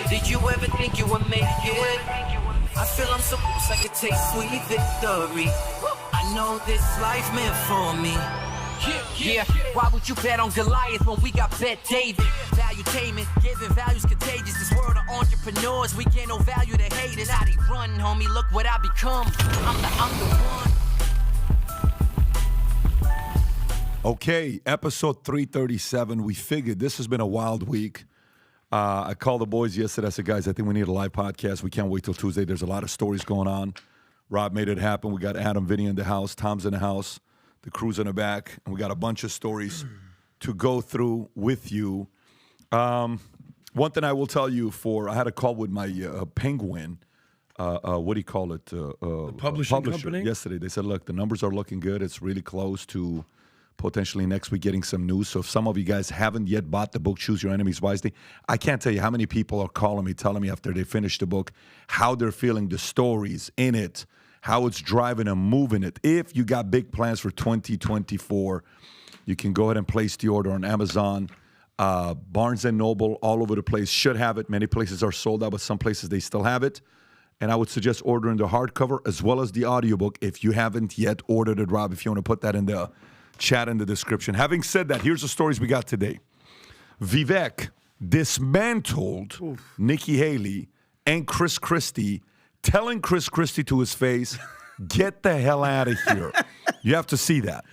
Did you ever think you would make it? I feel I'm so close I could taste sweet victory. I know this life meant for me. Yeah, why would you bet on Goliath when we got Bet David? Valuetainment, giving values contagious. This world of entrepreneurs, we get no value to haters. How they run, homie, look what I become. I'm the one. Okay, episode 337. We figured this has been a wild week. I called the boys yesterday. I said, guys, I think we need a live podcast. We can't wait till Tuesday. There's a lot of stories going on. Rob made it happen. We got Adam, Vinny in the house. Tom's in the house. The crew's in the back. And we got a bunch of stories to go through with you. One thing I will tell you I had a call with my Penguin. What do you call it? The publisher company? Yesterday. They said, look, the numbers are looking good. It's really close to potentially next week getting some news. So if some of you guys haven't yet bought the book, Choose Your Enemies Wisely, I can't tell you how many people are calling me, telling me after they finish the book, how they're feeling, the stories in it, how it's driving and moving it. If you got big plans for 2024, you can go ahead and place the order on Amazon. Barnes & Noble, all over the place, should have it. Many places are sold out, but some places they still have it. And I would suggest ordering the hardcover as well as the audiobook if you haven't yet ordered it, Rob, if you want to put that in the chat in the description. Having said that, here's the stories we got today. Vivek dismantled Nikki Haley and Christie, telling Christie to his face, get the hell out of here. You have to see that.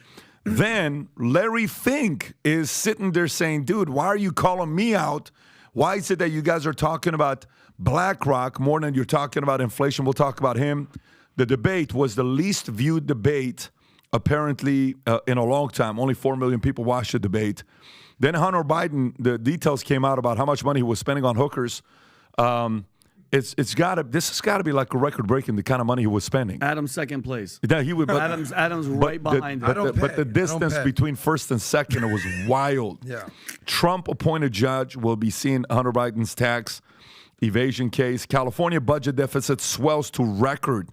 Then Larry Fink is sitting there saying, dude, why are you calling me out? Why is it that you guys are talking about BlackRock more than you're talking about inflation? We'll talk about him. The debate was the least viewed debate apparently in a long time. Only 4 million people watched the debate. Then Hunter Biden, the details came out about how much money he was spending on hookers. This has got to be like a record breaking the kind of money he was spending. Adam's second place. Yeah, he would. But, Adam's right behind him. But the distance between first and second, it was wild. Yeah. Trump-appointed judge will be seeing Hunter Biden's tax evasion case. California budget deficit swells to record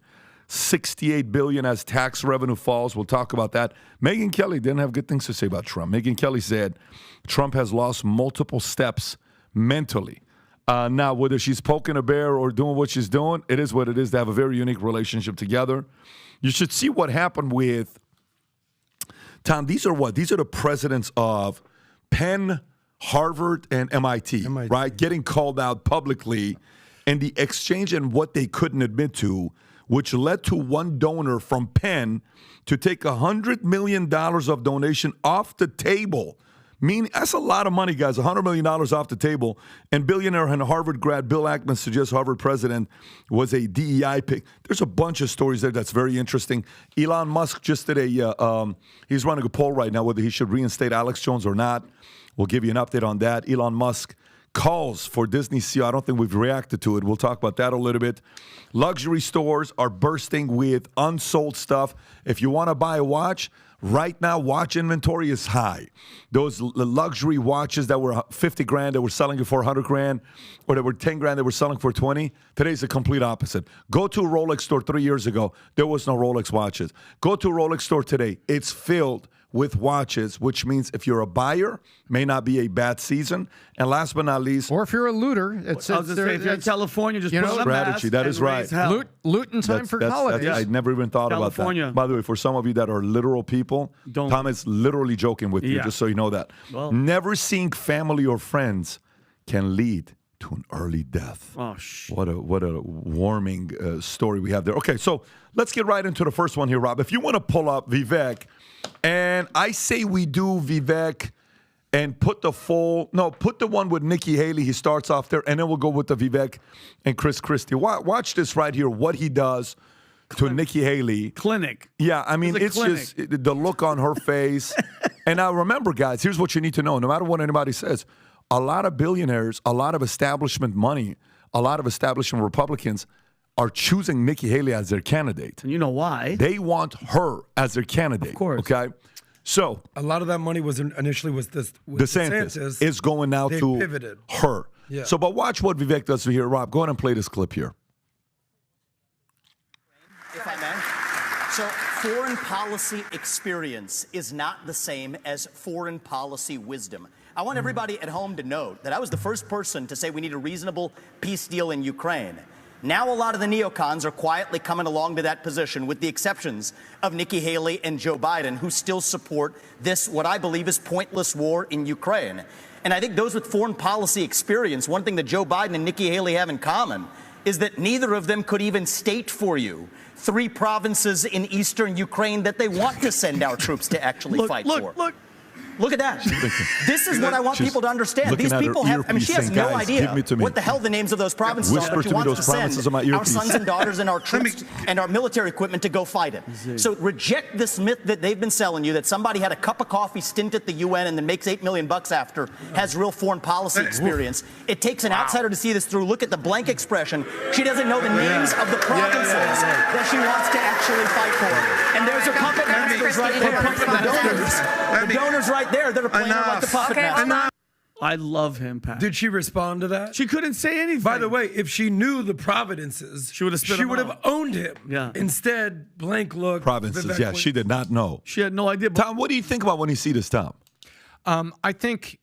$68 billion as tax revenue falls. We'll talk about that. Megyn Kelly didn't have good things to say about Trump. Megyn Kelly said Trump has lost multiple steps mentally. Now, whether she's poking a bear or doing what she's doing, it is what it is. They have a very unique relationship together. You should see what happened with Tom. These are what? These are the presidents of Penn, Harvard, and MIT, right? Getting called out publicly, and the exchange and what they couldn't admit to, which led to one donor from Penn to take $100 million of donation off the table. Meaning, that's a lot of money, guys, $100 million off the table. And billionaire and Harvard grad Bill Ackman suggests Harvard president was a DEI pick. There's a bunch of stories there that's very interesting. Elon Musk just did he's running a poll right now whether he should reinstate Alex Jones or not. We'll give you an update on that. Elon Musk calls for Disney CEO. I don't think we've reacted to it. We'll talk about that a little bit. Luxury stores are bursting with unsold stuff. If you want to buy a watch, right now watch inventory is high. Those luxury watches that were 50 grand, that were selling it for 100 grand, or that were 10 grand, that were selling for 20. Today's the complete opposite. Go to a Rolex store 3 years ago, there was no Rolex watches. Go to a Rolex store today, it's filled with watches, which means if you're a buyer, may not be a bad season. And last but not least, or if you're a looter, if you're in California, just put on a strategy. That is right. Loot in time for holidays. I never even thought California. about that. By the way, for some of you that are literal people, Tom is literally joking with you, just so you know that. Well, never seeing family or friends can lead to an early death. Oh, shit. What a warming story we have there. Okay, so let's get right into the first one here, Rob. If you want to pull up Vivek, and I say we do Vivek and put the one with Nikki Haley. He starts off there, and then we'll go with the Vivek and Christie. Watch this right here, what he does to Nikki Haley. Clinic. Yeah, I mean, it's just the look on her face. And now remember, guys, here's what you need to know. No matter what anybody says, a lot of billionaires, a lot of establishment money, a lot of establishment Republicans are choosing Nikki Haley as their candidate. And you know why? They want her as their candidate. Of course. Okay? So a lot of that money was initially with DeSantis is going now to pivoted. Her. Yeah. So, but watch what Vivek does here. Rob, go ahead and play this clip here. If I may. So foreign policy experience is not the same as foreign policy wisdom. I want everybody at home to note that I was the first person to say we need a reasonable peace deal in Ukraine. Now a lot of the neocons are quietly coming along to that position, with the exceptions of Nikki Haley and Joe Biden, who still support this, what I believe is pointless war in Ukraine. And I think those with foreign policy experience, one thing that Joe Biden and Nikki Haley have in common is that neither of them could even state for you 3 provinces in eastern Ukraine that they want to send our troops to actually fight for. Look at that. This is what I want people to understand. These people have, I mean, she has no idea what the hell the names of those provinces are, but she wants to send our sons and daughters and our troops and our military equipment to go fight it. So reject this myth that they've been selling you, that somebody had a cup of coffee stint at the UN and then makes $8 million after, has real foreign policy experience. It takes an outsider to see this through. Look at the blank expression. She doesn't know the names of the provinces that she wants to actually fight for. And there's her puppet masters right there. The donors right there that are playing her like the puppet master. I love him, Pat. Did she respond to that? She couldn't say anything. By the way, if she knew the provinces, she would have owned him. Yeah. Instead, blank look. Provinces, yeah, she did not know. She had no idea. Tom, what do you think about when you see this, Tom? I think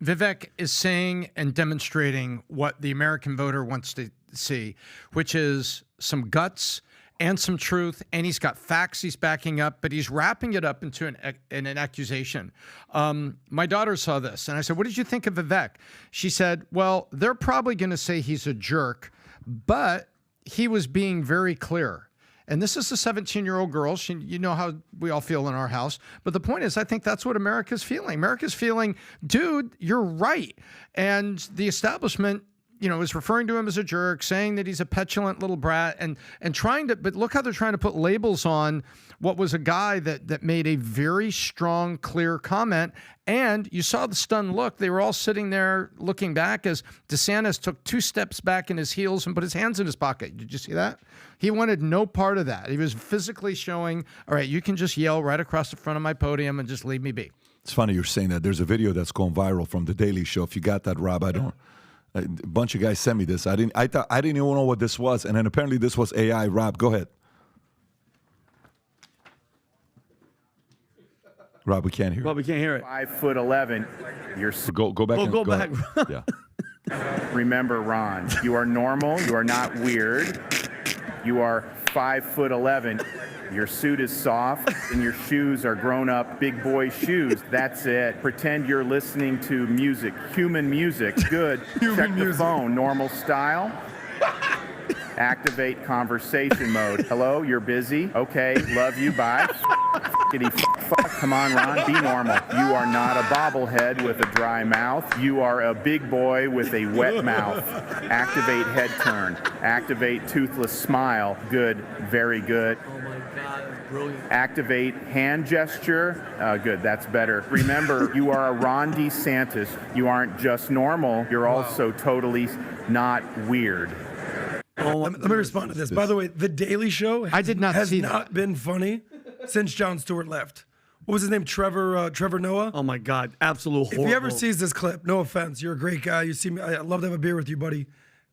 Vivek is saying and demonstrating what the American voter wants to see, which is some guts and some truth, and he's got facts he's backing up, but he's wrapping it up into an accusation. My daughter saw this, and I said, what did you think of Vivek? She said, well, they're probably going to say he's a jerk, but he was being very clear. And this is a 17-year-old girl. You know how we all feel in our house. But the point is, I think that's what America's feeling. America's feeling, dude, you're right. And the establishment, is referring to him as a jerk, saying that he's a petulant little brat, and trying to, but look how they're trying to put labels on what was a guy that made a very strong, clear comment. And you saw the stunned look. They were all sitting there looking back as DeSantis took 2 steps back in his heels and put his hands in his pocket. Did you see that? He wanted no part of that. He was physically showing, all right, you can just yell right across the front of my podium and just leave me be. It's funny you're saying that. There's a video that's going viral from The Daily Show. If you got that, Rob, I don't. A bunch of guys sent me this. I didn't even know what this was, and then apparently this was AI. Rob, go ahead. Rob, we can't hear. Rob, we can't hear it. 5'11". You're go back. Go back. Yeah. Remember, Ron, you are normal. You are not weird. You are 5'11". Your suit is soft, and your shoes are grown-up big boy shoes. That's it. Pretend you're listening to music, human music. Good. Check the phone. Normal style. Activate conversation mode. Hello, you're busy. Okay, love you. Bye. Come on, Ron. Be normal. You are not a bobblehead with a dry mouth. You are a big boy with a wet mouth. Activate head turn. Activate toothless smile. Good. Very good. Brilliant. Activate hand gesture. Good, that's better. Remember, you are a Ron DeSantis. You aren't just normal. You're also totally not weird. Let me respond to this. By the way, The Daily Show has not been funny since Jon Stewart left. What was his name? Trevor Noah? Oh, my God. Absolute horrible. If he ever sees this clip, no offense, you're a great guy. You see me, I'd love to have a beer with you, buddy.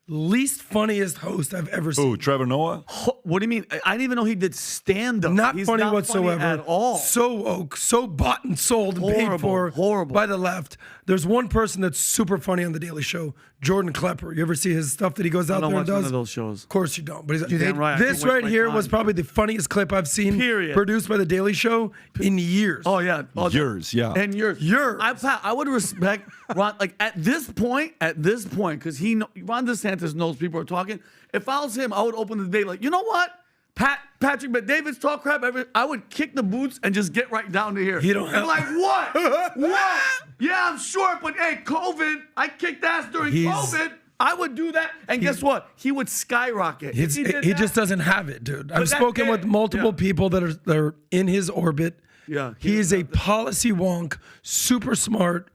Least funniest host I've ever seen. Ooh, Trevor Noah? What do you mean? I didn't even know he did stand-up. He's funny whatsoever. Funny at all. So woke, so bought and sold and paid for by the left. There's one person that's super funny on The Daily Show, Jordan Klepper. You ever see his stuff that he goes out there and does? I don't watch one of those shows. Of course you don't. But right. This right here was probably the funniest clip I've seen produced by The Daily Show in years. Oh, yeah. Years, yeah. And years. I would respect Ron, like at this point, because Ron DeSantis knows people are talking. If I was him, I would open the debate like, you know what? Patrick McDavid's talk crap. I would kick the boots and just get right down to here. You don't have like what? What? Yeah, I'm short, but hey, COVID. I kicked ass during COVID. I would do that, and guess what? He would skyrocket. He just doesn't have it, dude. I've spoken with multiple people that are in his orbit. Yeah, he is a policy wonk, super smart.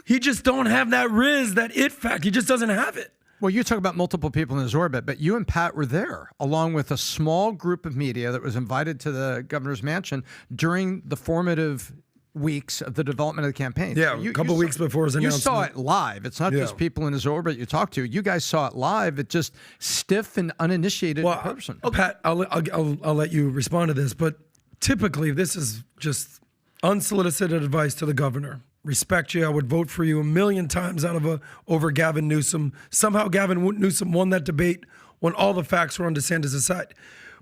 He just don't have that riz, that it fact. He just doesn't have it. Well, you talk about multiple people in his orbit, but you and Pat were there, along with a small group of media that was invited to the governor's mansion during the formative weeks of the development of the campaign. Yeah, so a couple weeks before his announcement. You saw it live. It's not just people in his orbit you talked to. You guys saw it live. It's just stiff and uninitiated person. Pat, I'll let you respond to this, but typically this is just unsolicited advice to the governor. respect you. I would vote for you a million times over Gavin Newsom. Somehow Gavin Newsom won that debate when all the facts were on DeSantis' side.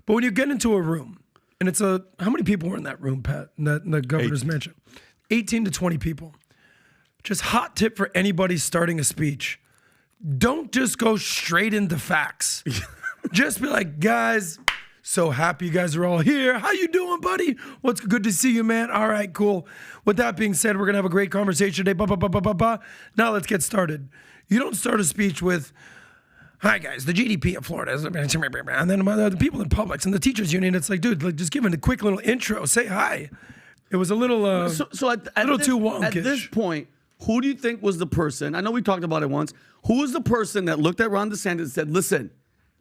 But when you get into a room, and it's how many people were in that room, Pat, in the governor's mansion? 18 to 20 people. Just hot tip for anybody starting a speech. Don't just go straight into facts. Just be like, guys, so happy you guys are all here. How you doing, buddy? What's good to see you, man? All right, cool. With that being said, we're going to have a great conversation today. Now let's get started. You don't start a speech with, hi, guys, the GDP of Florida is, and then the people in Publix and the teachers union. It's like, dude, like just give it a quick little intro. Say hi. It was a little, too wonkish. At this point, who do you think was the person? I know we talked about it once. Who was the person that looked at Ron DeSantis and said, listen,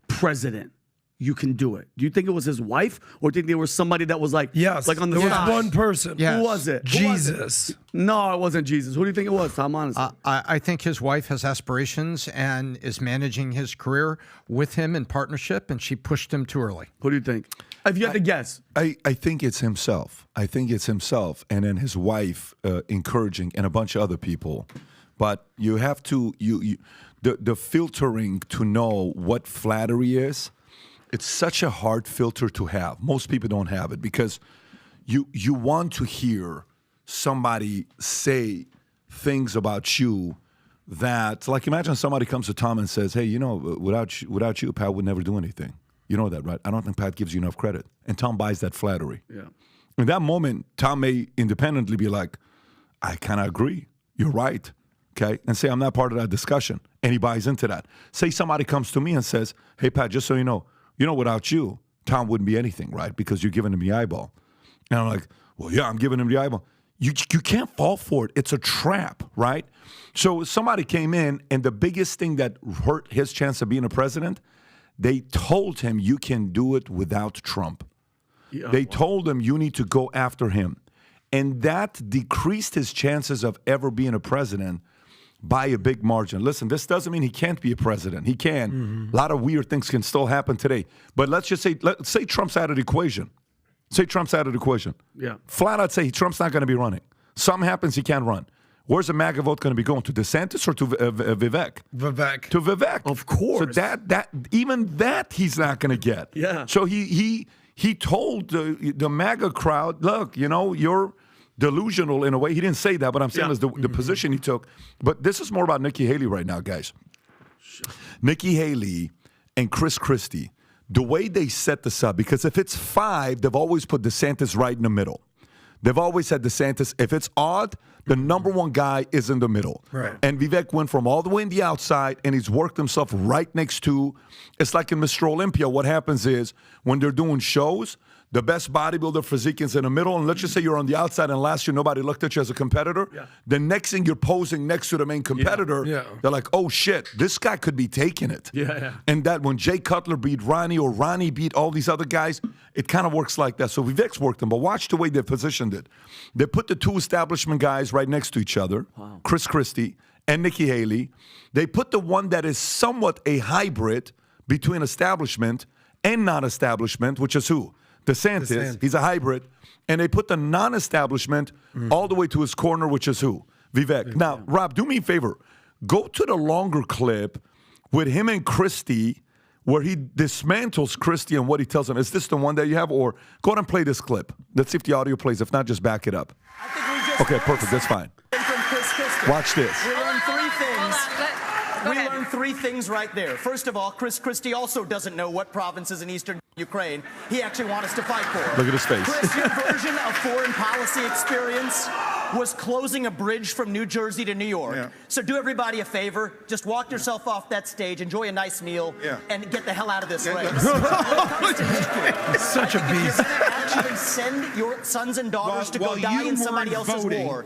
president, you can do it? Do you think it was his wife, or do you think there was somebody that was like, yes, like on the there side? was one person. Yes. Who was it? Jesus. No, it wasn't Jesus. Who do you think it was, Tom? Honestly, I think his wife has aspirations and is managing his career with him in partnership, and she pushed him too early. who do you think? If you had to guess, I think it's himself. I think it's himself, and then his wife encouraging, and a bunch of other people. But you have to the filtering to know what flattery is. It's such a hard filter to have. Most people don't have it because you want to hear somebody say things about you that, like, imagine somebody comes to Tom and says, hey, you know, without you, Pat would never do anything. You know that, right? I don't think Pat gives you enough credit. And Tom buys that flattery. yeah. In that moment, Tom may independently be like, I kind of agree. You're right. Okay? And say, I'm not part of that discussion. And he buys into that. Say somebody comes to me and says, hey, Pat, just so you know, without you, Tom wouldn't be anything, right? Because you're giving him the eyeball. And I'm like, well, yeah, I'm giving him the eyeball. You can't fall for it. It's a trap, right? So somebody came in, and the biggest thing that hurt his chance of being a president, they told him you can do it without Trump. Yeah, they told him you need to go after him. And that decreased his chances of ever being a president by a big margin. Listen, this doesn't mean he can't be a president. He can. Mm-hmm. A lot of weird things can still happen today. But let's just say, Trump's out of the equation. Say Trump's out of the equation. Yeah. Flat out say Trump's not going to be running. Something happens, he can't run. Where's the MAGA vote going to be going? To DeSantis or to Vivek? Vivek. To Vivek. Of course. So even that he's not going to get. Yeah. So he told the MAGA crowd, look, you're delusional in a way. He didn't say that, but I'm saying is the position he took. But this is more about Nikki Haley right now, guys. Nikki Haley and Christie, the way they set this up, because if it's 5, they've always put DeSantis right in the middle. They've always had DeSantis. If it's odd, the number one guy is in the middle. Right. And Vivek went from all the way in the outside, and he's worked himself right next to. It's like in Mr. Olympia. What happens is when they're doing shows, the best bodybuilder physique is in the middle, and let's just say you're on the outside, and last year nobody looked at you as a competitor. Yeah. The next thing you're posing next to the main competitor, Yeah. they're like, oh shit, this guy could be taking it. Yeah. And that when Jay Cutler beat Ronnie or Ronnie beat all these other guys, it kind of works like that. So Vivek's worked them, but watch the way they positioned it. They put the two establishment guys right next to each other, Christie and Nikki Haley. They put the one that is somewhat a hybrid between establishment and non-establishment, which is who? DeSantis. He's a hybrid. And they put the non-establishment all the way to his corner, which is who? Vivek. Now, Rob, do me a favor. Go to the longer clip with him and Christie where he dismantles Christie and what he tells him. Is this the one that you have? Or go ahead and play this clip. Let's see if the audio plays. If not, just back it up. Okay, perfect. That's fine. Watch this. We learned 3 things. We learned 3 things right there. First of all, Christie also doesn't know what provinces in eastern Ukraine he actually wants us to fight for. Look at his face. Chris, your version of foreign policy experience was closing a bridge from New Jersey to New York. Yeah. So do everybody a favor. Just walk yourself off that stage, enjoy a nice meal, and get the hell out of this race. Such a beast. You're going to actually send your sons and daughters to go die in somebody else's war.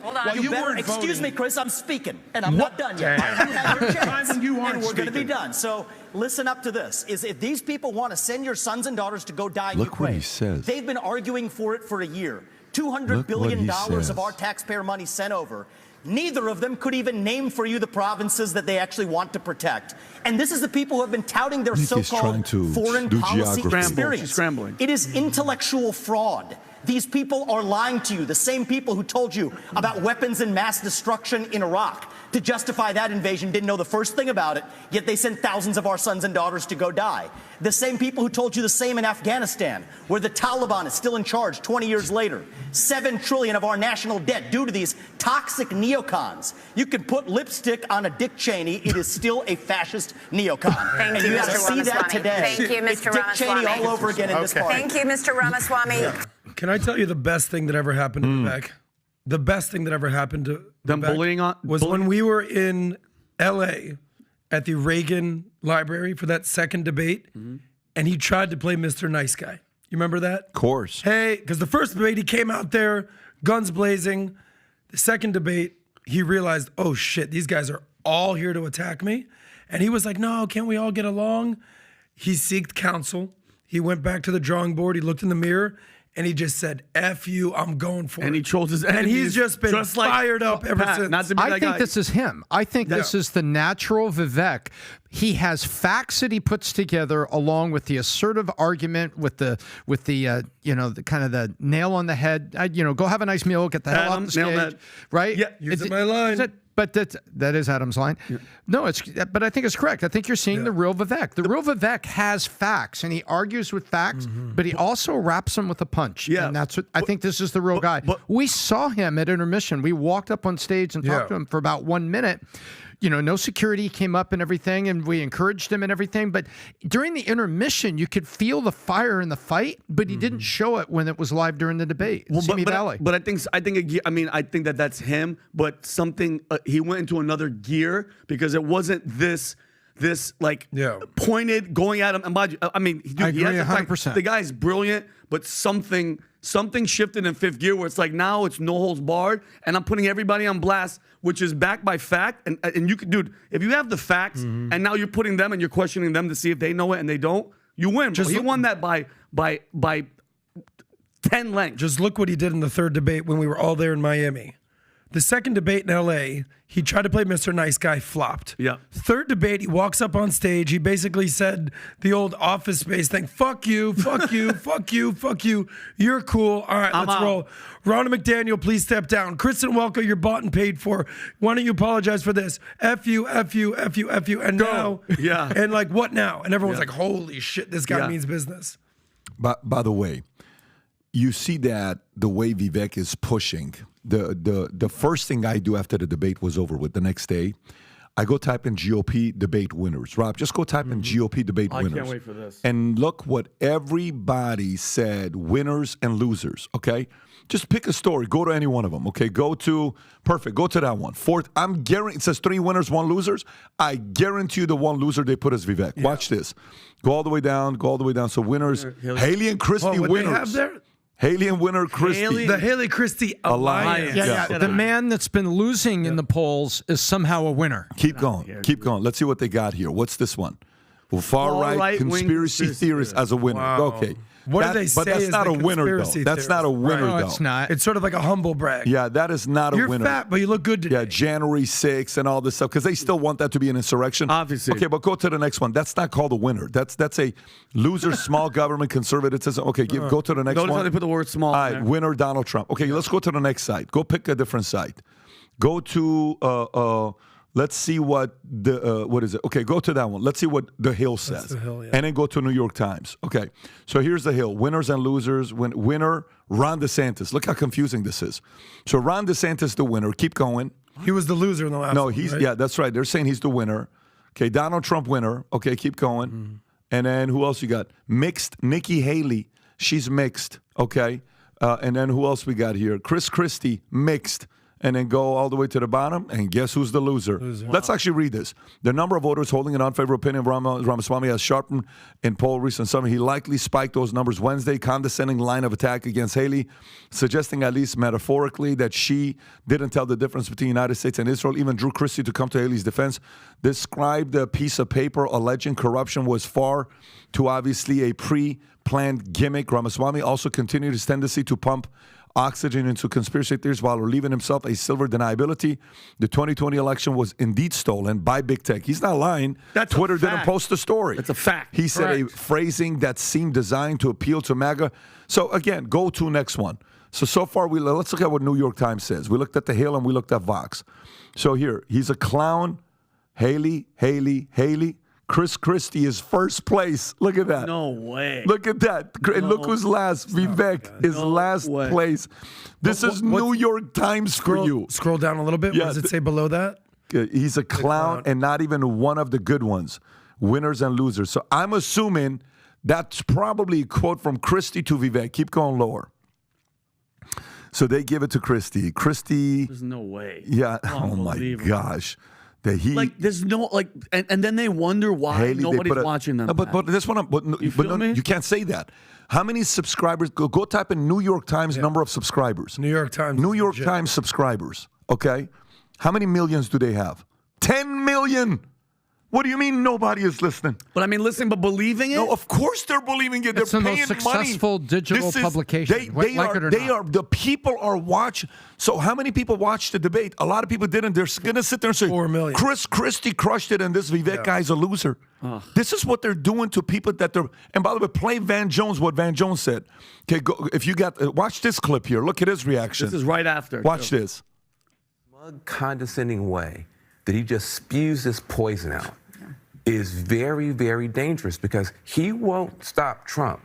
Excuse me, Chris, I'm speaking, and I'm not done yet. You had your chance, and we're going to be done. So listen up to this. If these people want to send your sons and daughters to go die in Look Ukraine, what he says. they've been arguing for it for a year. $200 billion of our taxpayer money sent over. Neither of them could even name for you the provinces that they actually want to protect. And this is the people who have been touting their Nikki's so-called foreign policy experience. She's scrambling. It is intellectual fraud. These people are lying to you. The same people who told you about weapons and mass destruction in Iraq to justify that invasion didn't know the first thing about it, yet they sent thousands of our sons and daughters to go die. The same people who told you the same in Afghanistan, where the Taliban is still in charge 20 years later. $7 trillion of our national debt due to these toxic neocons. You can put lipstick on a Dick Cheney, it is still a fascist neocon. Thank and you, you Mr. have to see that Ramaswamy. today. Thank you, Mr. It's Dick Ramaswamy. Cheney all over again in this party. Thank you, Mr. Ramaswamy. Can I tell you the best thing that ever happened to Vivek? The best thing that ever happened to Them Vivek bullying on- was bullying? when we were in L.A. at the Reagan Library for that second debate, and he tried to play Mr. Nice Guy. You remember that? Of course. Hey, because the first debate, he came out there, guns blazing. The second debate, he realized, oh shit, these guys are all here to attack me. And he was like, no, can't we all get along? He sought counsel. He went back to the drawing board. He looked in the mirror and he just said, F you, I'm going for it. And he chose his And enemies. he's just been fired up ever Pat, since. Not to be I that think guy. this is him. I think this is the natural Vivek. He has facts that he puts together along with the assertive argument, with the you know, the kind of the nail on the head. You know, go have a nice meal, get the hell Adam, off the nail stage, that. right? Yeah, using my line. But that is Adam's line. Yeah. No, but I think it's correct. I think you're seeing the real Vivek. The real Vivek has facts, and he argues with facts, but he also wraps them with a punch. Yeah. And that's what I think. This is the real guy. We saw him at intermission. We walked up on stage and talked to him for about 1 minute. You know, no security came up and everything, and we encouraged him and everything. But during the intermission, you could feel the fire in the fight, but he didn't show it when it was live during the debate. Simi Valley. But I think that's him. But something he went into another gear because it wasn't this like pointed going at him. And mind you, I mean, dude, I agree he has 100%. The guy's brilliant, but something shifted in fifth gear where it's like now it's no holds barred, and I'm putting everybody on blast, which is backed by fact. And you can, dude, if you have the facts and now you're putting them and you're questioning them to see if they know it and they don't, you win. He won that by 10 lengths. Just look what he did in the third debate when we were all there in Miami. The second debate in L.A., he tried to play Mr. Nice Guy, flopped. Yeah. Third debate, he walks up on stage. He basically said the old Office Space thing, fuck you, fuck you, fuck you, fuck you. You're cool. All right, let's roll. Ronna McDaniel, please step down. Kristen Welker, you're bought and paid for. Why don't you apologize for this? F you, F you, F you, F you. And now, and like, what now? And everyone's like, holy shit, this guy means business. By the way, you see that the way Vivek is pushing. The first thing I do after the debate was over with, the next day, I go type in GOP debate winners. Rob, just go type in GOP debate winners. I can't wait for this. And look what everybody said, winners and losers, okay? Just pick a story. Go to any one of them, okay? Go to that one. Fourth, it says 3 winners, 1 losers. I guarantee you the 1 loser they put as Vivek. Yeah. Watch this. Go all the way down, So winners, Haley and Christie winners. What they have there? Haley and winner Christie. The Haley Christie Alliance. Yeah. The man that's been losing in the polls is somehow a winner. Keep going. Let's see what they got here. What's this one? Well, far-right conspiracy theorist as a winner. Wow. Okay. What do they say? But that's not a winner, though. That's not a winner, No, though. it's not. It's sort of like a humble brag. Yeah, that is not a You're winner. fat, but you look good today. Yeah, January 6th and all this stuff, because they still want that to be an insurrection. Obviously. Okay, but go to the next one. That's not called a winner. That's a loser, small government, conservatism. Okay, go to the next one. Notice how they put the word small All in right, there. winner Donald Trump. Okay, let's go to the next site. Go pick a different site. Go to let's see what what is it? Okay, go to that one. Let's see what The Hill says. The Hill, yeah. And then go to New York Times. Okay, so here's The Hill. Winners and losers. Winner, Ron DeSantis. Look how confusing this is. So Ron DeSantis, the winner. Keep going. He was the loser in the last one. He's right? Yeah, that's right. They're saying he's the winner. Okay, Donald Trump winner. Okay, keep going. And then who else you got? Mixed. Nikki Haley. She's mixed. Okay. And then who else we got here? Christie, mixed. And then go all the way to the bottom, and guess who's the loser? Let's actually read this. The number of voters holding an unfavorable opinion of Ramaswamy has sharpened in poll recent summer. He likely spiked those numbers Wednesday, condescending line of attack against Haley, suggesting at least metaphorically that she didn't tell the difference between the United States and Israel. Even drew Christie to come to Haley's defense. Described a piece of paper alleging corruption was far too obviously a pre-planned gimmick. Ramaswamy also continued his tendency to pump oxygen into conspiracy theories while relieving himself a silver deniability. The 2020 election was indeed stolen by big tech. He's not lying. That's a Twitter didn't fact. post the story. That's a fact. He said a Correct. phrasing that seemed designed to appeal to MAGA. So again, go to next one. So far, let's look at what New York Times says. We looked at The Hill and we looked at Vox. So here, he's a clown. Haley. Chris Christie is first place. Look at that. No way. Look at that. And look who's last. Vivek is last way. place. This is New York Times for you. Scroll down a little bit. Yeah, What does it say below that? He's a clown and not even one of the good ones. Winners and losers. So I'm assuming that's probably a quote from Christie to Vivek. Keep going lower. So they give it to Christie. Christie. There's no way. Yeah. Oh my Unbelievable. gosh. That he. Like, there's no, like, and then they wonder why Haley, they nobody's put a- watching them. No, but this one, You feel me? you can't say that. How many subscribers? Go type in New York Times number of subscribers. New York Times. New York Legit. Times subscribers. Okay, how many millions do they have? 10 million. What do you mean nobody is listening? But I mean, listen, but believing it? No, of course they're believing it. It's They're the paying most successful money. digital publication, They like it or they not. are. The people are watching. So how many people watched the debate? A lot of people didn't. They're going to sit there and say, 4 million. Chris Christie crushed it, and this Vivek guy's a loser. This is what they're doing to people that they're. And by the way, play Van Jones. What Van Jones said. Okay, go, if you got watch this clip here. Look at his reaction. This is right after. Watch too. this. Condescending way that he just spews this poison out is very, very dangerous because he won't stop Trump,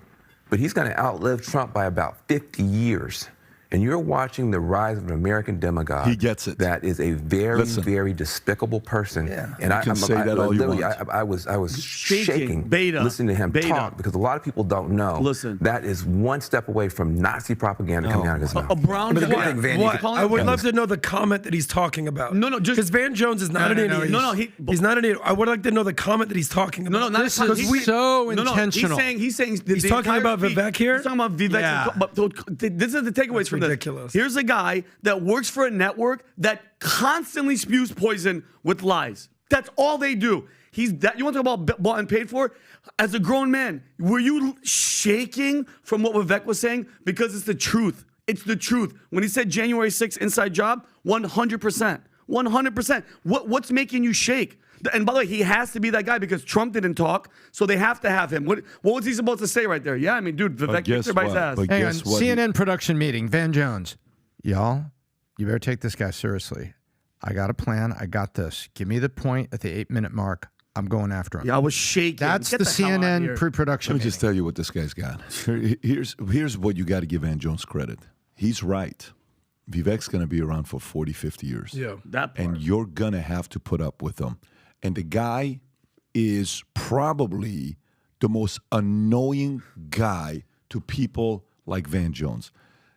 but he's going to outlive Trump by about 50 years. And you're watching the rise of an American demagogue. He gets it. That is a very, Listen. very despicable person. Yeah. And You can say that all you literally, want. I was shaking Beta. listening to him Beta. talk because a lot of people don't know. Listen. That is one step away from Nazi propaganda coming out of his mouth. A brown But the big guy. thing, Van, What? Calling I would him- love to know the comment that he's talking about. No, just- because Van Jones is not an idiot. No, he's not an idiot. I would like to know the comment that he's talking about. No, not This because is so intentional. He's saying He's talking about Vivek here? He's talking about Vivek. Yeah. But this is the takeaways That's from ridiculous. this. Here's a guy that works for a network that constantly spews poison with lies. That's all they do. You want to talk about bought and paid for? As a grown man, were you shaking from what Vivek was saying? Because it's the truth. It's the truth. When he said January 6th inside job, 100%. 100%. What's making you shake? And by the way, he has to be that guy because Trump didn't talk, so they have to have him. What was he supposed to say right there? Yeah, I mean, dude, Vivek guess kicked everybody's what? ass. But Hang on, guess what? CNN production meeting, Van Jones. Y'all, you better take this guy seriously. I got a plan. I got this. Give me the point at the 8-minute mark. I'm going after him. Yeah, I was shaking. That's Get the hell outta CNN here. pre-production Let me meeting. just tell you what this guy's got. Here's what you got to give Van Jones credit. He's right. Vivek's going to be around for 40, 50 years. Yeah. That part. And you're going to have to put up with him. And the guy is probably the most annoying guy to people like Van Jones.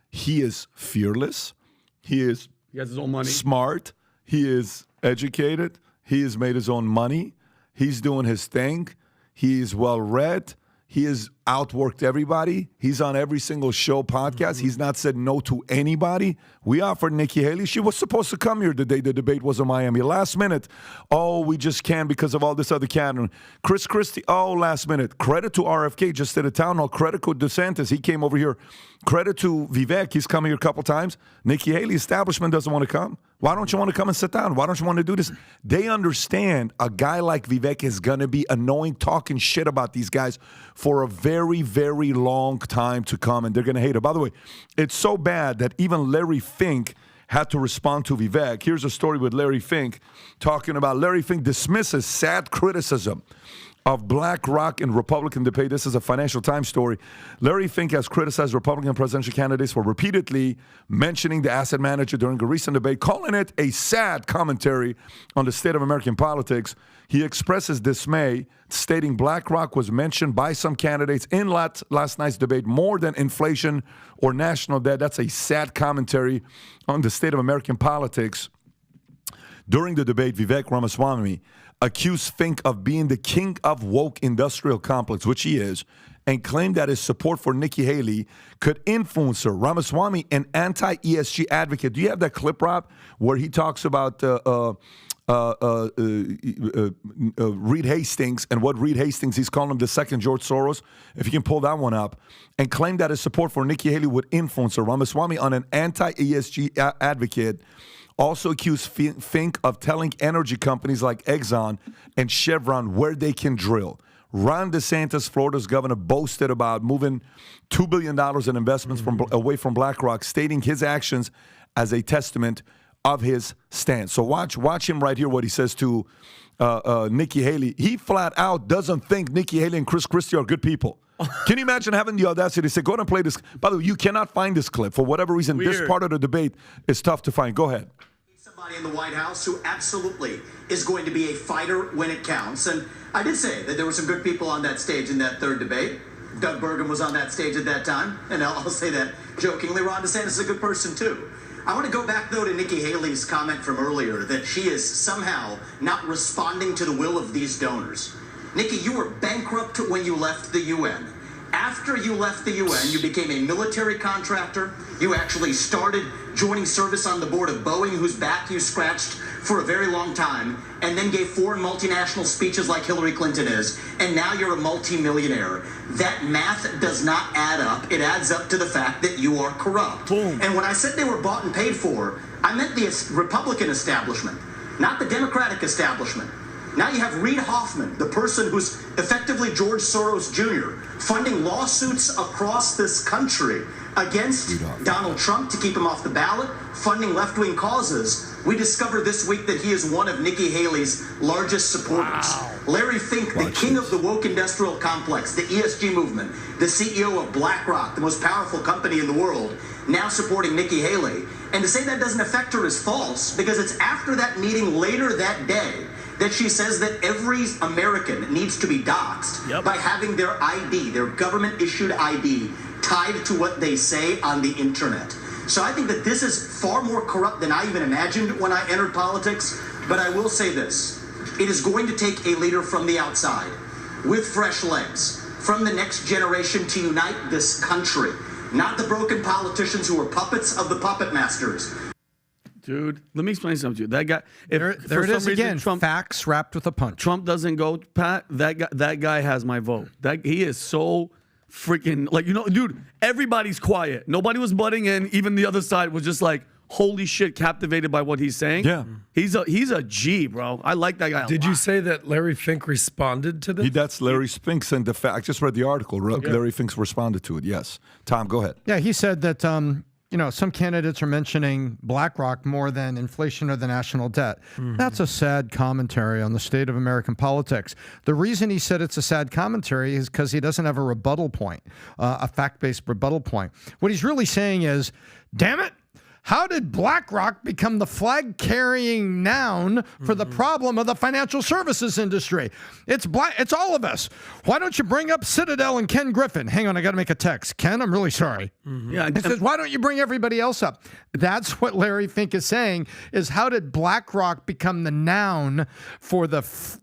He is fearless. He is He has his own money. smart. He is educated. He has made his own money. He's doing his thing. He is well read. He has outworked everybody. He's on every single show, podcast. He's not said no to anybody. We offered Nikki Haley. She was supposed to come here the day the debate was in Miami. Last minute, oh, we just can't because of all this other candidate. Chris Christie, oh, last minute. Credit to RFK, just did a town hall. Credit to DeSantis. He came over here. Credit to Vivek. He's come here a couple times. Nikki Haley, establishment doesn't want to come. Why don't you want to come and sit down? Why don't you want to do this? They understand a guy like Vivek is going to be annoying, talking shit about these guys for a very, very long time to come, and they're going to hate it. By the way, it's so bad that even Larry Fink had to respond to Vivek. Here's a story with Larry Fink talking about Larry Fink dismisses sad criticism of BlackRock and Republican debate. This is a Financial Times story. Larry Fink has criticized Republican presidential candidates for repeatedly mentioning the asset manager during a recent debate, calling it a sad commentary on the state of American politics. He expresses dismay, stating BlackRock was mentioned by some candidates in last night's debate more than inflation or national debt. That's a sad commentary on the state of American politics. During the debate, Vivek Ramaswamy accused Fink of being the king of woke industrial complex, which he is, and claimed that his support for Nikki Haley could influence her. Ramaswamy, an anti-ESG advocate. Do you have that clip, Rob, where he talks about Reed Hastings, and what Reed Hastings, he's calling him the second George Soros, if you can pull that one up, and claim that his support for Nikki Haley would influence her. Ramaswamy, on an anti-ESG advocate, also accused Fink of telling energy companies like Exxon and Chevron where they can drill. Ron DeSantis, Florida's governor, boasted about moving $2 billion in investments away from BlackRock, stating his actions as a testament of his stance. So watch him right here, what he says to Nikki Haley. He flat out doesn't think Nikki Haley and Chris Christie are good people. Can you imagine having the audacity to say, go ahead and play this? By the way, you cannot find this clip. For whatever reason, this part of the debate is tough to find. Go ahead. Somebody in the White House who absolutely is going to be a fighter when it counts. And I did say that there were some good people on that stage in that third debate. Doug Burgum was on that stage at that time. And I'll say that jokingly. Ron DeSantis is a good person, too. I want to go back, though, to Nikki Haley's comment from earlier that she is somehow not responding to the will of these donors. Nikki, you were bankrupt when you left the UN. After you left the UN, you became a military contractor. You actually started joining service on the board of Boeing, whose back you scratched for a very long time, and then gave foreign multinational speeches like Hillary Clinton is, and now you're a multimillionaire. That math does not add up. It adds up to the fact that you are corrupt. Boom. And when I said they were bought and paid for, I meant the Republican establishment, not the Democratic establishment. Now you have Reid Hoffman, the person who's effectively George Soros Jr., funding lawsuits across this country against Donald Trump to keep him off the ballot, funding left-wing causes. We discovered this week that he is one of Nikki Haley's largest supporters. Wow. Larry Fink, the king of the woke industrial complex, the ESG movement, the CEO of BlackRock, the most powerful company in the world, now supporting Nikki Haley. And to say that doesn't affect her is false, because it's after that meeting later that day that she says that every American needs to be doxxed by having their ID, their government-issued ID, tied to what they say on the internet. So I think that this is far more corrupt than I even imagined when I entered politics. But I will say this. It is going to take a leader from the outside with fresh legs from the next generation to unite this country, not the broken politicians who are puppets of the puppet masters. Dude, let me explain something to you. That guy, if there it is again. Facts wrapped with a punch. Trump doesn't go, Pat. That guy has my vote. He is so freaking dude. Everybody's quiet. Nobody was butting in. Even the other side was just like, holy shit, captivated by what he's saying. Yeah, he's a G, bro. I like that guy. Did you say that Larry Fink responded to this? That's Larry Fink sent the fact. I just read the article. Larry Fink's responded to it. Yes, Tom, go ahead. Yeah, he said that. Some candidates are mentioning BlackRock more than inflation or the national debt. That's a sad commentary on the state of American politics. The reason he said it's a sad commentary is because he doesn't have a rebuttal point, a fact-based rebuttal point. What he's really saying is, damn it, how did BlackRock become the flag-carrying noun for the problem of the financial services industry? It's all of us. Why don't you bring up Citadel and Ken Griffin? Hang on, I got to make a text. Ken, I'm really sorry. Yeah, he says, why don't you bring everybody else up? That's what Larry Fink is saying, is how did BlackRock become the noun for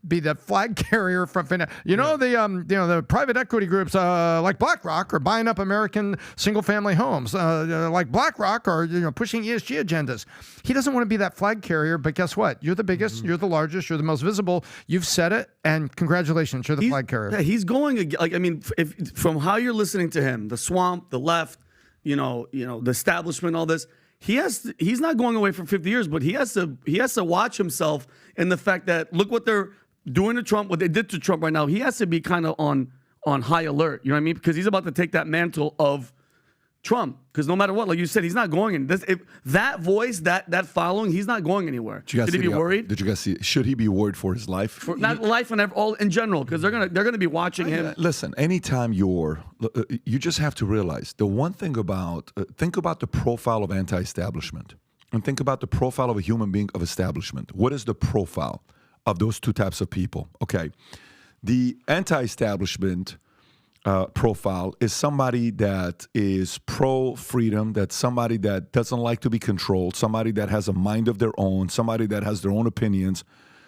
be the flag carrier from the private equity groups like BlackRock are buying up American single-family homes, like BlackRock are pushing ESG agendas. He doesn't want to be that flag carrier, but guess what? You're the biggest, you're the largest, you're the most visible. You've said it, and congratulations, you're the flag carrier. Yeah, he's going if from how you're listening to him, the swamp, the left, the establishment, all this. He's not going away for 50 years, but he has to watch himself in the fact that look what they're doing to Trump, what they did to Trump right now. He has to be kind of on high alert. You know what I mean? Because he's about to take that mantle of Trump, because no matter what, like you said, he's not going in. That voice, that following, he's not going anywhere. Should he be worried? Did you guys see? Should he be worried for his life? Not life and all in general, because they're gonna be watching him. Listen, anytime you just have to realize the one thing about think about the profile of anti-establishment, and think about the profile of a human being of establishment. What is the profile of those two types of people? Okay, the anti-establishment profile is somebody that is pro-freedom, that's somebody that doesn't like to be controlled, somebody that has a mind of their own, somebody that has their own opinions,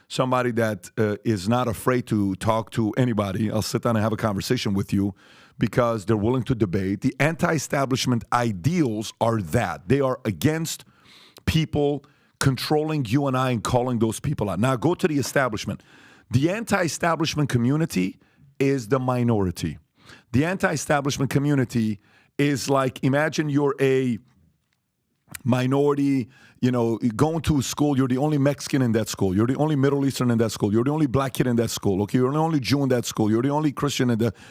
somebody that is not afraid to talk to anybody. I'll sit down and have a conversation with you because they're willing to debate. The anti-establishment ideals are that. They are against people controlling you and I and calling those people out. Now go to the establishment. The anti-establishment community is the minority. The anti-establishment community is like, imagine you're a minority, going to a school, you're the only Mexican in that school. You're the only Middle Eastern in that school. You're the only black kid in that school. Okay, you're the only Jew in that school. You're the only Christian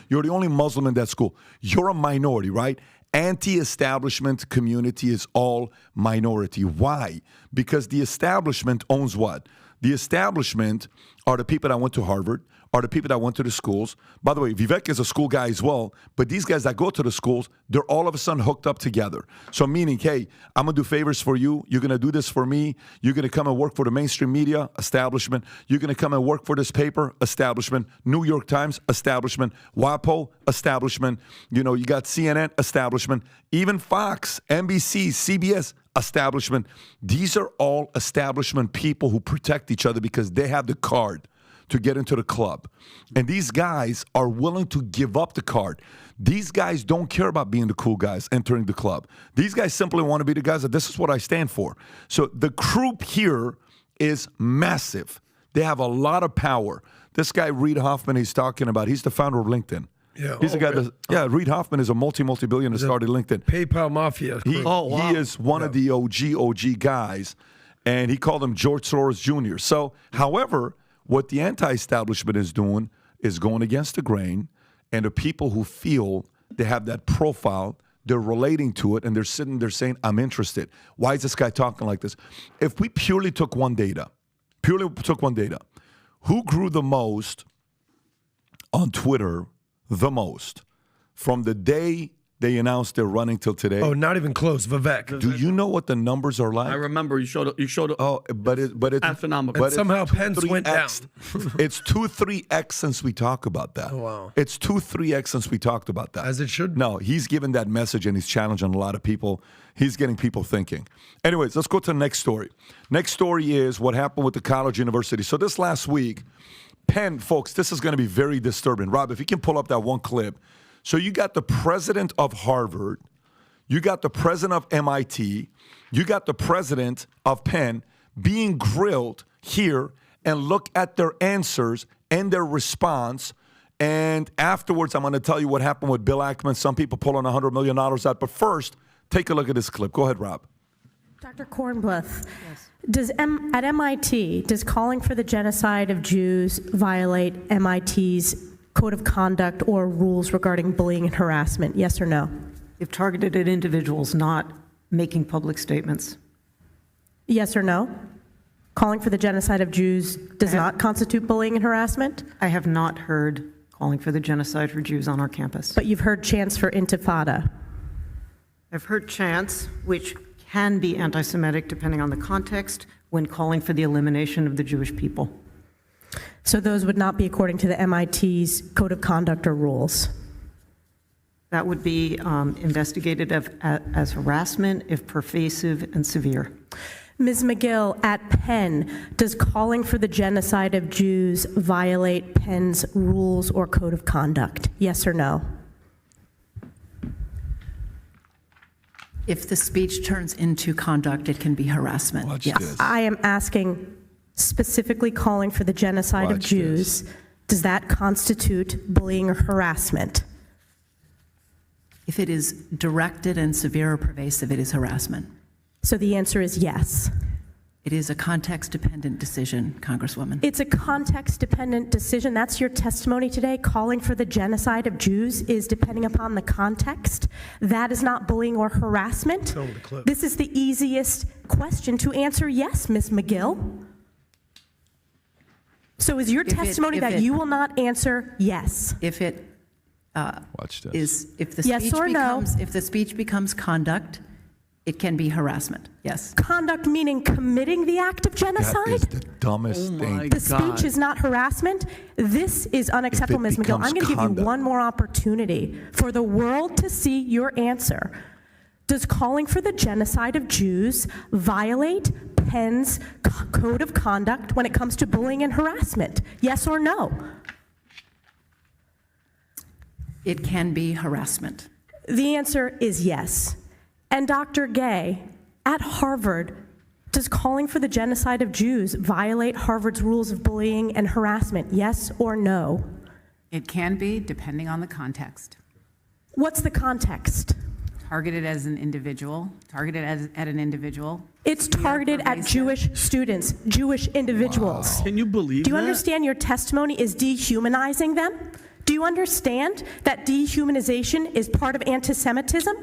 you're the only Muslim in that school. You're a minority, right? Anti-establishment community is all minority. Why? Because the establishment owns what? The establishment are the people that went to Harvard, are the people that went to the schools. By the way, Vivek is a school guy as well, but these guys that go to the schools, they're all of a sudden hooked up together. So meaning, hey, I'm going to do favors for you. You're going to do this for me. You're going to come and work for the mainstream media, establishment. You're going to come and work for this paper, establishment. New York Times, establishment. WAPO, establishment. You got CNN, establishment. Even Fox, NBC, CBS, establishment. These are all establishment people who protect each other because they have the card to get into the club. And these guys are willing to give up the card. These guys don't care about being the cool guys entering the club. These guys simply want to be the guys that this is what I stand for. So the group here is massive. They have a lot of power. This guy, Reid Hoffman, he's talking about, he's the founder of LinkedIn. Yeah. He's the guy that, Reid Hoffman is a multi-billionaire that started LinkedIn. PayPal Mafia. He is one of the OG guys, and he called him George Soros Jr. So, however, what the anti-establishment is doing is going against the grain, and the people who feel they have that profile, they're relating to it, and they're sitting there saying, I'm interested. Why is this guy talking like this? If we purely took one data, who grew the most on Twitter the most from the day they announced they're running till today? Oh, not even close. Vivek. Do you know what the numbers are like? I remember you showed it. Oh, but it's astronomical. And somehow Pence went down. It's 2-3x since we talk about that. Oh, wow. It's 2-3x since we talked about that. As it should be. No, he's given that message and he's challenging a lot of people. He's getting people thinking. Anyways, let's go to the next story. Next story is what happened with the college university. So this last week, Penn, folks, this is going to be very disturbing. Rob, if you can pull up that one clip. So you got the president of Harvard, you got the president of MIT, you got the president of Penn being grilled here, and look at their answers and their response. And afterwards, I'm going to tell you what happened with Bill Ackman. Some people pulling $100 million out. But first, take a look at this clip. Go ahead, Rob. Dr. Kornbluth, at MIT, does calling for the genocide of Jews violate MIT's code of conduct or rules regarding bullying and harassment? Yes or no? If targeted at individuals, not making public statements. Yes or no? Calling for the genocide of Jews does not constitute bullying and harassment? I have not heard calling for the genocide for Jews on our campus. But you've heard chants for intifada. I've heard chants, which can be anti-Semitic depending on the context, when calling for the elimination of the Jewish people. So those would not be according to the MIT's code of conduct or rules? That would be investigated as harassment if pervasive and severe. Ms. McGill, at Penn, does calling for the genocide of Jews violate Penn's rules or code of conduct? Yes or no? If the speech turns into conduct, it can be harassment. Watch yes. this. I am asking specifically calling for the genocide of Watch Jews. this. Does that constitute bullying or harassment? If it is directed and severe or pervasive, it is harassment. So the answer is yes. It is a context-dependent decision, Congresswoman. It's a context-dependent decision. That's your testimony today. Calling for the genocide of Jews is depending upon the context. That is not bullying or harassment. This is the easiest question to answer yes, Ms. McGill. So is your testimony that you will not answer yes? If it Watch this. is, if the Yes speech or no? becomes, if the speech becomes conduct, it can be harassment. Yes. Conduct meaning committing the act of genocide? That is the dumbest thing. The speech is not harassment. This is unacceptable, Ms. McGill. I'm going to give you one more opportunity for the world to see your answer. Does calling for the genocide of Jews violate Penn's code of conduct when it comes to bullying and harassment? Yes or no? It can be harassment. The answer is yes. And Dr. Gay, at Harvard, Does calling for the genocide of Jews violate Harvard's rules of bullying and harassment? Yes or no? It can be, depending on the context. What's the context? Targeted as an individual, at an individual. It's targeted at Jewish students, Jewish individuals. Can you believe Do you that? understand your testimony is dehumanizing them? Do you understand that dehumanization is part of anti-Semitism?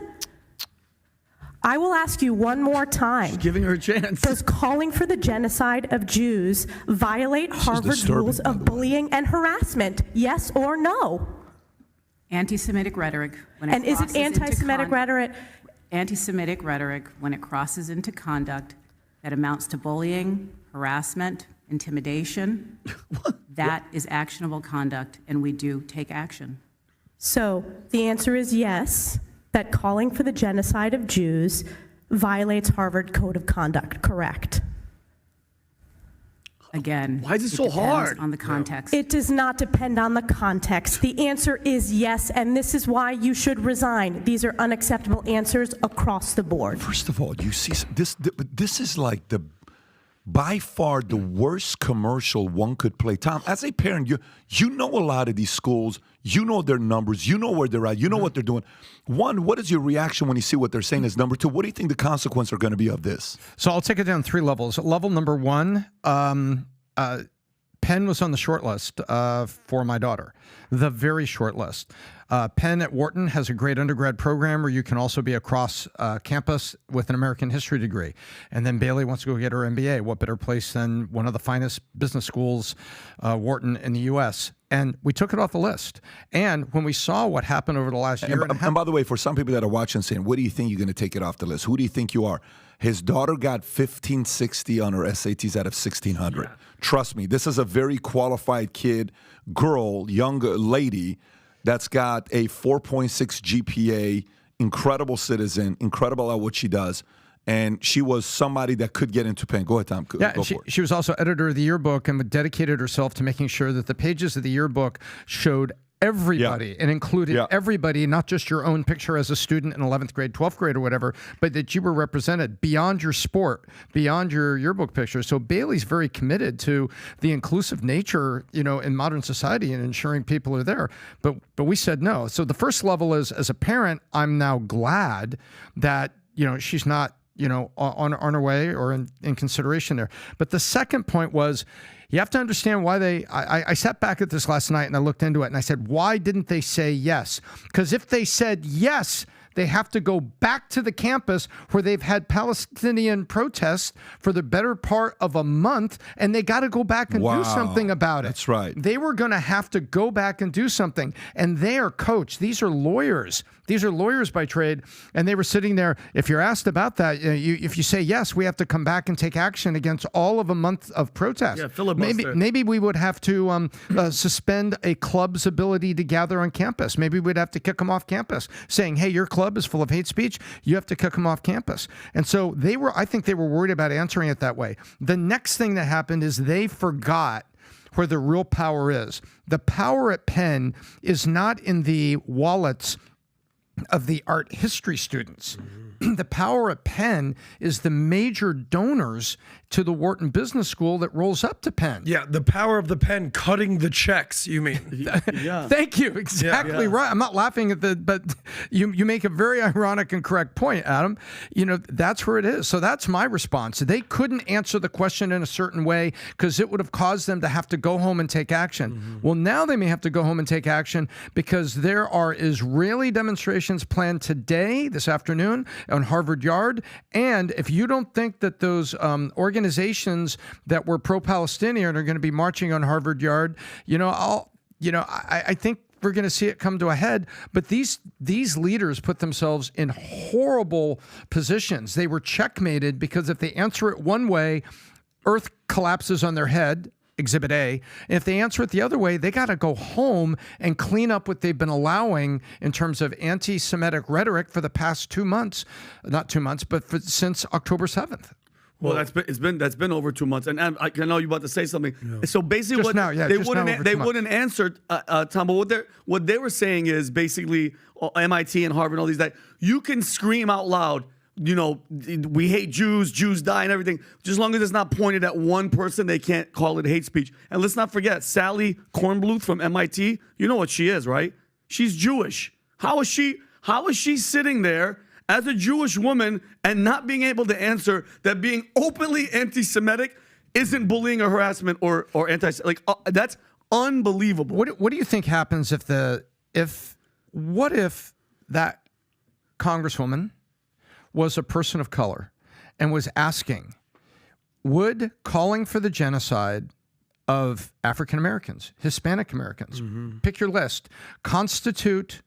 I will ask you one more time. Giving her a chance. Does calling for the genocide of Jews violate Harvard's disturbing, rules by of the way. bullying and harassment? Yes or no? Anti-Semitic rhetoric. When it And is it crosses into anti-Semitic rhetoric? Anti-Semitic rhetoric, when it crosses into conduct that amounts to bullying, harassment, intimidation, that is actionable conduct, and we do take action. So the answer is yes, that calling for the genocide of Jews violates Harvard Code of Conduct, correct? Again, Why is it so depends hard? on the context. It does not depend on the context. The answer is yes, and this is why you should resign. These are unacceptable answers across the board. First of all, you see this is like by far the worst commercial one could play. Tom, as a parent, you know a lot of these schools, you know their numbers, you know where they're at, you know what they're doing. One, what is your reaction when you see what they're saying? Is number two, what do you think the consequences are going to be of this? So I'll take it down 3 levels. Level number 1, Penn was on the short list for my daughter, the very short list. Penn at Wharton has a great undergrad program where you can also be across campus with an American history degree. And then Bailey wants to go get her MBA. What better place than one of the finest business schools, Wharton, in the U.S.? And we took it off the list. And when we saw what happened over the last year and a half. And by the way, for some people that are watching saying, what do you think you're going to take it off the list? Who do you think you are? His daughter got 1560 on her SATs out of 1600. Yeah. Trust me, this is a very qualified kid, girl, young lady that's got a 4.6 GPA, incredible citizen, incredible at what she does. And she was somebody that could get into Penn. Go ahead, Tom. Yeah, go for it. She was also editor of the yearbook and dedicated herself to making sure that the pages of the yearbook showed everybody and included everybody, not just your own picture as a student in 11th grade, 12th grade or whatever, but that you were represented beyond your sport, beyond your yearbook picture. So Bailey's very committed to the inclusive nature, in modern society and ensuring people are there. But we said no. So the first level is, as a parent, I'm now glad that, she's not, on her way or in consideration there. But the second point was, you have to understand why I sat back at this last night and I looked into it and I said, why didn't they say yes? Because if they said yes, they have to go back to the campus where they've had Palestinian protests for the better part of a month, and they got to go back and do something about it. That's right. They were going to have to go back and do something. And they are coached. These are lawyers. These are lawyers by trade. And they were sitting there. If you're asked about that, if you say yes, we have to come back and take action against all of a month of protest. Yeah, filibuster. Maybe we would have to suspend a club's ability to gather on campus. Maybe we'd have to kick them off campus, saying, hey, your club is full of hate speech. You have to kick them off campus. And so I think they were worried about answering it that way. The next thing that happened is they forgot where the real power is. The power at Penn is not in the wallets of the art history students. The power at Penn is the major donors to the Wharton Business School that rolls up to Penn. Yeah, the power of the pen cutting the checks, you mean. Yeah. Thank you. Exactly right. I'm not laughing at but you make a very ironic and correct point, Adam. That's where it is. So that's my response. They couldn't answer the question in a certain way because it would have caused them to have to go home and take action. Mm-hmm. Well, now they may have to go home and take action because there are Israeli demonstrations planned today, this afternoon, on Harvard Yard. And if you don't think that those organizations that were pro-Palestinian are going to be marching on Harvard Yard, I think we're going to see it come to a head. But these leaders put themselves in horrible positions. They were checkmated because if they answer it one way, Earth collapses on their head. Exhibit A. If they answer it the other way, they got to go home and clean up what they've been allowing in terms of anti-Semitic rhetoric for the past 2 months, not 2 months, but since October 7th. Well, that's been over 2 months, and I know you're about to say something. Yeah. So basically, they wouldn't answer, Tom. But what they were saying is basically MIT and Harvard and all these that you can scream out loud, we hate Jews, Jews die and everything. Just as long as it's not pointed at one person, they can't call it hate speech. And let's not forget, Sally Kornbluth from MIT, you know what she is, right? She's Jewish. How is she sitting there as a Jewish woman and not being able to answer that being openly anti-Semitic isn't bullying or harassment or anti-Semitic? That's unbelievable. What do you think happens if that congresswoman was a person of color and was asking, would calling for the genocide of African Americans, Hispanic Americans, pick your list, constitute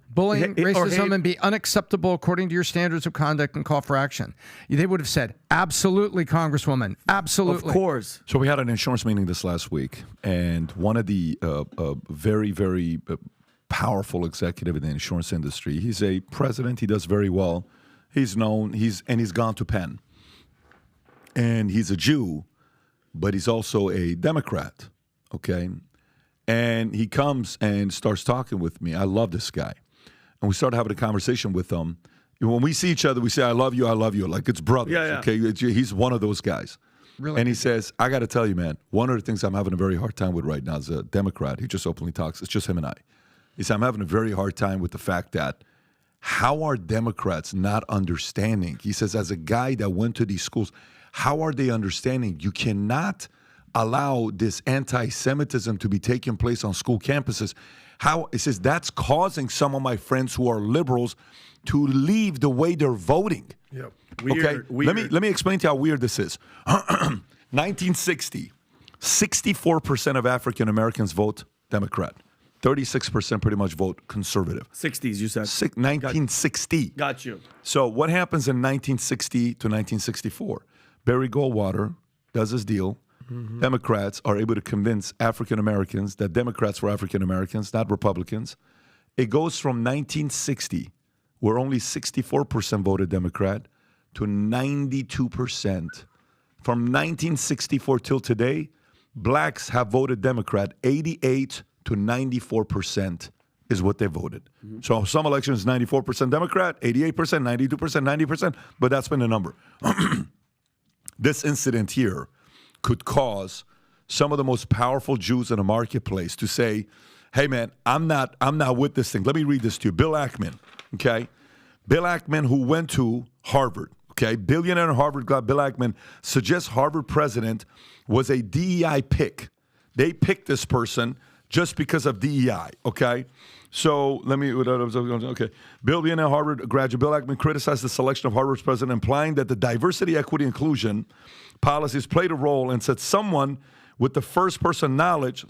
bullying, racism, and be unacceptable according to your standards of conduct and call for action? They would have said, absolutely, Congresswoman, absolutely. Of course. So we had an insurance meeting this last week, and one of the very, very powerful executive in the insurance industry, he's a president, he does very well. He's known, he's gone to Penn. And he's a Jew, but he's also a Democrat, okay? And he comes and starts talking with me. I love this guy. And we started having a conversation with him. When we see each other, we say, I love you, like it's brothers, okay? He's one of those guys. Really? And he says, I got to tell you, man, one of the things I'm having a very hard time with right now as a Democrat, he just openly talks, it's just him and I. He said, I'm having a very hard time with the fact that how are Democrats not understanding? He says, as a guy that went to these schools, how are they understanding? You cannot allow this anti-Semitism to be taking place on school campuses. He says, that's causing some of my friends who are liberals to leave the way they're voting. Yep. Weird. Let me explain to you how weird this is. 1960, 64% of African Americans vote Democrat. 36% pretty much vote conservative. 60s, you said. 1960. Got you. So what happens in 1960 to 1964? Barry Goldwater does his deal. Mm-hmm. Democrats are able to convince African Americans that Democrats were African Americans, not Republicans. It goes from 1960, where only 64% voted Democrat, to 92%. From 1964 till today, blacks have voted Democrat 88 to 94% is what they voted. Mm-hmm. So some elections 94% Democrat, 88%, 92%, 90%, but that's been the number. This incident here could cause some of the most powerful Jews in the marketplace to say, hey man, I'm not with this thing. Let me read this to you. Bill Ackman, okay? Bill Ackman, who went to Harvard, okay? Billionaire Harvard guy Bill Ackman suggests Harvard president was a DEI pick. They picked this person just because of DEI, okay? So okay. Billionaire Harvard graduate Bill Ackman criticized the selection of Harvard's president, implying that the diversity, equity, inclusion policies played a role, and said someone with first-person knowledge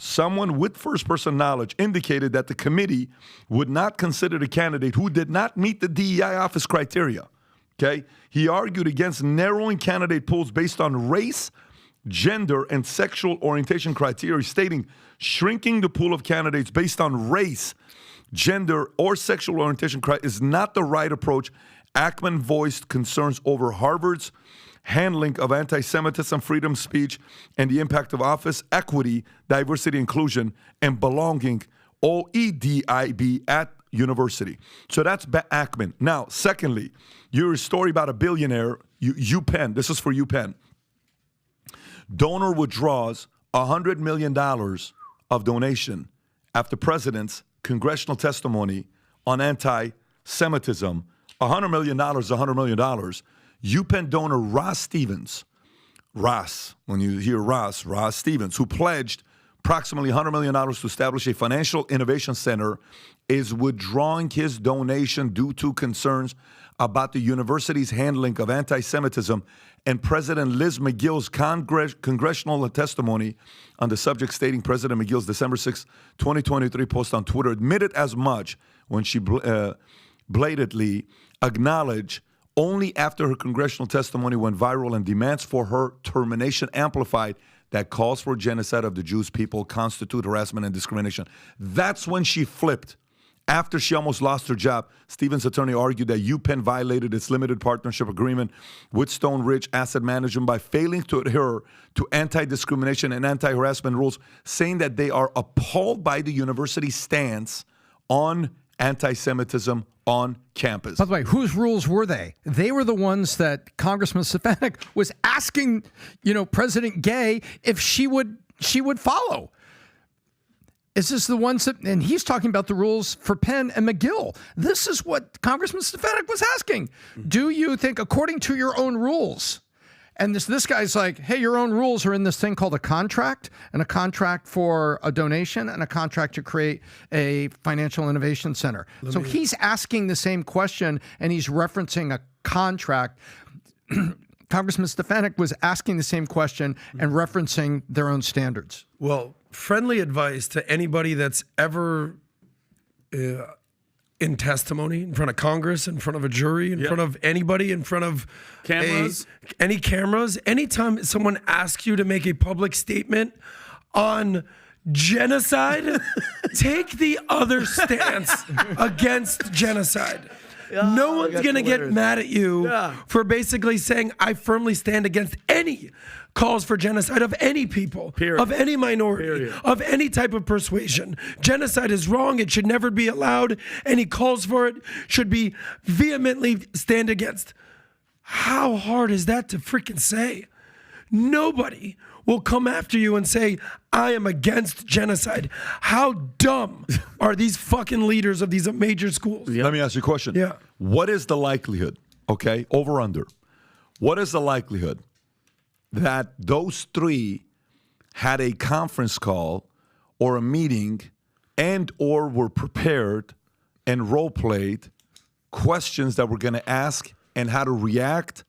indicated that the committee would not consider the candidate who did not meet the DEI office criteria, okay? He argued against narrowing candidate pools based on race, gender, and sexual orientation criteria, stating shrinking the pool of candidates based on race, gender, or sexual orientation is not the right approach. Ackman voiced concerns over Harvard's handling of anti-Semitism, freedom of speech, and the impact of office equity, diversity, inclusion, and belonging, OEDIB, at university. So that's Ackman. Now, secondly, your story about a billionaire, UPenn. This is for UPenn. Donor withdraws $100 million of donation after president's congressional testimony on anti-Semitism. $100 million is $100 million. UPenn donor Ross Stevens, when you hear Ross Stevens, who pledged approximately $100 million to establish a financial innovation center, is withdrawing his donation due to concerns about the university's handling of anti-Semitism and President Liz McGill's congressional testimony on the subject, stating President McGill's December 6, 2023 post on Twitter admitted as much when she blatantly acknowledged only after her congressional testimony went viral and demands for her termination amplified that calls for genocide of the Jewish people constitute harassment and discrimination. That's when she flipped. After she almost lost her job, Stevens' attorney argued that UPenn violated its limited partnership agreement with Stone Ridge Asset Management by failing to adhere to anti-discrimination and anti-harassment rules, saying that they are appalled by the university's stance on anti-Semitism, on campus. By the way, whose rules were they? They were the ones that Congressman Stefanik was asking, President Gay if she would follow. Is this the ones that, and he's talking about the rules for Penn and McGill. This is what Congressman Stefanik was asking. Do you think, according to your own rules, and this guy's like, hey, your own rules are in this thing called a contract, and a contract for a donation, and a contract to create a financial innovation center. So he's asking the same question, and he's referencing a contract. Congressman Stefanik was asking the same question and referencing their own standards. Well, friendly advice to anybody that's ever in testimony, in front of Congress, in front of a jury, in front of anybody, in front of Cameras. any cameras, anytime someone asks you to make a public statement on genocide, take the other stance against genocide. No one's going to get mad at you for basically saying, I firmly stand against any calls for genocide of any people, of any minority, of any type of persuasion. Genocide is wrong. It should never be allowed. Any calls for it should be vehemently stand against. How hard is that to freaking say? Nobody will come after you and say, I am against genocide. How dumb are these fucking leaders of these major schools? Let me ask you a question. Yeah. What is the likelihood, okay, over under, what is the likelihood that those three had a conference call or a meeting and or were prepared and role-played questions that we're going to ask and how to react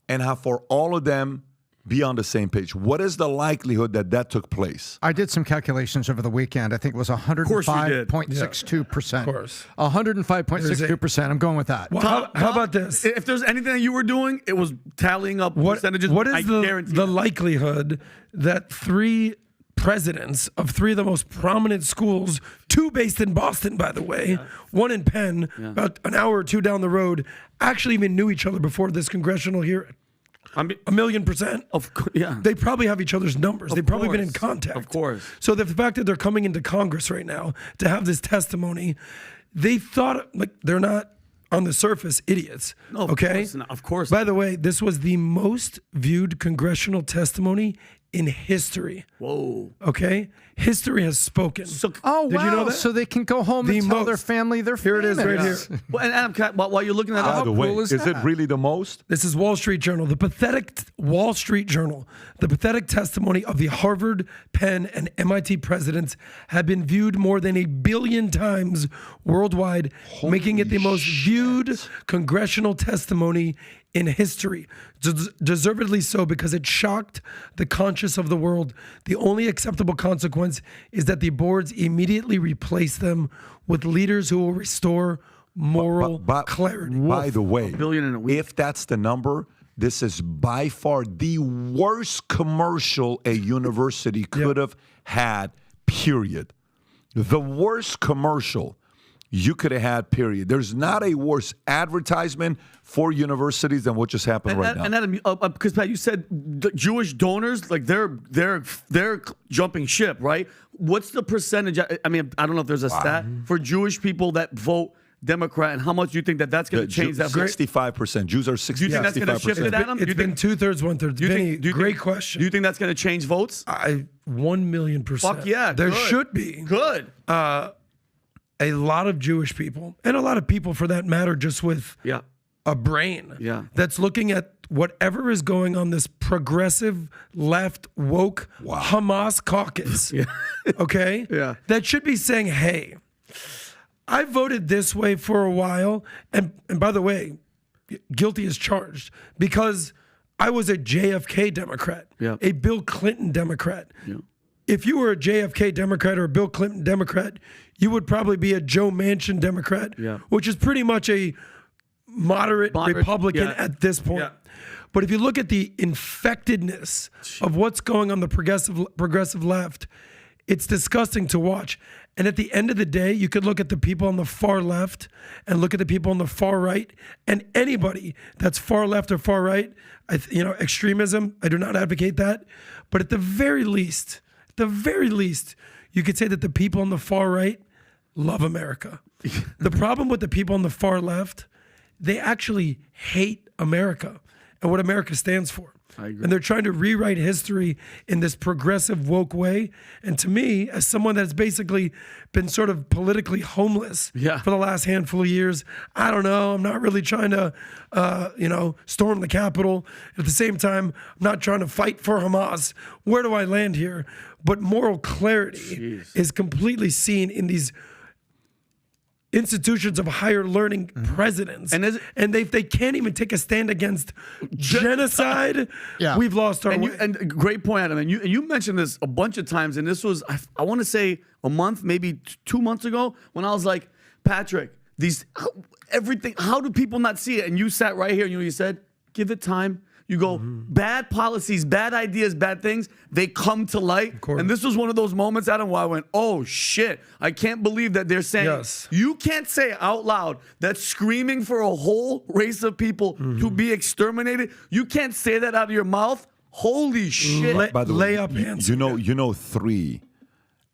and how for all of them be on the same page? What is the likelihood that that took place? I did some calculations over the weekend. I think it was 105.62%. Of course. 105.62%. I'm going with that. Well, how about this? If there's anything that you were doing, it was tallying up percentages. What is I guarantee the you. likelihood that three presidents of three of the most prominent schools, two based in Boston, by the way, one in Penn, about an hour or two down the road, actually even knew each other before this congressional hearing? 1,000,000%. Of course, yeah. They probably have each other's numbers. They've probably been in contact. Of course. So the fact that they're coming into Congress right now to have this testimony, they thought, like, they're not on the surface idiots. No, of okay? course not. Of course. By the way, this was the most viewed congressional testimony in history. Whoa. Okay? History has spoken. So, Oh, Did wow. you know that? So they can go home and tell their family they're Here it is right famous. here. well, and Adam, while you're looking at By that, the way, cool is is it that? really the most? This is Wall Street Journal, the pathetic Wall Street Journal. The pathetic testimony of the Harvard, Penn, and MIT presidents have been viewed more than 1 billion times worldwide, making it the most viewed congressional testimony in history. Deservedly so, because it shocked the conscience of the world. The only acceptable consequence is that the boards immediately replace them with leaders who will restore moral clarity. By the way, $1 billion in a week. if that's the number, this is by far the worst commercial a university could have had, period. The worst commercial you could have had, period. There's not a worse advertisement for universities than what just happened right now. And because Pat, you said the Jewish donors, like they're jumping ship, right? What's the percentage? I mean, I don't know if there's a stat for Jewish people that vote Democrat, and how much do you think that's going to change that? 65%. Jews are 60. Do you think that's going to shift it, Adam? It's been 2/3, 1/3. Vinny, great question. Do you think that's going to change votes? 1,000,000%. Fuck yeah. There good. should be. Good. A lot of Jewish people, and a lot of people for that matter, just with a brain that's looking at whatever is going on this progressive left woke Hamas caucus. Okay? That should be saying, hey, I voted this way for a while, and by the way, guilty as charged, because I was a JFK Democrat, a Bill Clinton Democrat. If you were a JFK Democrat or a Bill Clinton Democrat, you would probably be a Joe Manchin Democrat, which is pretty much a moderate Republican at this point. But if you look at the infectedness of what's going on the progressive left, it's disgusting to watch. And at the end of the day, you could look at the people on the far left and look at the people on the far right, and anybody that's far left or far right, extremism, I do not advocate that. But at the very least, you could say that the people on the far right love America. The problem with the people on the far left, they actually hate America and what America stands for. I agree. And they're trying to rewrite history in this progressive, woke way. And to me, as someone that's basically been sort of politically homeless for the last handful of years, I don't know. I'm not really trying to, storm the Capitol. At the same time, I'm not trying to fight for Hamas. Where do I land here? But moral clarity is completely seen in these institutions of higher learning presidents, and they can't even take a stand against genocide. We've lost our way. And great point, Adam. And you mentioned this a bunch of times, and this was I want to say a month, maybe 2 months ago, when I was like, Patrick, everything. How do people not see it? And you sat right here, and you said, give it time. You go, bad policies, bad ideas, bad things, they come to light. And this was one of those moments, Adam, where I went, oh, shit. I can't believe that they're saying, you can't say out loud that screaming for a whole race of people to be exterminated, you can't say that out of your mouth. Holy shit. By the way, lay up hands. You know 3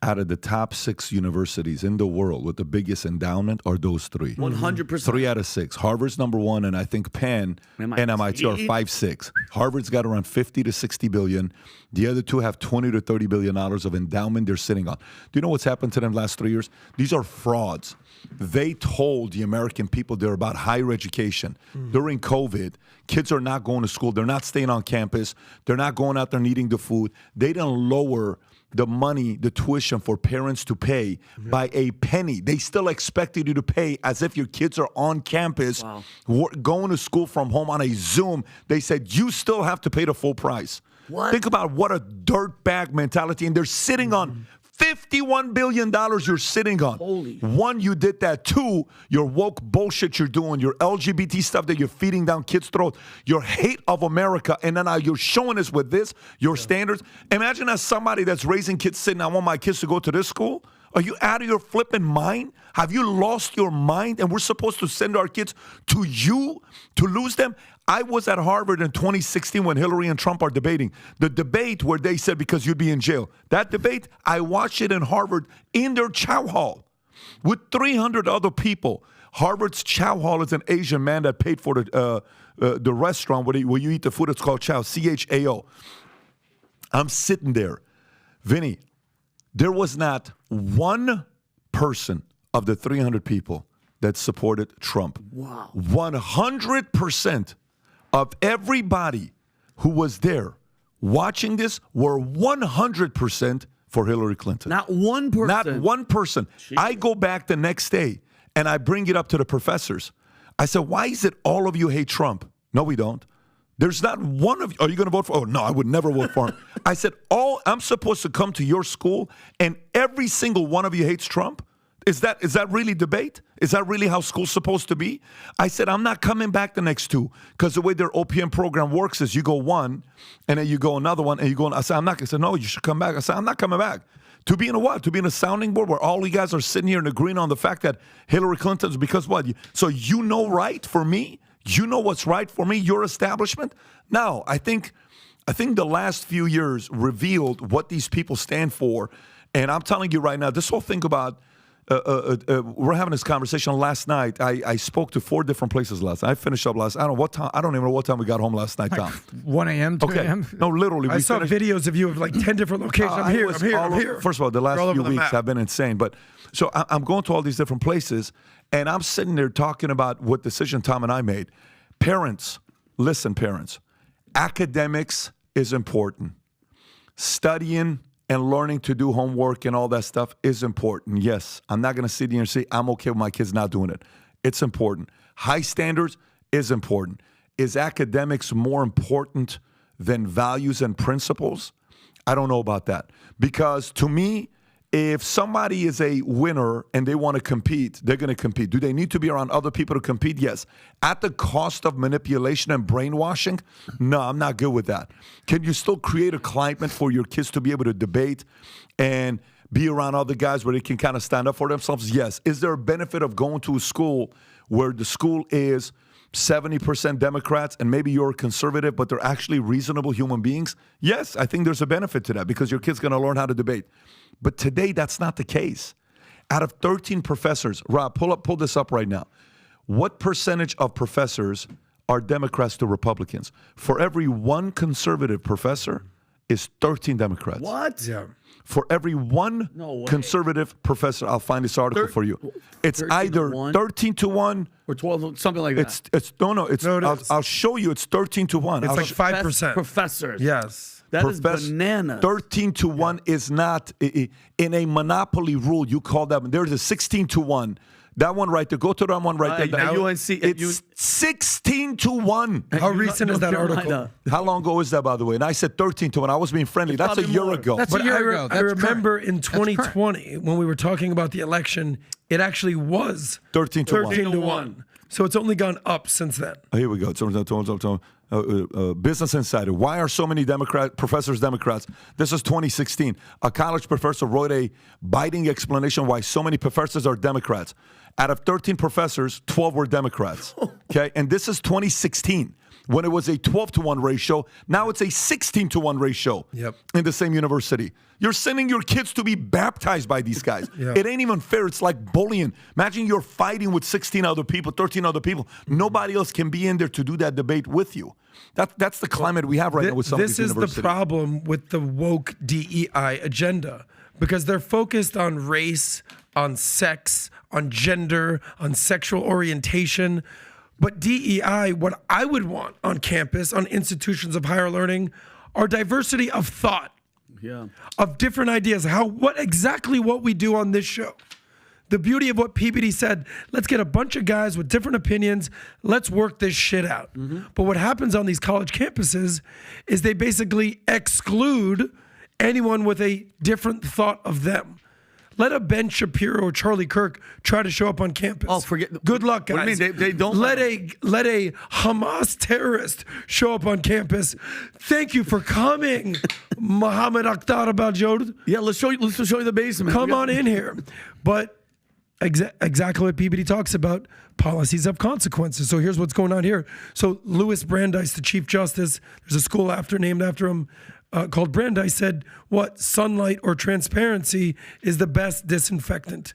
out of the top 6 universities in the world with the biggest endowment are those 3. 100%. 3 out of 6. Harvard's number 1, and I think Penn and MIT are 5, 6. Harvard's got around 50 to 60 billion. The other 2 have 20 to 30 billion dollars of endowment they're sitting on. Do you know what's happened to them the last 3 years? These are frauds. They told the American people they're about higher education. During COVID, kids are not going to school. They're not staying on campus. They're not going out there and eating the food. They didn't lower the money, the tuition for parents to pay by a penny. They still expected you to pay as if your kids are on campus, going to school from home on a Zoom. They said, you still have to pay the full price. Think about what a dirtbag mentality. And they're sitting on $51 billion you're sitting on. One, you did that. 2, your woke bullshit you're doing, your LGBT stuff that you're feeding down kids' throats, your hate of America, and then now you're showing us with this, your standards. Imagine as somebody that's raising kids saying, I want my kids to go to this school. Are you out of your flipping mind? Have you lost your mind? And we're supposed to send our kids to you to lose them? I was at Harvard in 2016 when Hillary and Trump are debating. The debate where they said, because you'd be in jail. That debate, I watched it in Harvard in their chow hall with 300 other people. Harvard's chow hall is an Asian man that paid for the restaurant where you eat the food. It's called chow, C-H-A-O. I'm sitting there. Vinny, there was not one person of the 300 people that supported Trump. Wow. 100% of everybody who was there watching this were 100% for Hillary Clinton. Not one person. Not one person. Jeez. I go back the next day and I bring it up to the professors. I said, why is it all of you hate Trump? No, we don't. There's not one of you. Are you going to vote for? Oh, no, I would never vote for him. I said, I'm supposed to come to your school and every single one of you hates Trump? Is that really debate? Is that really how school's supposed to be? I said, I'm not coming back the next 2 because the way their OPM program works is you go one and then you go another one and you go, I said, I'm not. I said, no, you should come back. I said, I'm not coming back. To be in a what? To be in a sounding board where all you guys are sitting here and agreeing on the fact that Hillary Clinton's because what? So you know right for me? You know what's right for me, your establishment? No, I think the last few years revealed what these people stand for. And I'm telling you right now, this whole thing about we're having this conversation last night. I spoke to 4 different places last night. I finished up last. I don't know what time. I don't even know what time we got home last night, Tom. 1 a.m. 2 a.m. No, literally. I saw videos of you of like 10 different locations. I'm here. First of all, the last few weeks have been insane. But so I'm going to all these different places, and I'm sitting there talking about what decision Tom and I made. Parents, listen, parents. Academics is important. Studying and learning to do homework and all that stuff is important. Yes, I'm not going to sit here and say I'm okay with my kids not doing it. It's important. High standards is important. Is academics more important than values and principles? I don't know about that. Because to me, if somebody is a winner and they want to compete, they're going to compete. Do they need to be around other people to compete? Yes. At the cost of manipulation and brainwashing? No, I'm not good with that. Can you still create a climate for your kids to be able to debate and be around other guys where they can kind of stand up for themselves? Yes. Is there a benefit of going to a school where the school is 70% Democrats and maybe you're conservative, but they're actually reasonable human beings? Yes, I think there's a benefit to that because your kid's going to learn how to debate. But today, that's not the case. Out of 13 professors, Rob, pull this up right now. What percentage of professors are Democrats to Republicans? For every one conservative professor is 13 Democrats. What? Yeah. For every one conservative professor, I'll find this article for you. It's either 13 to 1 or 12, something like that. I'll show you. It's 13 to 1. It's like 5%. Professors. Yes. That is bananas. 13 to 1 is not in a monopoly rule. You call that. There's a 16 to 1. That one right there. Go to that one right there. Now, UNC, it's 16 to 1. How recent is that article? How long ago is that, by the way? And I said 13 to 1. I was being friendly. That's a year ago. That's a year ago. I remember in 2020 when we were talking about the election, it actually was 13 to 1. So it's only gone up since then. Here we go. Business Insider. Why are so many professors Democrats? This is 2016. A college professor wrote a biting explanation why so many professors are Democrats. Out of 13 professors, 12 were Democrats. Okay, and this is 2016 when it was a 12 to 1 ratio. Now it's a 16 to 1 ratio in the same university. You're sending your kids to be baptized by these guys. It ain't even fair. It's like bullying. Imagine you're fighting with 16 other people, 13 other people. Nobody else can be in there to do that debate with you. That's the climate we have right now with some of these universities. This is the problem with the woke DEI agenda, because they're focused on race, on sex, on gender, on sexual orientation. But DEI, what I would want on campus, on institutions of higher learning, are diversity of thought, of different ideas, what we do on this show. The beauty of what PBD said, let's get a bunch of guys with different opinions, let's work this shit out. But what happens on these college campuses is they basically exclude anyone with a different thought of them. Let a Ben Shapiro or Charlie Kirk try to show up on campus. Oh, forget. Good luck, guys. What do you mean? They don't. Let a Hamas terrorist show up on campus. Thank you for coming, Mohammed Akhtar Abadjod. Yeah, let's show you the basement. Come on in here. But exactly what PBD talks about, policies of consequences. So here's what's going on here. So Louis Brandeis, the Chief Justice, there's a school named after him, called Brandeis, said, sunlight or transparency is the best disinfectant.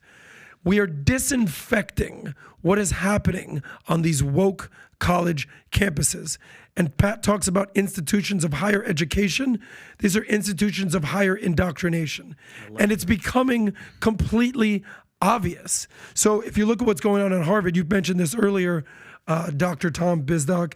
We are disinfecting what is happening on these woke college campuses. And Pat talks about institutions of higher education. These are institutions of higher indoctrination. And it's becoming completely obvious. So if you look at what's going on at Harvard, you mentioned this earlier, Dr. Tom Bisdock.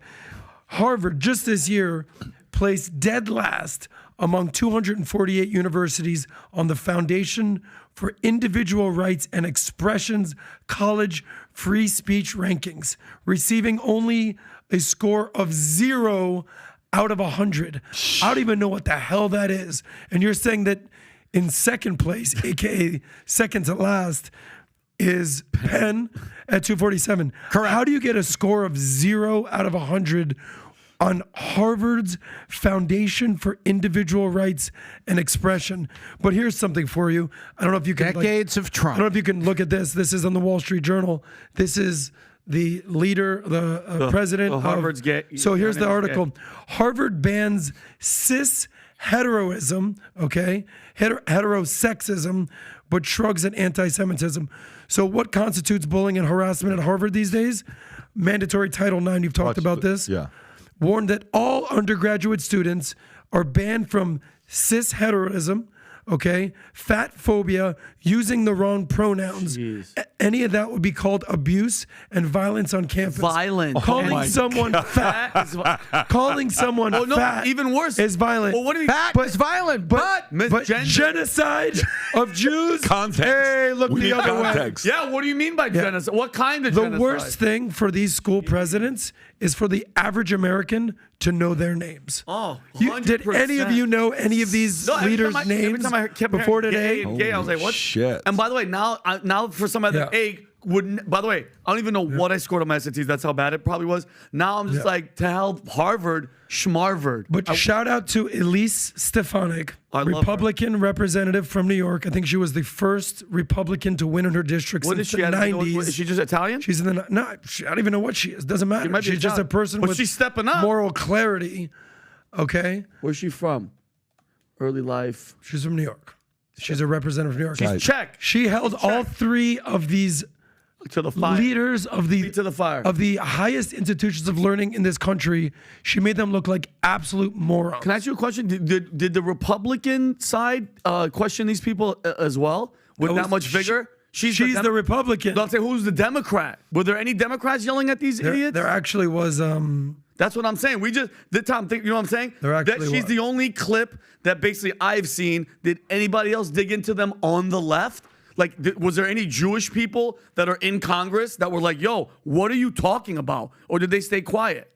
Harvard, just this year, placed dead last among 248 universities on the Foundation for Individual Rights and Expressions college free speech rankings, receiving only a score of 0 out of 100. I don't even know what the hell that is. And you're saying that in second place, aka second to last, is Penn at 247. Correct. How do you get a score of 0 out of 100 on Harvard's Foundation for Individual Rights and Expression? But here's something for you. I don't know if you can decades of Trump. I don't know if you can look at this. This is on the Wall Street Journal. This is the leader, the president of Harvard's gay. So here's the article. Harvard bans cis heteroism, okay, heterosexism, but shrugs at anti-Semitism. So what constitutes bullying and harassment at Harvard these days? Mandatory Title IX, you've talked about this. Yeah. Warned that all undergraduate students are banned from cis heteroism, okay, fat phobia, using the wrong pronouns. Any of that would be called abuse and violence on campus. Violent. Calling someone fat. Calling someone fat. Even worse. Is violent. Well, what do you Fat is violent, but genocide of Jews. Context. Hey, look We the need other context. way. Yeah, what do you mean by genocide? What kind of The genocide? worst thing for these school presidents is for the average American to know their names. Oh, Did any of you know any of these leaders' names before today? Gay, I was like, what? Shit. And by the way, now for somebody that wouldn't. By the way, I don't even know what I scored on my SATs. That's how bad it probably was. Now I'm just like, to hell, Harvard, Schmarvard. But shout out to Elise Stefanik, I love Republican representative from New York. I think she was the first Republican to win in her district What since is she? the I don't know 90s. is she just Italian? She's in the no. I don't even know what she is. Doesn't matter. might be She's just a Italian. person But with she's stepping up. moral clarity. Okay, Where's she from? Early life. she's from New York. She's a representative of New York. She's Czech. She held all three of these to the fire. leaders of the highest institutions of learning in this country. She made them look like absolute morons. Can I ask you a question? Did the Republican side question these people as well with that much vigor? She's the Republican. I'll say, who's the Democrat? Were there any Democrats yelling at these idiots? There actually was. That's what I'm saying. You know what I'm saying? There actually she's was. the only clip that basically I've seen. Did anybody else dig into them on the left? Like, was there any Jewish people that are in Congress that were like, yo, what are you talking about? Or did they stay quiet?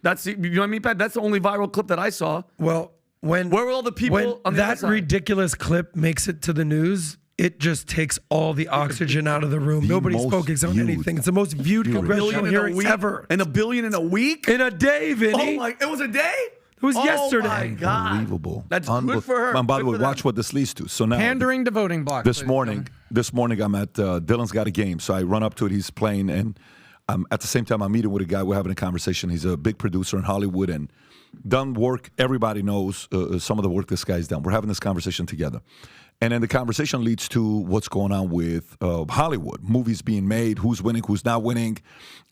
You know what I mean, Pat? That's the only viral clip that I saw. Well, where were all the people on the other that side? ridiculous clip makes it to the news, it just takes all the oxygen out of the room. Nobody spoke on anything. It's the most viewed congressional hearings ever. And $1 billion in a week? In a day, Vinny. Oh my! It was a day? It was yesterday. Oh my God! Unbelievable. That's good for her. And by the Good way, for them. watch what this leads to. So now, Pandering to voting blocks. this morning, I'm at Dylan's got a game, so I run up to it. He's playing, and at the same time, I'm meeting with a guy. We're having a conversation. He's a big producer in Hollywood and done work. Everybody knows some of the work this guy's done. We're having this conversation together. And then the conversation leads to what's going on with Hollywood, movies being made, who's winning, who's not winning.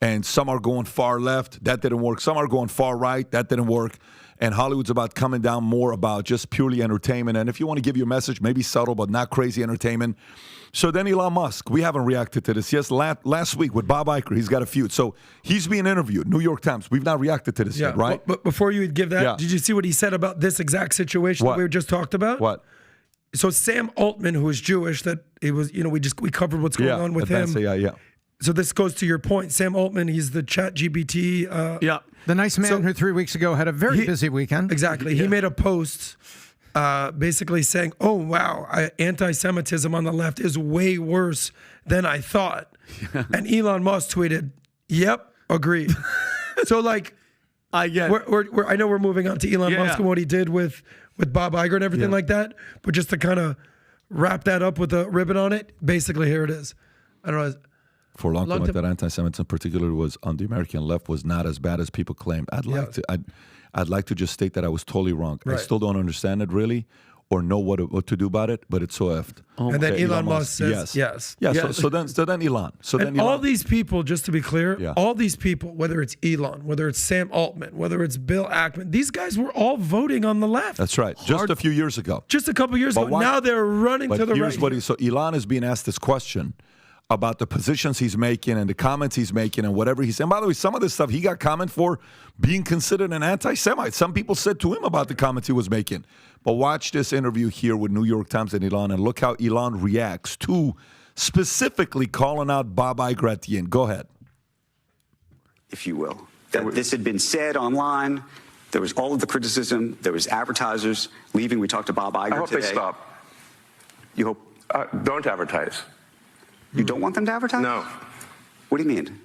And some are going far left. That didn't work. Some are going far right. That didn't work. And Hollywood's about coming down more about just purely entertainment. And if you want to give your message, maybe subtle, but not crazy entertainment. So then Elon Musk, we haven't reacted to this. Yes, last week with Bob Iger, he's got a feud. So he's being interviewed, New York Times. We've not reacted to this yet, right? But before you would give that, did you see what he said about this exact situation that we just talked about? What? So Sam Altman, who is Jewish, that it was, we covered what's going on with him. So this goes to your point. Sam Altman, he's the chat GPT. The nice man who 3 weeks ago had a very busy weekend. Exactly. He made a post basically saying, oh, wow, anti-Semitism on the left is way worse than I thought. And Elon Musk tweeted, yep, agreed. So like, I get I know we're moving on to Elon Musk and what he did with Bob Iger and everything like that. But just to kind of wrap that up with a ribbon on it, basically here it is. I don't know. For a long time, that anti-Semitism, particularly, was on the American left, was not as bad as people claimed. I'd like to just state that I was totally wrong. Right. I still don't understand it really, or know what to do about it. But it's so effed. Okay. And then Elon Musk says yes. Yeah. So then Elon. All these people, just to be clear, all these people, whether it's Elon, whether it's Sam Altman, whether it's Bill Ackman, these guys were all voting on the left. That's right. Just a few years ago. Just a couple years ago. Now they're running to the right. So Elon is being asked this question about the positions he's making and the comments he's making and whatever he's saying. By the way, some of this stuff he got comment for being considered an anti-Semite. Some people said to him about the comments he was making. But watch this interview here with New York Times and Elon, and look how Elon reacts to specifically calling out Bob Iger at the end. Go ahead. If you will. That this had been said online. There was all of the criticism. There was advertisers leaving. We talked to Bob Iger today. I hope they stop. You hope? Don't advertise. You don't want them to advertise? No. What do you mean?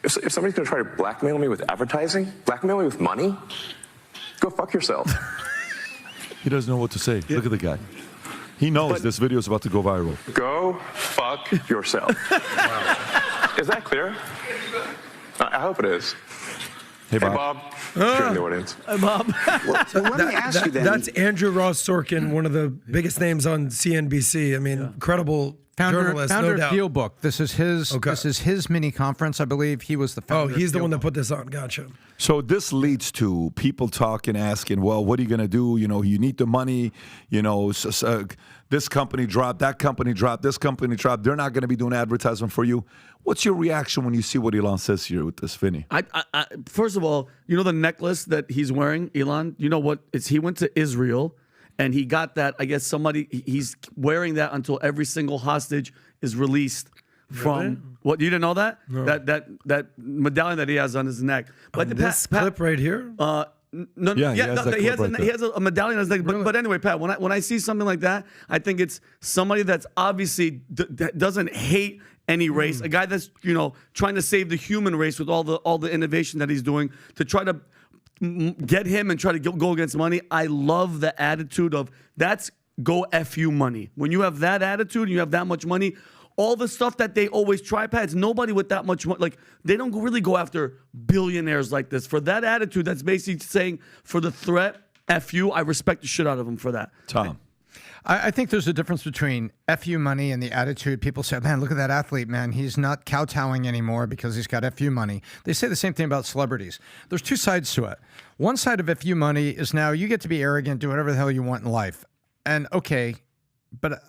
If somebody's going to try to blackmail me with advertising, blackmail me with money, go fuck yourself. He doesn't know what to say. Look at the guy. He knows this video is about to go viral. Go fuck yourself. Is that clear? I hope it is. Hey, Bob. You're in the audience. Hey, Bob. Let me ask you then. That's Andrew Ross Sorkin, one of the biggest names on CNBC. I mean, incredible journalist, founder no doubt. of Deal Book. This is his. Okay. This is his mini conference, I believe. He was the founder. Oh, he's of the Deal one that Book. put this on. Gotcha. So this leads to people talking, asking, well, what are you going to do? You know, you need the money. You know, this company dropped, that company dropped, this company dropped. They're not going to be doing advertisement for you. What's your reaction when you see what Elon says here with this, Vinny? First of all, you know the necklace that he's wearing, Elon? You know what? He went to Israel, and he got that. I guess he's wearing that until every single hostage is released from. What, you didn't know that? No. That medallion that he has on his neck. But this clip right here? No, he has a medallion on his neck. But anyway, Pat, when I see something like that, I think it's somebody that's obviously that doesn't hate any race, a guy that's trying to save the human race with all the innovation that he's doing to try to get him and try to go against money. I love the attitude of that's go F you money. When you have that attitude and you have that much money, all the stuff that they always try, Pat, nobody with that much money, like they don't really go after billionaires like this. For that attitude, that's basically saying for the threat F you, I respect the shit out of him for that. Tom. I think there's a difference between FU money and the attitude. People say, man, look at that athlete, man. He's not kowtowing anymore because he's got FU money. They say the same thing about celebrities. There's two sides to it. One side of FU money is now you get to be arrogant, do whatever the hell you want in life. And okay, but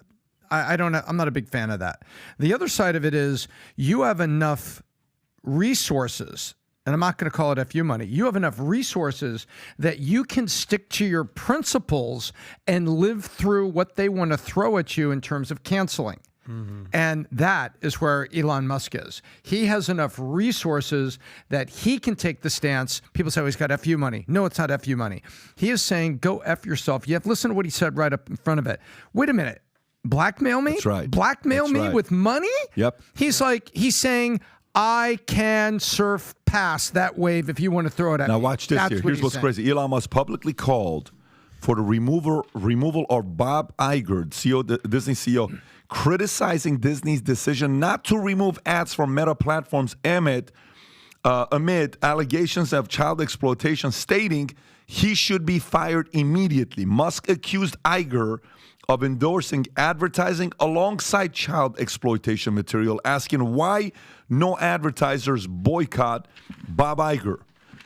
I don't know. I'm not a big fan of that. The other side of it is you have enough resources, and I'm not going to call it FU money. You have enough resources that you can stick to your principles and live through what they want to throw at you in terms of canceling. Mm-hmm. And that is where Elon Musk is. He has enough resources that he can take the stance. People say, oh, he's got FU money. No, it's not FU money. He is saying, go F yourself. You have to listen to what he said right up in front of it. Wait a minute. Blackmail me? That's right. Blackmail me with money? Yep. He's saying, I can surf past that wave if you want to throw it at me. Now watch this here. Here's what's crazy. Elon Musk publicly called for the removal of Bob Iger, Disney CEO, criticizing Disney's decision not to remove ads from Meta platforms amid allegations of child exploitation, stating he should be fired immediately. Musk accused Iger of endorsing advertising alongside child exploitation material, asking why no advertisers boycott Bob Iger.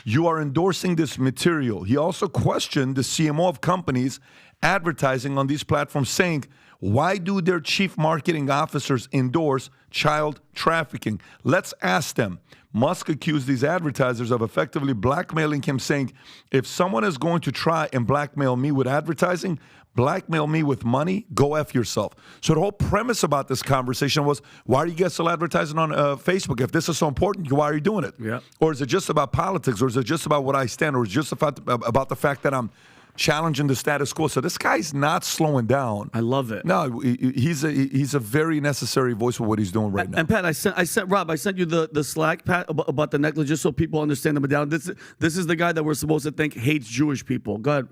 You are endorsing this material. He also questioned the CMO of companies advertising on these platforms, saying, why do their chief marketing officers endorse child trafficking? Let's ask them. Musk accused these advertisers of effectively blackmailing him, saying, if someone is going to try and blackmail me with advertising, blackmail me with money, go F yourself. So the whole premise about this conversation was, why are you guys still advertising on Facebook? If this is so important, why are you doing it? Yeah. Or is it just about politics? Or is it just about what I stand? Or is it just about the fact that I'm challenging the status quo? So this guy's not slowing down. I love it. No, he's a very necessary voice for what he's doing right now. And Pat, I sent Rob. I sent you the Slack, Pat, about the necklace, just so people understand them down. This is the guy that we're supposed to think hates Jewish people. Go ahead,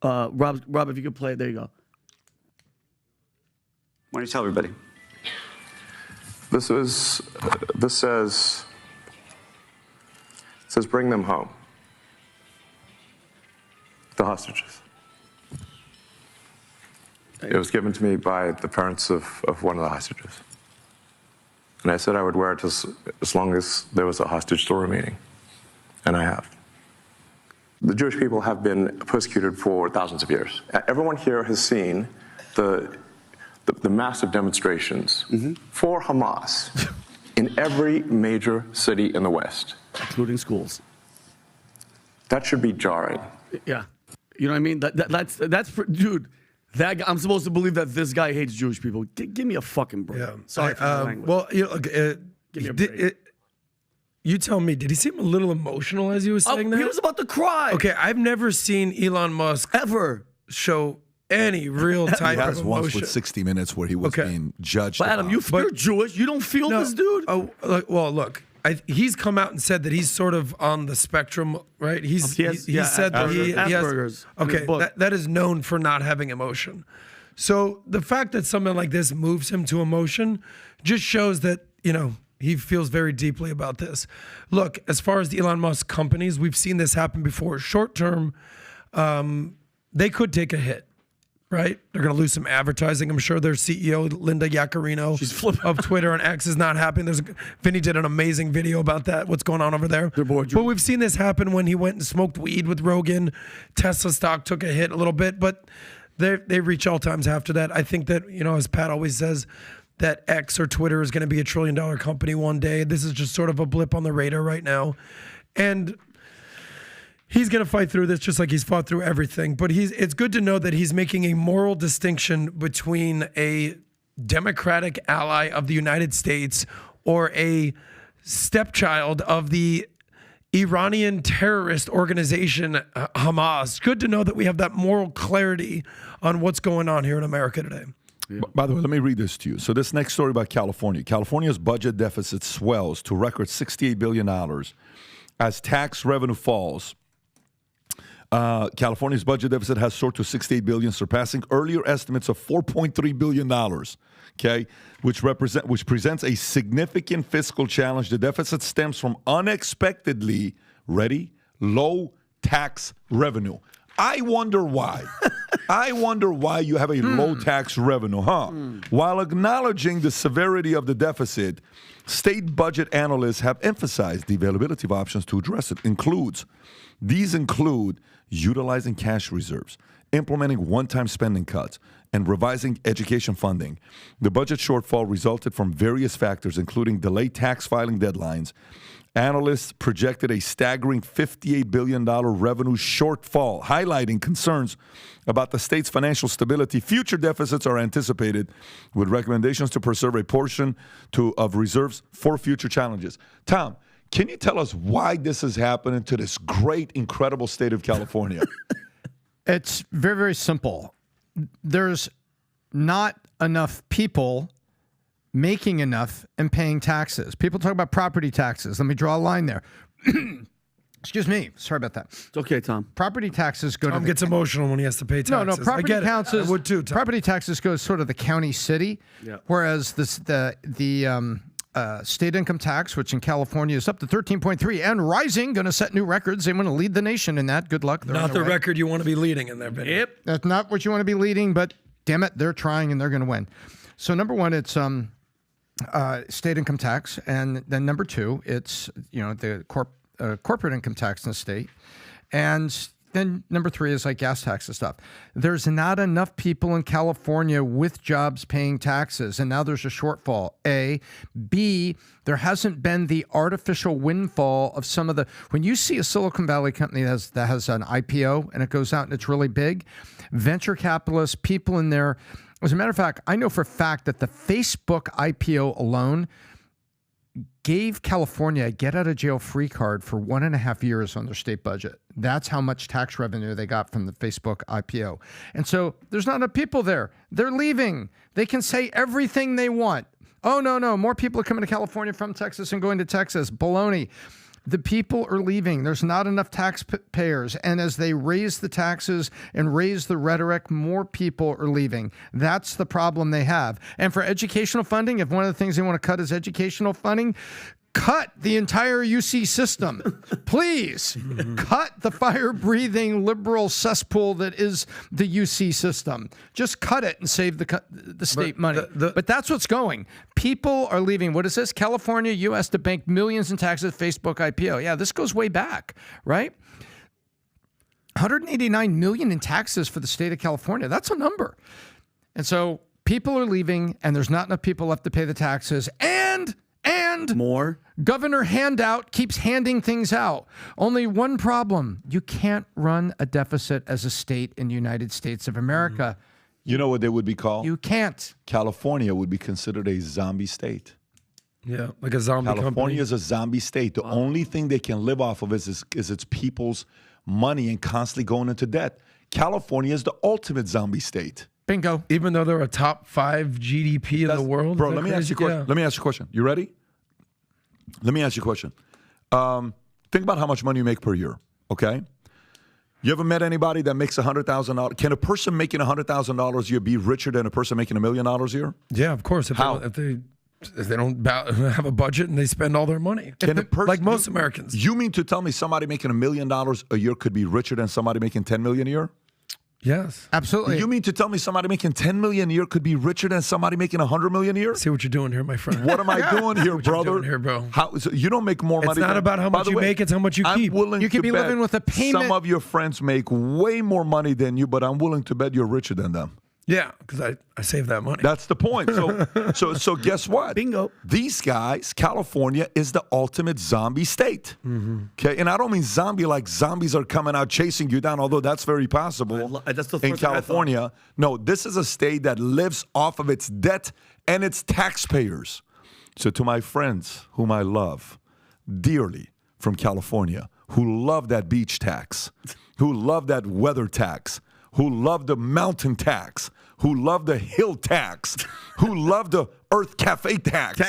Rob, if you could play it. There you go. Why don't you tell everybody? This says bring them home. The hostages. It was given to me by the parents of one of the hostages. And I said I would wear it as long as there was a hostage still remaining. And I have. The Jewish people have been persecuted for thousands of years. Everyone here has seen the massive demonstrations for Hamas in every major city in the West. Including schools. That should be jarring. Yeah. You know what I mean? That's for, dude. That guy, I'm supposed to believe that this guy hates Jewish people. Give me a fucking break. Yeah. Sorry for the language. Well, give me a break. You tell me, did he seem a little emotional as he was saying that? He was about to cry. Okay, I've never seen Elon Musk ever show any real type of emotion. Once with 60 Minutes where he was being judged. But Adam, you're Jewish. You don't feel this dude? Oh, look. He's come out and said that he's sort of on the spectrum, right? He said that he has. Okay, that is known for not having emotion. So the fact that something like this moves him to emotion just shows that, he feels very deeply about this. Look, as far as the Elon Musk companies, we've seen this happen before. Short term, they could take a hit. Right? They're going to lose some advertising. I'm sure their CEO, Linda Yaccarino of Twitter and X, is not happy. Vinny did an amazing video about that, what's going on over there. But we've seen this happen when he went and smoked weed with Rogan. Tesla stock took a hit a little bit, but they reach all times after that. I think that, as Pat always says, that X or Twitter is going to be $1 trillion company one day. This is just sort of a blip on the radar right now. And he's going to fight through this just like he's fought through everything. But it's good to know that he's making a moral distinction between a democratic ally of the United States or a stepchild of the Iranian terrorist organization Hamas. Good to know that we have that moral clarity on what's going on here in America today. Yeah. By the way, let me read this to you. So this next story about California. California's budget deficit swells to record $68 billion as tax revenue falls. California's budget deficit has soared to $68 billion, surpassing earlier estimates of $4.3 billion, okay, which presents a significant fiscal challenge. The deficit stems from unexpectedly, low tax revenue. I wonder why. I wonder why you have a low tax revenue, huh? While acknowledging the severity of the deficit, state budget analysts have emphasized the availability of options to address it. These include utilizing cash reserves, implementing one-time spending cuts, and revising education funding. The budget shortfall resulted from various factors, including delayed tax filing deadlines. Analysts projected a staggering $58 billion revenue shortfall, highlighting concerns about the state's financial stability. Future deficits are anticipated, with recommendations to preserve a portion of reserves for future challenges. Tom, can you tell us why this is happening to this great, incredible state of California? It's very, very simple. There's not enough people making enough and paying taxes. People talk about property taxes. Let me draw a line there. Excuse me. Sorry about that. It's okay, Tom. Property taxes go Tom gets emotional when he has to pay taxes. No, property taxes. I would too, Tom. Property taxes go sort of the county city, whereas the state income tax, which in California is up to 13.3 and rising, going to set new records. They want to lead the nation in that. Good luck. They're not the record you want to be leading in there, Ben. Yep. That's not what you want to be leading, but damn it, they're trying and they're going to win. So number one, it's state income tax, and then number two, it's the corporate income tax in the state, and then number three is like gas tax and stuff. There's not enough people in California with jobs paying taxes, and now there's a shortfall. A. B. There hasn't been the artificial windfall of some of the. When you see a Silicon Valley company that has an IPO and it goes out and it's really big, venture capitalists, people in there. As a matter of fact, I know for a fact that the Facebook IPO alone gave California a get-out-of-jail-free card for 1.5 years on their state budget. That's how much tax revenue they got from the Facebook IPO. And so there's not enough people there. They're leaving. They can say everything they want. Oh, no, more people are coming to California from Texas and going to Texas. Baloney. The people are leaving. There's not enough taxpayers. And as they raise the taxes and raise the rhetoric, more people are leaving. That's the problem they have. And for educational funding, if one of the things they want to cut is educational funding, cut the entire UC system. Please cut the fire-breathing liberal cesspool that is the UC system. Just cut it and save the state money. But that's what's going. People are leaving. What is this? California, U.S. to bank millions in taxes, Facebook IPO. Yeah, this goes way back, right? 189 million in taxes for the state of California. That's a number. And so people are leaving, and there's not enough people left to pay the taxes. And more. Governor Handout keeps handing things out. Only one problem. You can't run a deficit as a state in the United States of America. You know what they would be called? You can't. California would be considered a zombie state. Yeah, like a zombie company. California is a zombie state. The only thing they can live off of is its people's money and constantly going into debt. California is the ultimate zombie state. Bingo. Even though they're a top 5 GDP in the world. Bro, let me ask you a question. Yeah. Let me ask you a question. You ready? Let me ask you a question. Think about how much money you make per year, okay? You ever met anybody that makes $100,000? Can a person making $100,000 a year be richer than a person making $1 million a year? Yeah, of course. If they don't have a budget and they spend all their money. Like most Americans. You mean to tell me somebody making $1 million a year could be richer than somebody making $10 million a year? Yes. Absolutely. You mean to tell me somebody making $10 million a year could be richer than somebody making $100 million a year? See what you're doing here, my friend. What am I doing here, brother? Doing here, bro. So you don't make more money. It's not about how much you make, it's how much you keep. You could be living with a payment. Some of your friends make way more money than you, but I'm willing to bet you're richer than them. Yeah, because I save that money. That's the point. So guess what? Bingo. These guys, California is the ultimate zombie state. Okay, and I don't mean zombie like zombies are coming out chasing you down, although that's very possible That's the in first thing I California. No, this is a state that lives off of its debt and its taxpayers. So to my friends whom I love dearly from California, who love that beach tax, who love that weather tax, who love the mountain tax, who love the hill tax, who love the Earth Cafe tax,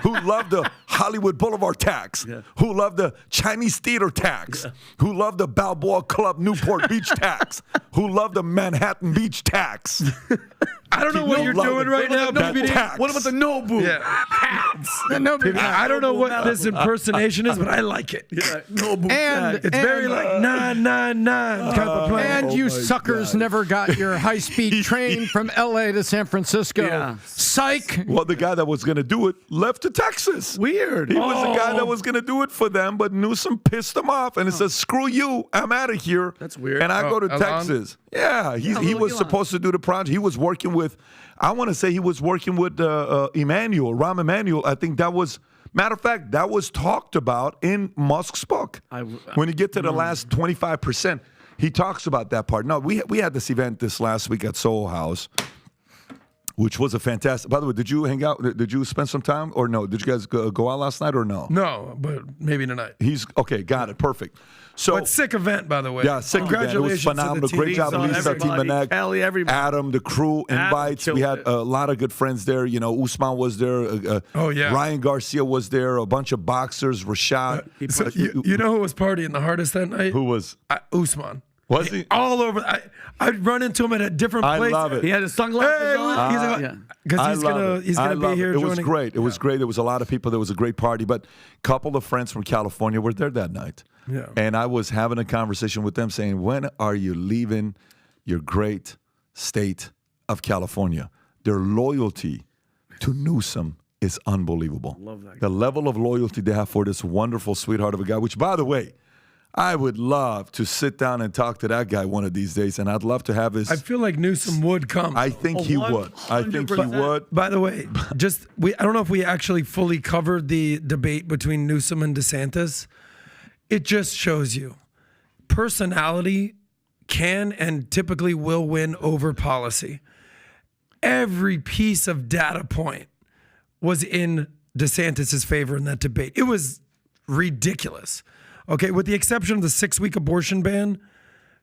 who love the Hollywood Boulevard tax, who love the Chinese theater tax, who love the Balboa Club Newport Beach tax, who love the Manhattan Beach tax. I don't know what you're doing right now, PBD. What about the Nobu? Yeah. I don't know what this impersonation is, but I like it. Yeah, noble And It's very like 999 type of plan. And you suckers never got your high-speed train from L.A. to San Francisco. Yeah. Psych. Well, the guy that was going to do it left to Texas. Weird. He was the guy that was going to do it for them, but Newsom pissed him off, and it says, "Screw you, I'm out of here." That's weird. And I go to Elon? Texas. Yeah, he was supposed to do the project. He was working with, I want to say he was working with Emmanuel, Rahm Emanuel. I think that was, matter of fact, that was talked about in Musk's book. When you get to the last 25%, he talks about that part. No, we had this event this last week at Soho House, which was a fantastic. By the way, did you hang out? Did you spend some time or no? Did you guys go out last night or no? No, but maybe tonight. He's okay. Got it. Perfect. So, But sick event, by the way. yeah, sick event. It was Congratulations to the phenomenal. team. Great job, Lisa, Team everybody. Manek, Kelly, everybody. Adam, the crew, invites. We had killed a lot of good friends there. You know, Usman was there. Oh, yeah. Ryan Garcia was there. A bunch of boxers. Rashad. So you know who was partying the hardest that night? Who was? Usman. Was he? All over. I'd run into him at a different I place. love it. He had his sunglasses on. He's like, Yeah. because he's gonna be here. It was joining. great. It was great. There was a lot of people. There was a great party. But a couple of friends from California were there that night. Yeah. And I was having a conversation with them saying, when are you leaving your great state of California? Their loyalty to Newsom is unbelievable. Love that guy. The level of loyalty they have for this wonderful sweetheart of a guy, which, by the way, I would love to sit down and talk to that guy one of these days, and I'd love to have his. I feel like Newsom would come. I think he would. I think he 100%. would. By the way, I don't know if we actually fully covered the debate between Newsom and DeSantis. It just shows you personality can and typically will win over policy. Every piece of data point was in DeSantis' favor in that debate. It was ridiculous. Okay, with the exception of the 6-week abortion ban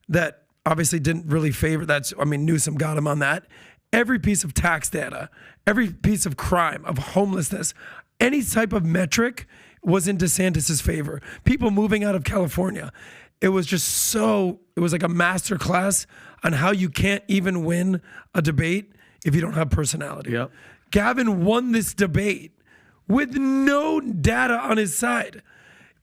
that obviously didn't really favor Newsom got him on that. Every piece of tax data, every piece of crime, of homelessness, any type of metric was in DeSantis' favor. People moving out of California. It was just it was like a master class on how you can't even win a debate if you don't have personality. Yep. Gavin won this debate with no data on his side.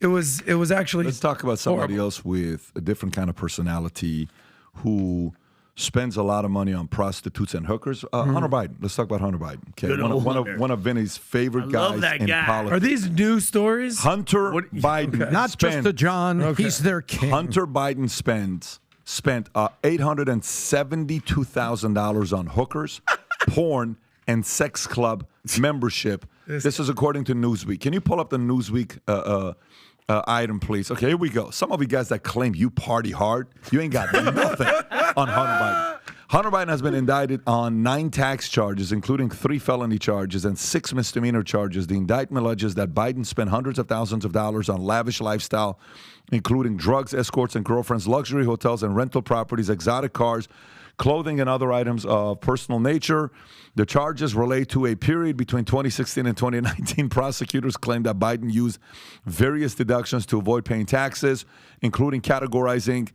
It was actually. Let's talk about somebody horrible. else with a different kind of personality who spends a lot of money on prostitutes and hookers. Hunter Biden. Let's talk about Hunter Biden. Okay, Good old Hunter. one of Vinny's favorite I love guys that in guy. politics. Are these new stories? Hunter Biden, Not just the John. He's their king. Hunter Biden spent $872,000 on hookers, porn, and sex club membership. This is according to Newsweek. Can you pull up the Newsweek item, please? Okay, here we go. Some of you guys that claim you party hard, you ain't got nothing on Hunter Biden. Hunter Biden has been indicted on 9 tax charges, including 3 felony charges and 6 misdemeanor charges. The indictment alleges that Biden spent hundreds of thousands of dollars on lavish lifestyle, including drugs, escorts, and girlfriends, luxury hotels and rental properties, exotic cars, clothing, and other items of personal nature. The charges relate to a period between 2016 and 2019. Prosecutors claim that Biden used various deductions to avoid paying taxes, including categorizing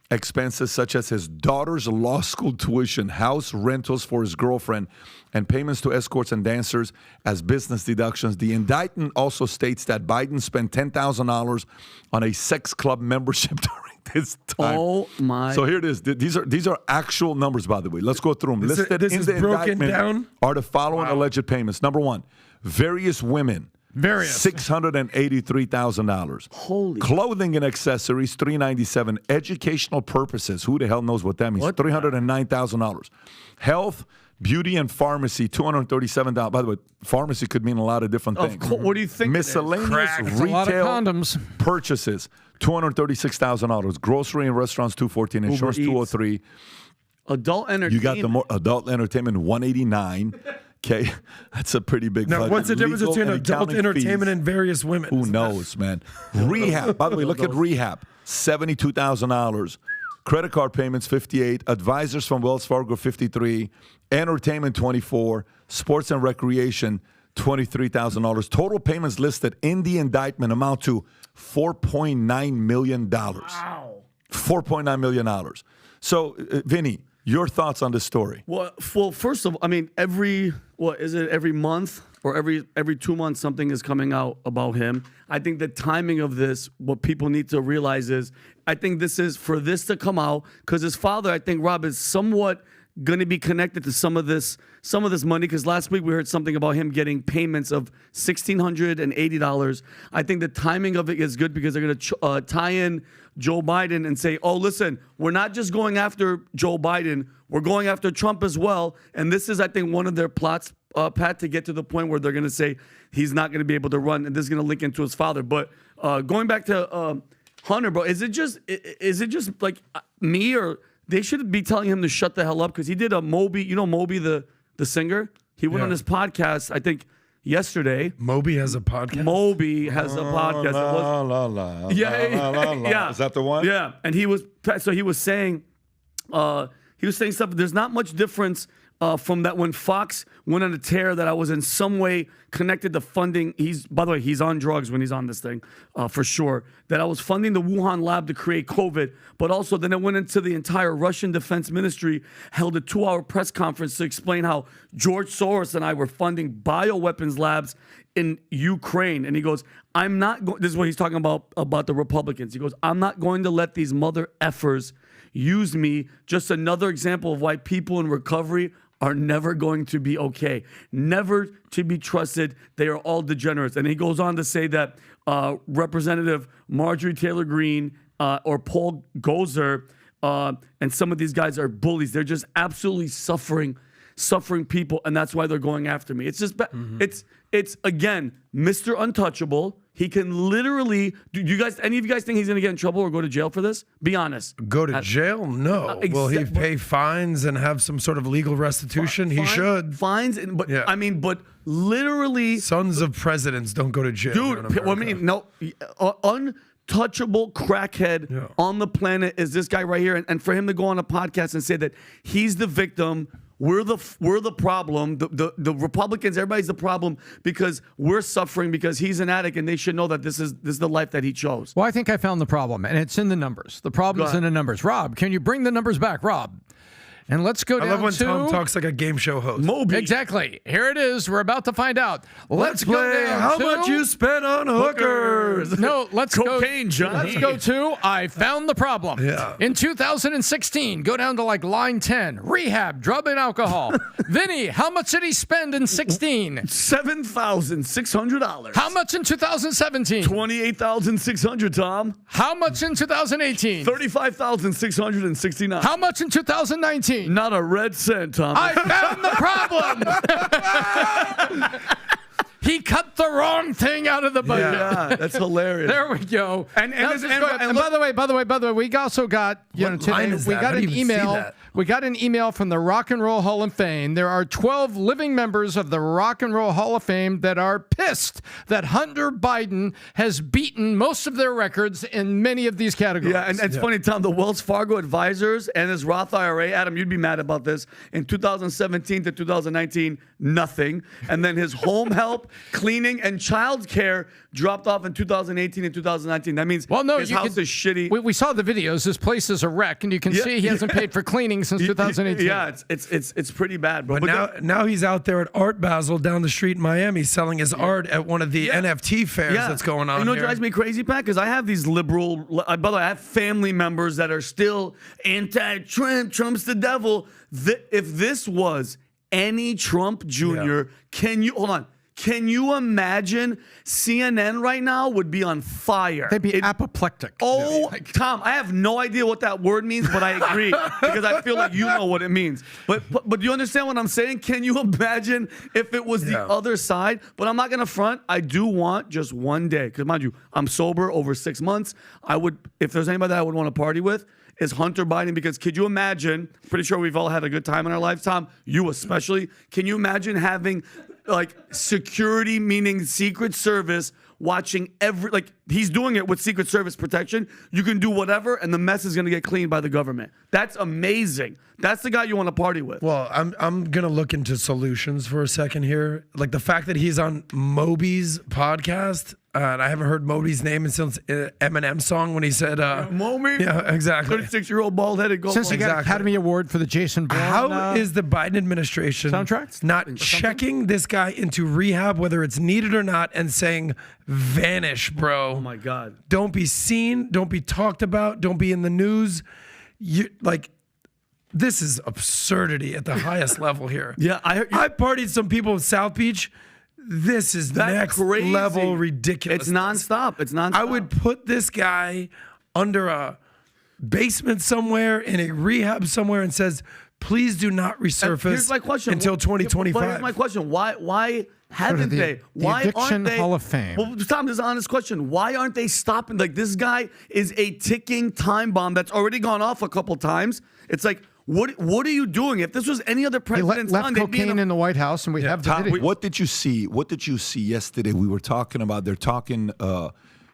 expenses such as his daughter's law school tuition, house rentals for his girlfriend, and payments to escorts and dancers as business deductions. The indictment also states that Biden spent $10,000 on a sex club membership during this time. Oh my! So here it is. These are actual numbers, by the way. Let's go through them. This is broken indictment down? are the following alleged payments. Number one, various women. $683,000. Holy. Clothing and accessories, $397,000. Educational purposes, who the hell knows what that means? $309,000. Health, beauty, and pharmacy, $237,000. By the way, pharmacy could mean a lot of different things. What do you think? Miscellaneous It's a lot of retail condoms. purchases, $236,000. Grocery and restaurants, $214,000. Insurance, Eats. $203,000. Adult entertainment. You got the adult entertainment, $189,000. Okay, that's a pretty big. Now, budget. what's the difference Legal between and adult accounting entertainment fees. and various women? Who knows, man? Rehab. By the way, look at rehab. $72,000. Credit card payments, $58,000. Advisors from Wells Fargo, $53,000. Entertainment, $24,000. Sports and recreation, $23,000. Total payments listed in the indictment amount to $4.9 million. Wow. $4.9 million. So, Vinny, Your thoughts on this story? Well, first of all, I mean, every month or every 2 months something is coming out about him. I think the timing of this, what people need to realize is, I think this is for this to come out because his father, I think Rob, is somewhat going to be connected to some of this money, because last week we heard something about him getting payments of $1,680. I think the timing of it is good because they're going to tie in Joe Biden and say, oh, listen, we're not just going after Joe Biden, we're going after Trump as well. And this is, I think, one of their plots, Pat, to get to the point where they're going to say he's not going to be able to run, and this is going to link into his father. But going back to Hunter, bro, is it just like me, or they should be telling him to shut the hell up? Because he did a Moby, Moby the singer? He went on his podcast, I think, yesterday. Moby has a podcast? Moby has a podcast. Yeah. Is that the one? Yeah. And he was saying stuff. There's not much difference from that when Fox went on a tear that I was in some way connected to funding. By the way, he's on drugs when he's on this thing, for sure. That I was funding the Wuhan lab to create COVID, but also then it went into the entire Russian Defense Ministry, held a 2-hour press conference to explain how George Soros and I were funding bioweapons labs in Ukraine. And he goes, this is what he's talking about the Republicans. He goes, I'm not going to let these mother effers use me. Just another example of why people in recovery are never going to be okay, never to be trusted. They are all degenerates. And he goes on to say that Representative Marjorie Taylor Greene or Paul Gosar and some of these guys are bullies. They're just absolutely suffering people, and that's why they're going after me. It's just it's again, Mr. Untouchable. He can literally. Do you guys? Any of you guys think he's going to get in trouble or go to jail for this? Be honest. Go to jail? No. Will he pay fines and have some sort of legal restitution? He should. Fines, but literally, sons of presidents don't go to jail. Dude, untouchable crackhead on the planet is this guy right here, and for him to go on a podcast and say that he's the victim. We're the problem. The Republicans, everybody's the problem because we're suffering because he's an addict, and they should know that this is the life that he chose. Well, I think I found the problem, and it's in the numbers. The problem's in the numbers. Rob, can you bring the numbers back, Rob? And let's go down to... I love when Tom talks like a game show host. Moby. Exactly. Here it is. We're about to find out. Let's play How Much You Spent on Hookers. No, let's Cocaine, Johnny. Let's go to I Found the Problem. Yeah. In 2016, go down to like line 10. Rehab, drug and alcohol. Vinny, how much did he spend in 16? $7,600. How much in 2017? $28,600, Tom. How much in 2018? $35,669. How much in 2019? Not a red cent, Tom. I found the problem. He cut the wrong thing out of the budget. Yeah, that's hilarious. There we go. And by the way, we also got today we got an email. We got an email from the Rock and Roll Hall of Fame. There are 12 living members of the Rock and Roll Hall of Fame that are pissed that Hunter Biden has beaten most of their records in many of these categories. Yeah, and it's funny, Tom, the Wells Fargo advisors and his Roth IRA, Adam, you'd be mad about this, in 2017 to 2019, nothing. And then his home help, cleaning, and child care dropped off in 2018 and 2019. That means his house is shitty. We saw the videos. This place is a wreck, and you can see he hasn't paid for cleaning since 2018. Yeah, it's pretty bad, bro. But now he's out there at Art Basel down the street in Miami selling his art at one of the NFT fairs that's going on. You know what drives me crazy, Pat? Because I have these liberal, by the way, I have family members that are still anti-Trump. Trump's the devil. If this was any Trump Jr., Can you imagine CNN right now would be on fire? They'd be apoplectic. Oh, Tom, I have no idea what that word means, but I agree because I feel like you know what it means. But do you understand what I'm saying? Can you imagine if it was the other side? But I'm not going to front. I do want just one day, because mind you, I'm sober over 6 months. If there's anybody that I would want to party with, is Hunter Biden, because could you imagine, pretty sure we've all had a good time in our lives, Tom, you especially, can you imagine having security, meaning Secret Service, watching he's doing it with Secret Service protection. You can do whatever, and the mess is going to get cleaned by the government. That's amazing. That's the guy you want to party with. Well, I'm going to look into solutions for a second here. Like the fact that he's on Moby's podcast, And I haven't heard Modi's name since Eminem song when he said, Momi? Yeah, exactly. 36-year-old bald-headed gold. Since he got Academy Award for the Jason Bourne How is the Biden administration soundtrack not checking this guy into rehab, whether it's needed or not, and saying, vanish, bro. Oh, my God. Don't be seen. Don't be talked about. Don't be in the news. This is absurdity at the highest level here. Yeah, I partied some people in South Beach. This is next crazy. level ridiculous. It's nonstop. It's nonstop. I would put this guy under a basement somewhere in a rehab somewhere and says, please do not resurface Here's my question. until 2025. But here's my question. Why haven't they? Why Addiction aren't they? Hall of Fame. Well, Tom, this is an honest question. Why aren't they stopping? Like, this guy is a ticking time bomb that's already gone off a couple times. It's like, what are you doing? If this was any other He president's left son, they'd be cocaine in the White House, and we have the Tom, video. what did you see? What did you see yesterday? We were talking about. They're talking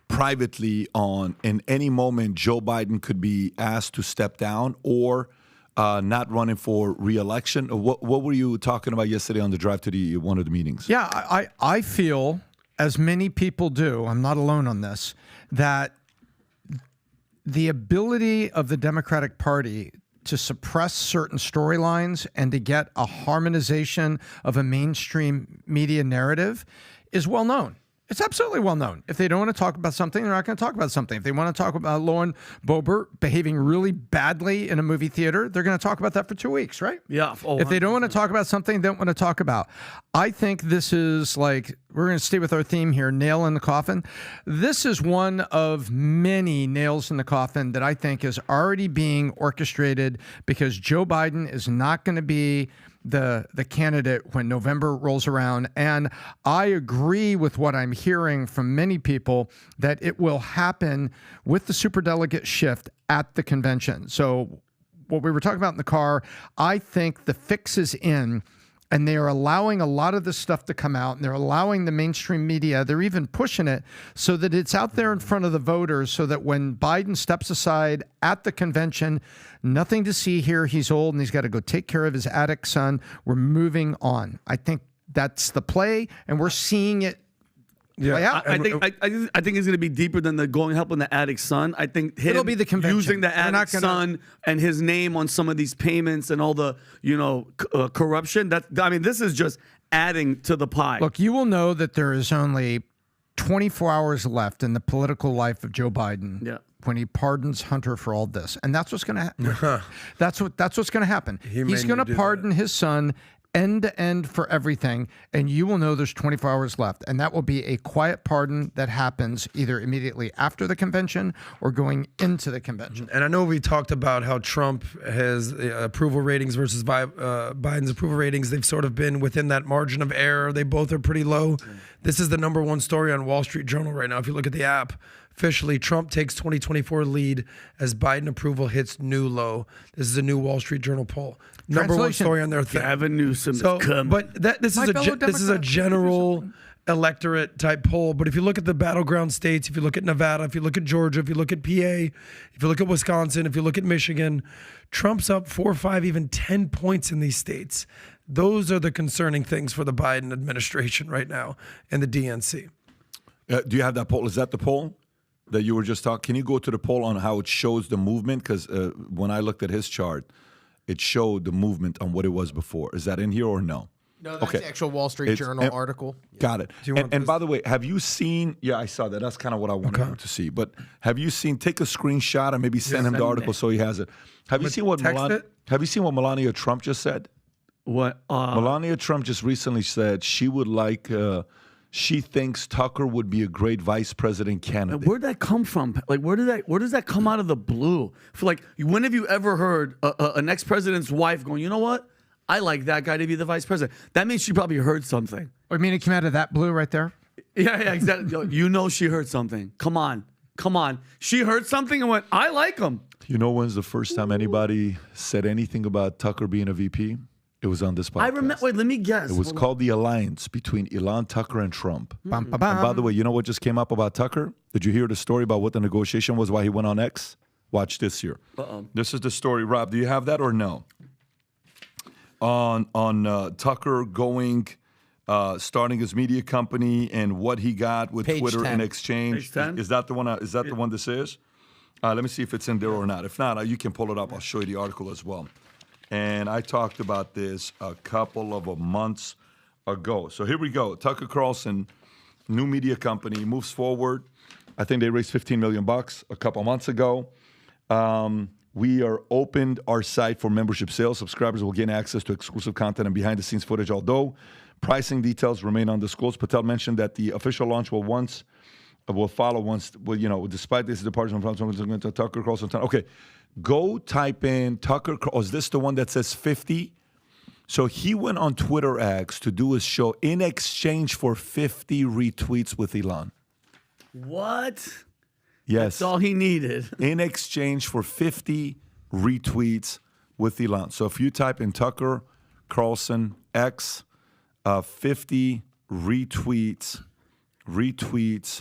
privately on. In any moment, Joe Biden could be asked to step down or not running for re-election. What were you talking about yesterday on the drive to one of the meetings? Yeah, I feel, as many people do, I'm not alone on this, that the ability of the Democratic Party to suppress certain storylines and to get a harmonization of a mainstream media narrative is well known. It's absolutely well known. If they don't want to talk about something, they're not going to talk about something. If they want to talk about Lauren Boebert behaving really badly in a movie theater, they're going to talk about that for 2 weeks, right? Yeah. Oh, if they don't want to talk about something, they don't want to talk about. I think this is like, we're going to stay with our theme here, nail in the coffin. This is one of many nails in the coffin that I think is already being orchestrated because Joe Biden is not going to be the candidate when November rolls around. And I agree with what I'm hearing from many people that it will happen with the superdelegate shift at the convention. So what we were talking about in the car, I think the fix is in, and they are allowing a lot of this stuff to come out, and they're allowing the mainstream media, they're even pushing it so that it's out there in front of the voters so that when Biden steps aside at the convention, nothing to see here, he's old and he's got to go take care of his addict son. We're moving on. I think that's the play, and we're seeing it play out. I think it's going to be deeper than the going helping the addict son. I think It'll be the convention. using the addict son and his name on some of these payments and all the corruption. This is just adding to the pie. Look, you will know that there is only 24 hours left in the political life of Joe Biden. Yeah. When he pardons Hunter for all this, and that's what's going to happen. That's what's going to happen. He's going to pardon his son end to end for everything, and you will know there's 24 hours left, and that will be a quiet pardon that happens either immediately after the convention or going into the convention. And I know we talked about how Trump has approval ratings versus Biden's approval ratings. They've sort of been within that margin of error. They both are pretty low. This is the #1 story on Wall Street Journal right now. If you look at the app, officially, Trump takes 2024 lead as Biden approval hits new low. This is a new Wall Street Journal poll. #1 story on their thing. Gavin Newsom is coming. But this is a general electorate type poll. But if you look at the battleground states, if you look at Nevada, if you look at Georgia, if you look at PA, if you look at Wisconsin, if you look at Michigan, Trump's up 4, 5, even 10 points in these states. Those are the concerning things for the Biden administration right now and the DNC. Do you have that poll? Is that the poll that you were just talking? Can you go to the poll on how it shows the movement? Because when I looked at his chart, it showed the movement on what it was before. Is that in here or no? No, that's the actual Wall Street Journal article. Got it. And by the way, have you seen? Yeah, I saw that. That's kind of what I wanted to see. But have you seen? Take a screenshot and maybe send him the article so he has it. Have you seen what Melania Trump just said? What? Melania Trump just recently said she would like. She thinks Tucker would be a great vice president candidate. Where'd that come from? Like, where does that come out of the blue? For like, when have you ever heard an ex-president's wife going, you know what? I like that guy to be the vice president. That means she probably heard something. I mean, it came out of that blue right there? Yeah, exactly. You know she heard something. Come on. She heard something and went, I like him. You know when's the first time anybody said anything about Tucker being a VP? It was on this podcast. I remember. Wait, let me guess. It was called The Alliance between Elon, Tucker, and Trump. Bum, And by the way, you know what just came up about Tucker? Did you hear the story about what the negotiation was, why he went on X? Watch this here. This is the story. Rob, do you have that or no? On Tucker going starting his media company and what he got with Page Twitter 10. in exchange. Page 10? Is that the one? Is that the one this is? Let me see if it's in there or not. If not, you can pull it up. I'll show you the article as well. And I talked about this a couple of months ago. So here we go. Tucker Carlson, new media company, moves forward. I think they raised $15 million a couple months ago. We are opened our site for membership sales. Subscribers will gain access to exclusive content and behind-the-scenes footage, although pricing details remain undisclosed. Patel mentioned that the official launch will follow once, despite this departure from Tucker Carlson. Okay, go type in Tucker. Is this the one that says 50? So he went on Twitter X to do his show in exchange for 50 retweets with Elon. What? Yes. That's all he needed. In exchange for 50 retweets with Elon. So if you type in Tucker Carlson X, 50 retweets.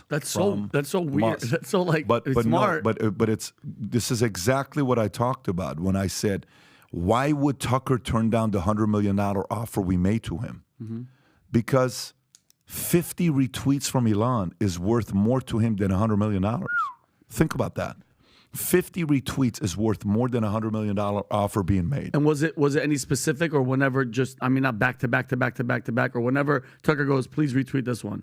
That's so weird. Musk. That's so it's smart. No, but this is exactly what I talked about when I said, why would Tucker turn down the $100 million offer we made to him? Mm-hmm. Because 50 retweets from Elon is worth more to him than $100 million. Think about that. 50 retweets is worth more than $100 million offer being made. And was it any specific or whenever not back to back or whenever Tucker goes, please retweet this one?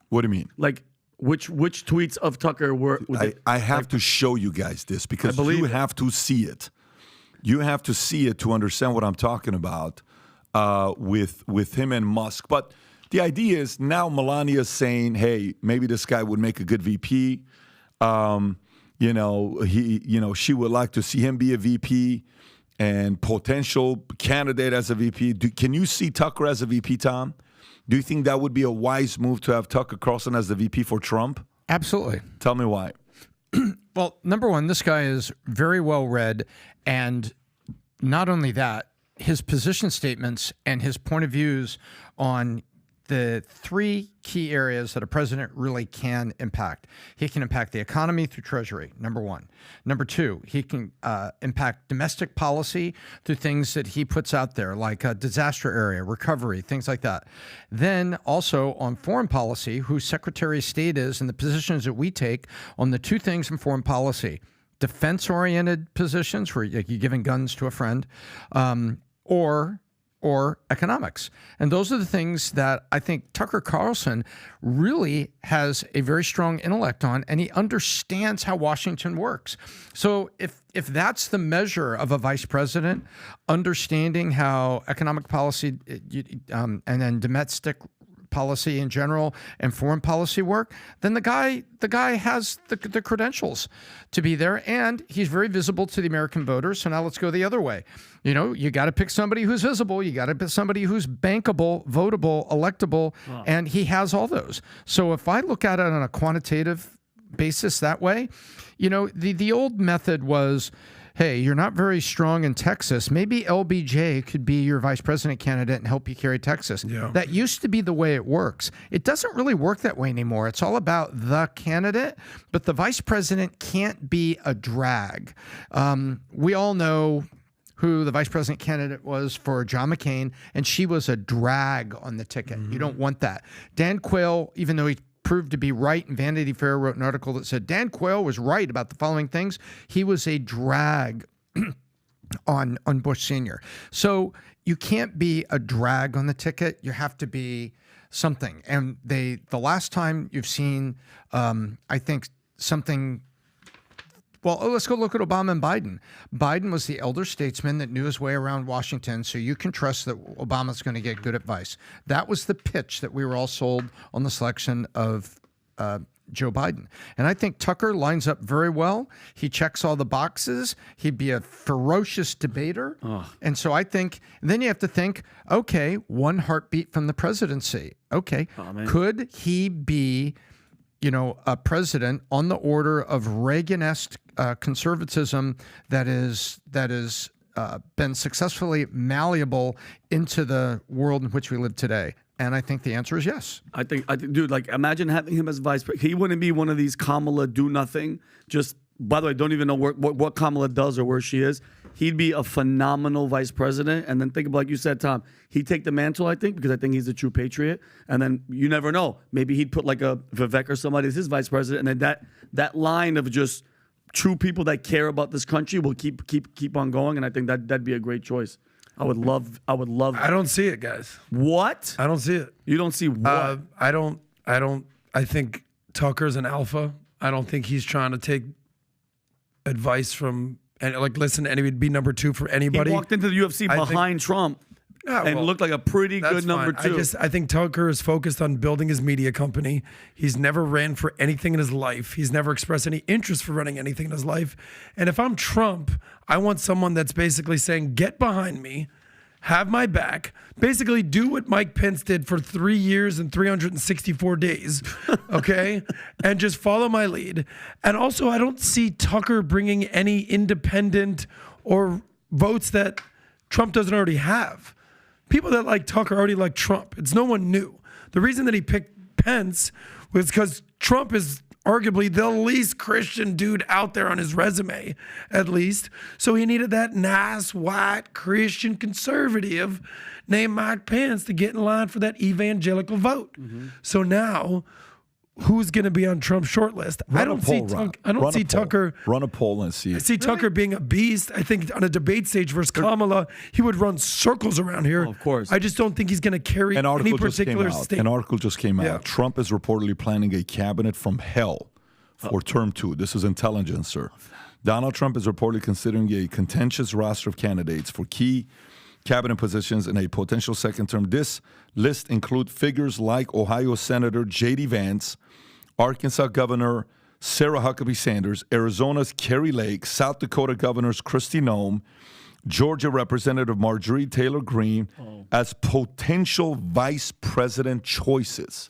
What do you mean? Like which tweets of Tucker were? I have to show you guys this because you have to see it. You have to see it to understand what I'm talking about with him and Musk. But the idea is now Melania's saying, hey, maybe this guy would make a good VP. She would like to see him be a VP and potential candidate as a VP. Can you see Tucker as a VP, Tom? Do you think that would be a wise move to have Tucker Carlson as the VP for Trump? Absolutely. Tell me why. Well, number one, this guy is very well read. And not only that, his position statements and his point of views on the three key areas that a president really can impact. He can impact the economy through Treasury, number one. Number two, he can impact domestic policy through things that he puts out there, like a disaster area, recovery, things like that. Then also on foreign policy, who Secretary of State is and the positions that we take on the two things in foreign policy: defense-oriented positions, where you're giving guns to a friend, or economics. And those are the things that I think Tucker Carlson really has a very strong intellect on, and he understands how Washington works. So if that's the measure of a vice president, understanding how economic policy and then domestic policy in general and foreign policy work, then the guy has the credentials to be there, and he's very visible to the American voters. So now let's go the other way. You got to pick somebody who's visible. You got to pick somebody who's bankable, votable, electable, and he has all those. So if I look at it on a quantitative basis that way, the old method was, hey, you're not very strong in Texas. Maybe LBJ could be your vice president candidate and help you carry Texas. Yeah. That used to be the way it works. It doesn't really work that way anymore. It's all about the candidate, but the vice president can't be a drag. We all know who the vice president candidate was for John McCain, and she was a drag on the ticket. Mm-hmm. You don't want that. Dan Quayle, even though he proved to be right, and Vanity Fair wrote an article that said Dan Quayle was right about the following things, he was a drag on Bush Sr. So you can't be a drag on the ticket. You have to be something. And the last time you've seen, I think, something. Well, let's go look at Obama and Biden. Biden was the elder statesman that knew his way around Washington, so you can trust that Obama's going to get good advice. That was the pitch that we were all sold on the selection of Joe Biden. And I think Tucker lines up very well. He checks all the boxes. He'd be a ferocious debater. Oh. And so I think, then you have to think, okay, one heartbeat from the presidency. Okay, could he be a president on the order of Reagan-esque conservatism that is been successfully malleable into the world in which we live today? And I think the answer is yes. I think, dude, imagine having him as vice president. He wouldn't be one of these Kamala do nothing. Just, by the way, don't even know what Kamala does or where she is. he'd be a phenomenal vice president. And then think about, like you said, Tom, he'd take the mantle, I think, because I think he's a true patriot. And then you never know. Maybe he'd put like a Vivek or somebody as his vice president. And then that line of just true people that care about this country will keep on going. And I think that'd be a great choice. I would love. I don't see it, guys. What? I don't see it. You don't see what? I don't. I think Tucker's an alpha. I don't think he's trying to take advice from and like listen to anybody, be number two for anybody. He walked into the UFC behind Trump and looked like a pretty good number two. I think Tucker is focused on building his media company. He's never ran for anything in his life. He's never expressed any interest for running anything in his life. And if I'm Trump, I want someone that's basically saying, get behind me, have my back, basically do what Mike Pence did for 3 years and 364 days, okay? And just follow my lead. And also, I don't see Tucker bringing any independent or votes that Trump doesn't already have. People that like Tucker already like Trump. It's no one new. The reason that he picked Pence was because Trump is arguably the least Christian dude out there on his resume, at least. So he needed that nice, white, Christian conservative named Mike Pence to get in line for that evangelical vote. So now, who's going to be on Trump's shortlist? I don't see Tucker. Run a poll and see. I see Tucker being a beast. I think on a debate stage versus Kamala, he would run circles around here. Of course. I just don't think he's going to carry any particular state. An article just came out. Yeah. Trump is reportedly planning a cabinet from hell for term 2. This is intelligence, sir. Donald Trump is reportedly considering a contentious roster of candidates for key cabinet positions in a potential second term. This list includes figures like Ohio Senator J.D. Vance, Arkansas Governor Sarah Huckabee Sanders, Arizona's Kari Lake, South Dakota Governors Christie Noem, Georgia Representative Marjorie Taylor Greene as potential vice president choices.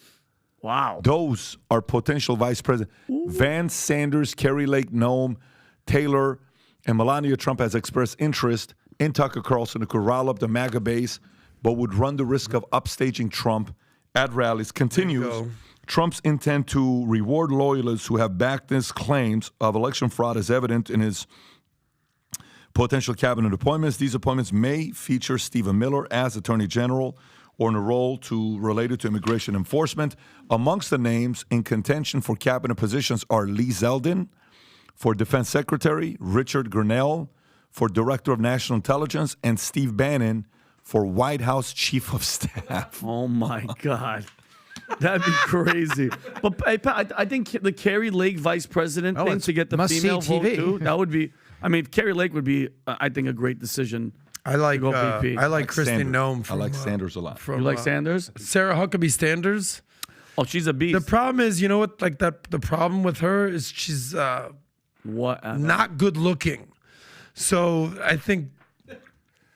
Wow. Those are potential vice president. Vance, Sanders, Kari Lake, Noem, Taylor, and Melania Trump has expressed interest in Tucker Carlson, who could rile up the MAGA base, but would run the risk of upstaging Trump at rallies. Continues. Trump's intent to reward loyalists who have backed his claims of election fraud is evident in his potential cabinet appointments. These appointments may feature Stephen Miller as Attorney General or in a role related to immigration enforcement. Amongst the names in contention for cabinet positions are Lee Zeldin for Defense Secretary, Richard Grenell for Director of National Intelligence, and Steve Bannon for White House Chief of Staff. Oh, my God. That'd be crazy. But I think the Kari Lake vice president thing to get the female vote, too, that would be, I mean, Kari Lake would be, I think, a great decision. I like Christie Noem. I like Sanders a lot. You like Sanders? Sarah Huckabee Sanders. Oh, she's a beast. The problem is, you know what? Like the problem with her is she's not good looking. So I think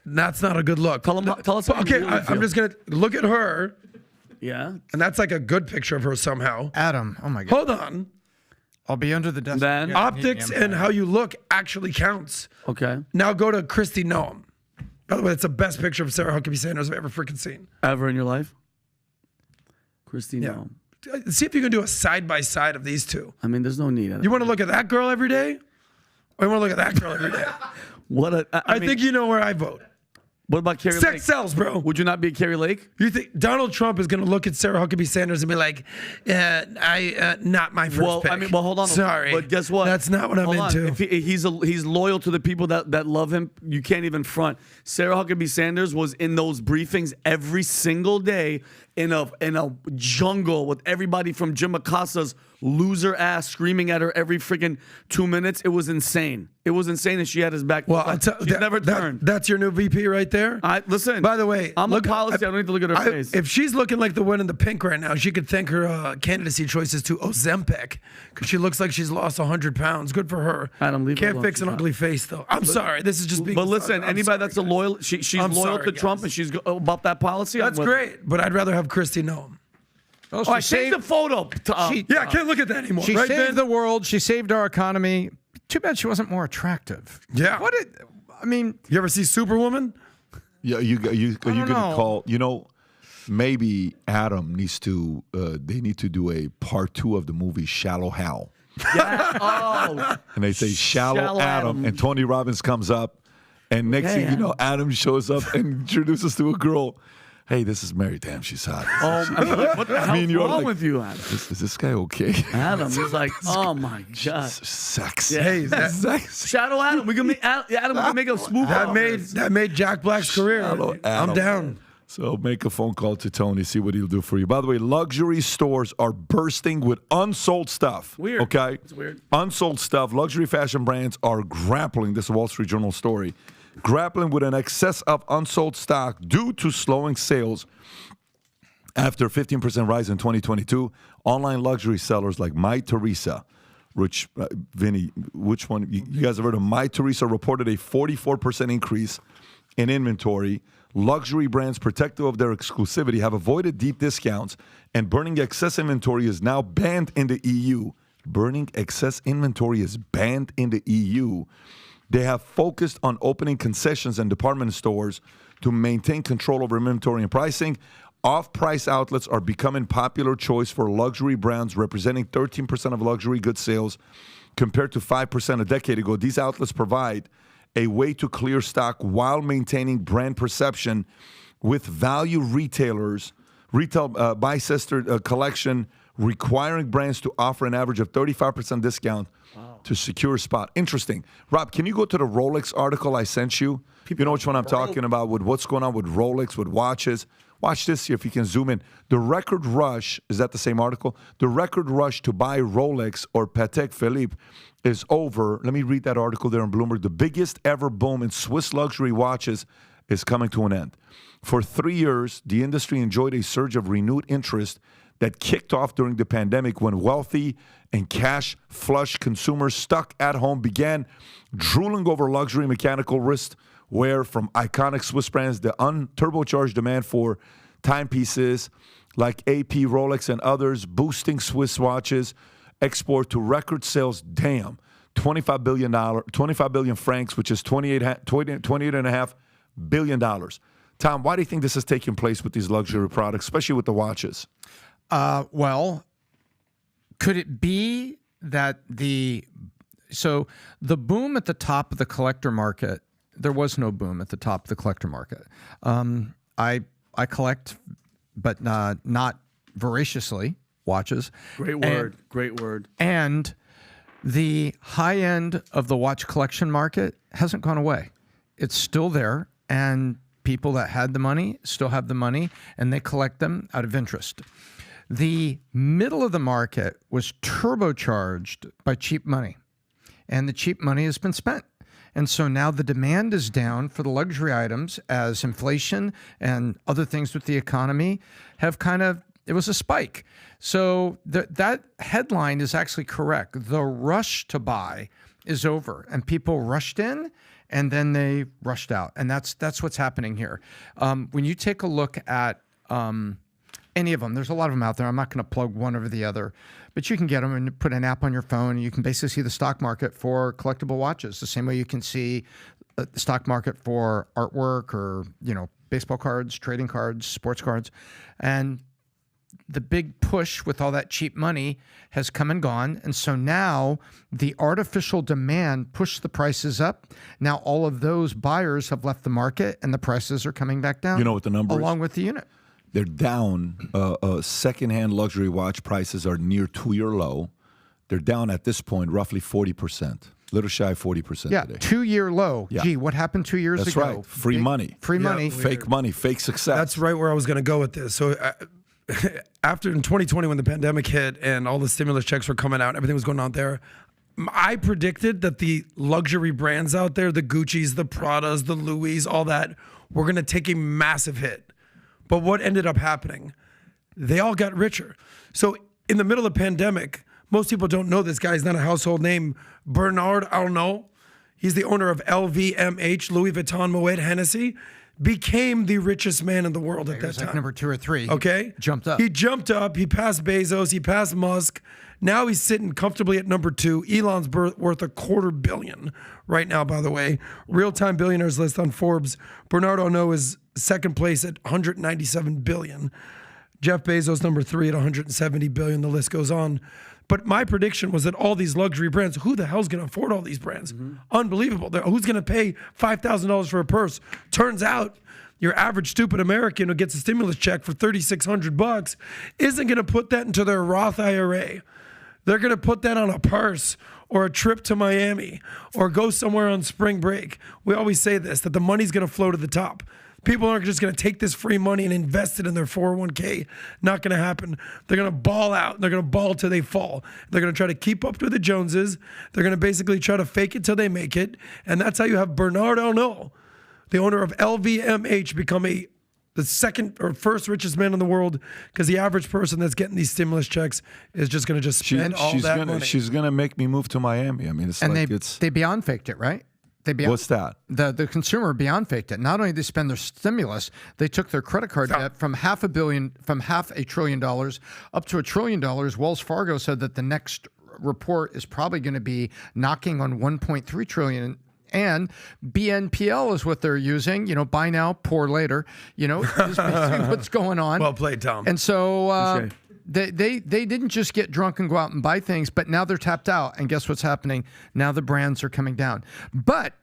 that's not a good look. Tell us how you really feel. I'm just gonna look at her. Yeah. And that's like a good picture of her somehow. Adam, oh my God. Hold on. I'll be under the desk. Then optics and how you look actually counts. Okay. Now go to Christie Noem. By the way, it's the best picture of Sarah Huckabee Sanders I've ever freaking seen. Ever in your life? Christie Noem. See if you can do a side-by-side of these two. I mean, there's no need. You want to look at that girl every day? Or you want to look at that girl every day? I think you know where I vote. What about Kari Lake? Sex sells, bro. Would you not be Kari Lake? You think Donald Trump is going to look at Sarah Huckabee Sanders and be like, not my first pick. Hold on. Sorry. But guess what? That's not what I'm into. If he's loyal to the people that love him, you can't even front. Sarah Huckabee Sanders was in those briefings every single day in a jungle with everybody from Jim Acasa's loser ass screaming at her every freaking 2 minutes. It was insane. It was insane, and she had his back. Well, she's never turned. That's your new VP right there? Listen. By the way, I'm a policy. I don't need to look at her face. If she's looking like the one in the pink right now, she could thank her candidacy choices to Ozempic because she looks like she's lost 100 pounds. Good for her. Adam, leave her Can't alone. fix an ugly face, though. I'm sorry. This is just being... But listen, anybody that's a loyal... She's loyal to Trump and she's about that policy. That's great, but I'd rather have Christie Noem. Oh, I saved the photo. I can't look at that anymore. She right, saved Ben? the world. She saved our economy. Too bad she wasn't more attractive. Yeah. You ever see Superwoman? Yeah, you can call. You know, maybe Adam needs to. They need to do a part 2 of the movie Shallow Hal. Yeah. Oh. And they say Shallow Adam, and Tony Robbins comes up. And next thing you know, Adam shows up and introduces to a girl. Hey, this is Mary. Damn, she's hot. Like, what the hell's wrong with you, Adam? Is this guy okay? Adam is like, oh my God. Sex. Yeah. Hey, Sex. Shadow Adam. We can make Adam. We can make a smooth. That made Jack Black's career. Shadow I'm Adam. down. So make a phone call to Tony, see what he'll do for you. By the way, luxury stores are bursting with unsold stuff. Weird. Okay? It's weird. Unsold stuff. Luxury fashion brands are grappling, this is a Wall Street Journal story, grappling with an excess of unsold stock due to slowing sales. After a 15% rise in 2022, online luxury sellers like My Teresa, which, Vinny, which one? You guys have heard of My Teresa, reported a 44% increase in inventory. Luxury brands protective of their exclusivity have avoided deep discounts, and burning excess inventory is now banned in the EU. Burning excess inventory is banned in the EU. They have focused on opening concessions and department stores to maintain control over inventory and pricing. Off-price outlets are becoming popular choice for luxury brands, representing 13% of luxury goods sales compared to 5% a decade ago. These outlets provide a way to clear stock while maintaining brand perception with value retailers. Retail Bicester collection requiring brands to offer an average of 35% discount to secure a spot. Interesting. Rob, can you go to the Rolex article I sent you? You know which one I'm talking about with what's going on with Rolex, with watches. Watch this here if you can zoom in. The record rush, is that the same article? The record rush to buy Rolex or Patek Philippe is over. Let me read that article there on Bloomberg. The biggest ever boom in Swiss luxury watches is coming to an end. For 3 years, the industry enjoyed a surge of renewed interest that kicked off during the pandemic when wealthy and cash-flush consumers stuck at home began drooling over luxury mechanical wrist wear from iconic Swiss brands. The unturbocharged demand for timepieces like AP, Rolex, and others, boosting Swiss watches export to record sales. Damn, $25 billion francs, which is $28.5 billion. Tom, why do you think this is taking place with these luxury products, especially with the watches? Well, could it be that the boom at the top of the collector market? There was no boom at the top of the collector market. I collect, but not voraciously, watches. Great word. And the high end of the watch collection market hasn't gone away. It's still there, and people that had the money still have the money, and they collect them out of interest. The middle of the market was turbocharged by cheap money, and the cheap money has been spent. And so now the demand is down for the luxury items as inflation and other things with the economy have it was a spike. So that headline is actually correct. The rush to buy is over, and people rushed in and then they rushed out. And that's what's happening here. When you take a look at any of them, there's a lot of them out there. I'm not going to plug one over the other, but you can get them and put an app on your phone, and you can basically see the stock market for collectible watches the same way you can see the stock market for artwork or, baseball cards, trading cards, sports cards. And the big push with all that cheap money has come and gone. And so now the artificial demand pushed the prices up. Now all of those buyers have left the market and the prices are coming back down. You know what the number is? Along with the unit. They're down. Secondhand luxury watch prices are near 2-year low. They're down at this point roughly 40%, little shy of 40% yeah, today. 2-year low. Yeah. Gee, what happened 2 years That's ago? right. Free money. Free money. Fake money. Fake success. That's right where I was going to go with this. So after in 2020, when the pandemic hit and all the stimulus checks were coming out, everything was going on there, I predicted that the luxury brands out there, the Gucci's, the Pradas, the Louis, all that, were going to take a massive hit. But what ended up happening? They all got richer. So in the middle of the pandemic, most people don't know this guy. He's not a household name. Bernard Arnault, he's the owner of LVMH, Louis Vuitton, Moet Hennessy, became the richest man in the world at that time. Like number 2 or 3. Okay? Jumped up. He jumped up. He passed Bezos. He passed Musk. Now he's sitting comfortably at number 2. Elon's worth $250 million right now, by the way. Real-time billionaires list on Forbes. Bernard Arnault is second place at $197 billion. Jeff Bezos, number 3 at 170 billion. The list goes on. But my prediction was that all these luxury brands, who the hell's going to afford all these brands? Unbelievable. Who's going to pay $5,000 for a purse? Turns out your average stupid American who gets a stimulus check for $3,600 isn't going to put that into their Roth IRA. They're going to put that on a purse or a trip to Miami or go somewhere on spring break. We always say this, that the money's going to flow to the top. People aren't just going to take this free money and invest it in their 401k. Not going to happen. They're going to ball out. They're going to ball till they fall. They're going to try to keep up with the Joneses. They're going to basically try to fake it till they make it. And that's how you have Bernard Arnault, the owner of LVMH, become the second or first richest man in the world, because the average person that's getting these stimulus checks is just going to just spend all that money. She's going to make me move to Miami. I mean, it's and like they beyond faked it, right? What's that? The consumer beyond faked it. Not only did they spend their stimulus, they took their credit card debt from half $1 trillion up to $1 trillion. Wells Fargo said that the next report is probably going to be knocking on 1.3 trillion. And BNPL is what they're using. Buy now, pour later. Is basically what's going on. Well played, Tom. And so they didn't just get drunk and go out and buy things, but now they're tapped out. And guess what's happening? Now the brands are coming down. But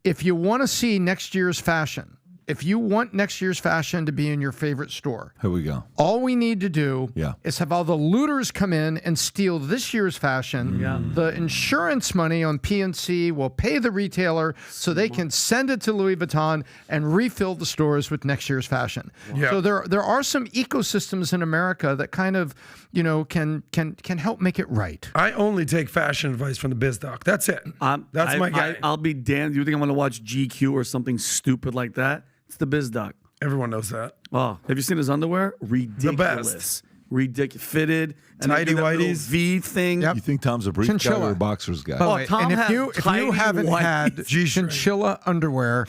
if you want to see next year's fashion, if you want next year's fashion to be in your favorite store, here we go. All we need to do is have all the looters come in and steal this year's fashion. The insurance money on PNC will pay the retailer so they can send it to Louis Vuitton and refill the stores with next year's fashion. So there are some ecosystems in America that kind of can help make it right. I only take fashion advice from the biz doc. That's it. That's my guy. I'll be damned. You think I'm going to watch GQ or something stupid like that? It's the biz doc. Everyone knows that. Oh, have you seen his underwear? Ridiculous. The best. Ridiculous. Fitted. Tighty whities. V thing. You think Tom's a brief guy or a boxers guy? By the way, and if you haven't had chinchilla underwear,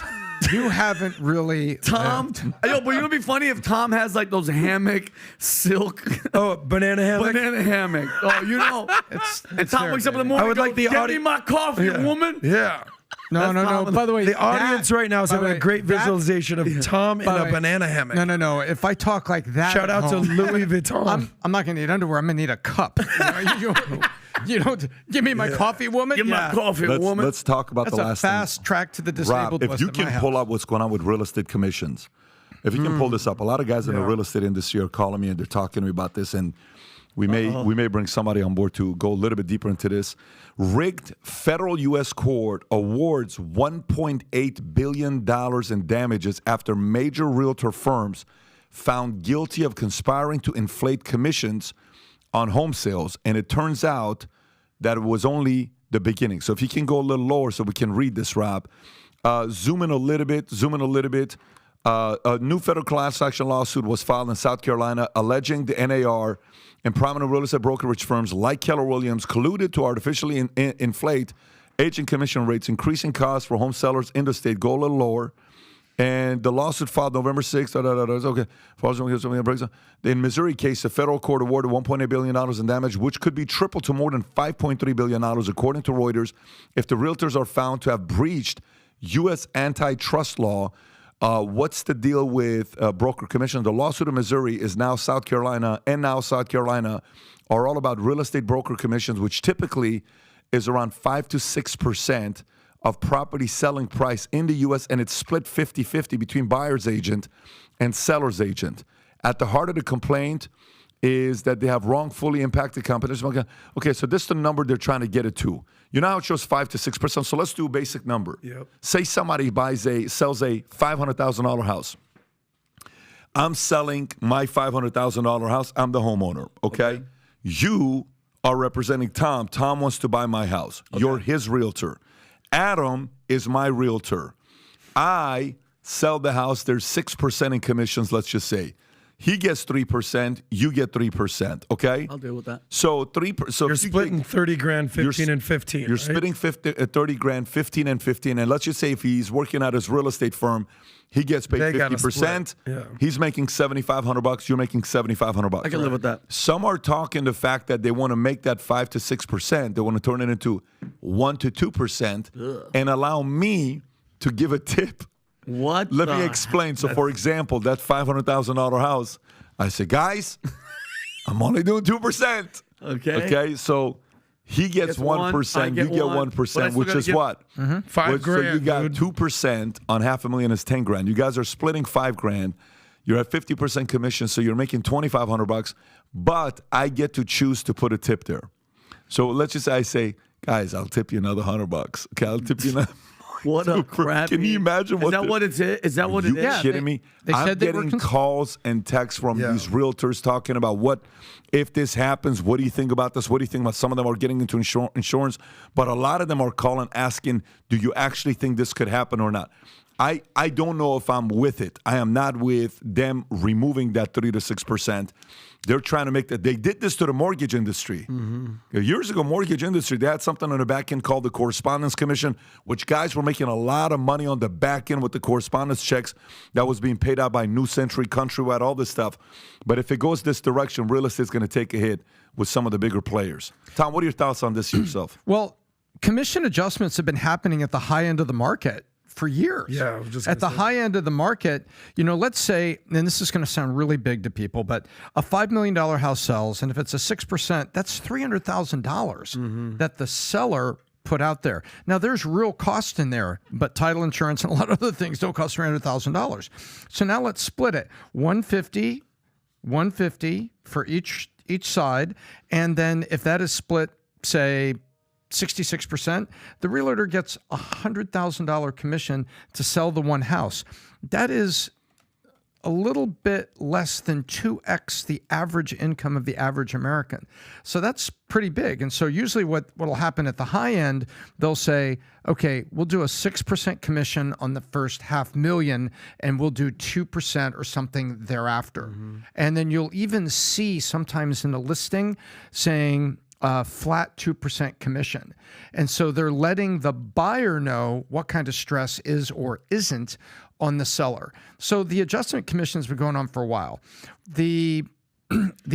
you haven't really. Tom. But you know what'd be funny if Tom has like those hammock silk. Oh, banana hammock. Banana hammock. Oh, and Tom wakes up in the morning. I would like the get me my coffee, woman. Yeah. No. By the way, the audience right now is having a great visualization of Tom in a banana hammock. No. If I talk like that, shout out to Louis Vuitton. I'm not going to need underwear. I'm going to need a cup. You don't give me my coffee, woman. Give me my coffee, woman. Let's talk about That's the last a fast track to the disabled. Rob, if you can pull up what's going on with real estate commissions, if you can pull this up, a lot of guys in the real estate industry are calling me and they're talking to me about this, and we may bring somebody on board to go a little bit deeper into this. Rigged federal U.S. court awards $1.8 billion in damages after major realtor firms found guilty of conspiring to inflate commissions on home sales. And it turns out that it was only the beginning. So if you can go a little lower so we can read this, Rob. Zoom in a little bit. A new federal class action lawsuit was filed in South Carolina alleging the NAR and prominent real estate brokerage firms like Keller Williams colluded to artificially inflate agent commission rates, increasing costs for home sellers in the state. Go a little lower. And the lawsuit filed November 6th. Okay. In Missouri case, the federal court awarded $1.8 billion in damage, which could be tripled to more than $5.3 billion, according to Reuters, if the realtors are found to have breached U.S. antitrust law. What's the deal with broker commission? The lawsuit in Missouri is now South Carolina, and now South Carolina are all about real estate broker commissions, which typically is around 5 to 6% of property selling price in the U.S., and it's split 50-50 between buyer's agent and seller's agent. At the heart of the complaint is that they have wrongfully impacted companies. Okay, so this is the number they're trying to get it to. You know how it shows 5 to 6%? So let's do a basic number. Yep. Say somebody sells a $500,000 house. I'm selling my $500,000 house. I'm the homeowner, okay? You are representing Tom. Tom wants to buy my house. Okay. You're his realtor. Adam is my realtor. I sell the house. There's 6% in commissions, let's just say. He gets 3%, you get 3%, okay? I'll deal with that. So 3%. So you're splitting 30 grand, 15 and 15. You're splitting 30 grand, 15 and 15. And let's just say if he's working at his real estate firm, he gets paid 50%. Yeah. He's making $7,500. You're making $7,500. I can live with that. Some are talking the fact that they want to make that 5 to 6%. They want to turn it into 1 to 2% and allow me to give a tip. What? Let me explain. So, for example, that $500,000 house, I said, guys, I'm only doing 2%. Okay, so he gets 1%, you get 1%, which is what? $5,000. So you got 2% on $500,000 is $10,000. You guys are splitting $5,000. You're at 50% commission, so you're making $2,500. But I get to choose to put a tip there. So let's just say I say, guys, I'll tip you another $100. Okay, I'll tip you another. What a crap! Can you imagine what? Is that what it's? Is that what it is? Are you kidding me? I'm getting calls and texts from these realtors talking about what if this happens. What do you think about this? What do you think about? Some of them are getting into insurance, but a lot of them are calling asking, "Do you actually think this could happen or not?" I don't know if I'm with it. I am not with them removing that 3 to 6%. They're trying to make that. They did this to the mortgage industry. Years ago, mortgage industry, they had something on the back end called the correspondence commission, which guys were making a lot of money on the back end with the correspondence checks that was being paid out by New Century, Countrywide, all this stuff. But if it goes this direction, real estate's going to take a hit with some of the bigger players. Tom, what are your thoughts on this yourself? Well, commission adjustments have been happening at the high end of the market for years. Yeah, I was just at the high end of the market, let's say, and this is going to sound really big to people, but a $5 million house sells, and if it's a 6%, that's $300,000 that the seller put out there. Now, there's real cost in there, but title insurance and a lot of other things don't cost $300,000. So now let's split it. 150 for each side, and then if that is split, say, 66%, the realtor gets a $100,000 commission to sell the one house. That is a little bit less than 2x the average income of the average American. So that's pretty big. And so usually what will happen at the high end, they'll say, okay, we'll do a 6% commission on the first $500,000 and we'll do 2% or something thereafter. And then you'll even see sometimes in the listing saying, flat 2% commission. And so they're letting the buyer know what kind of stress is or isn't on the seller. So the adjustment commission has been going on for a while. The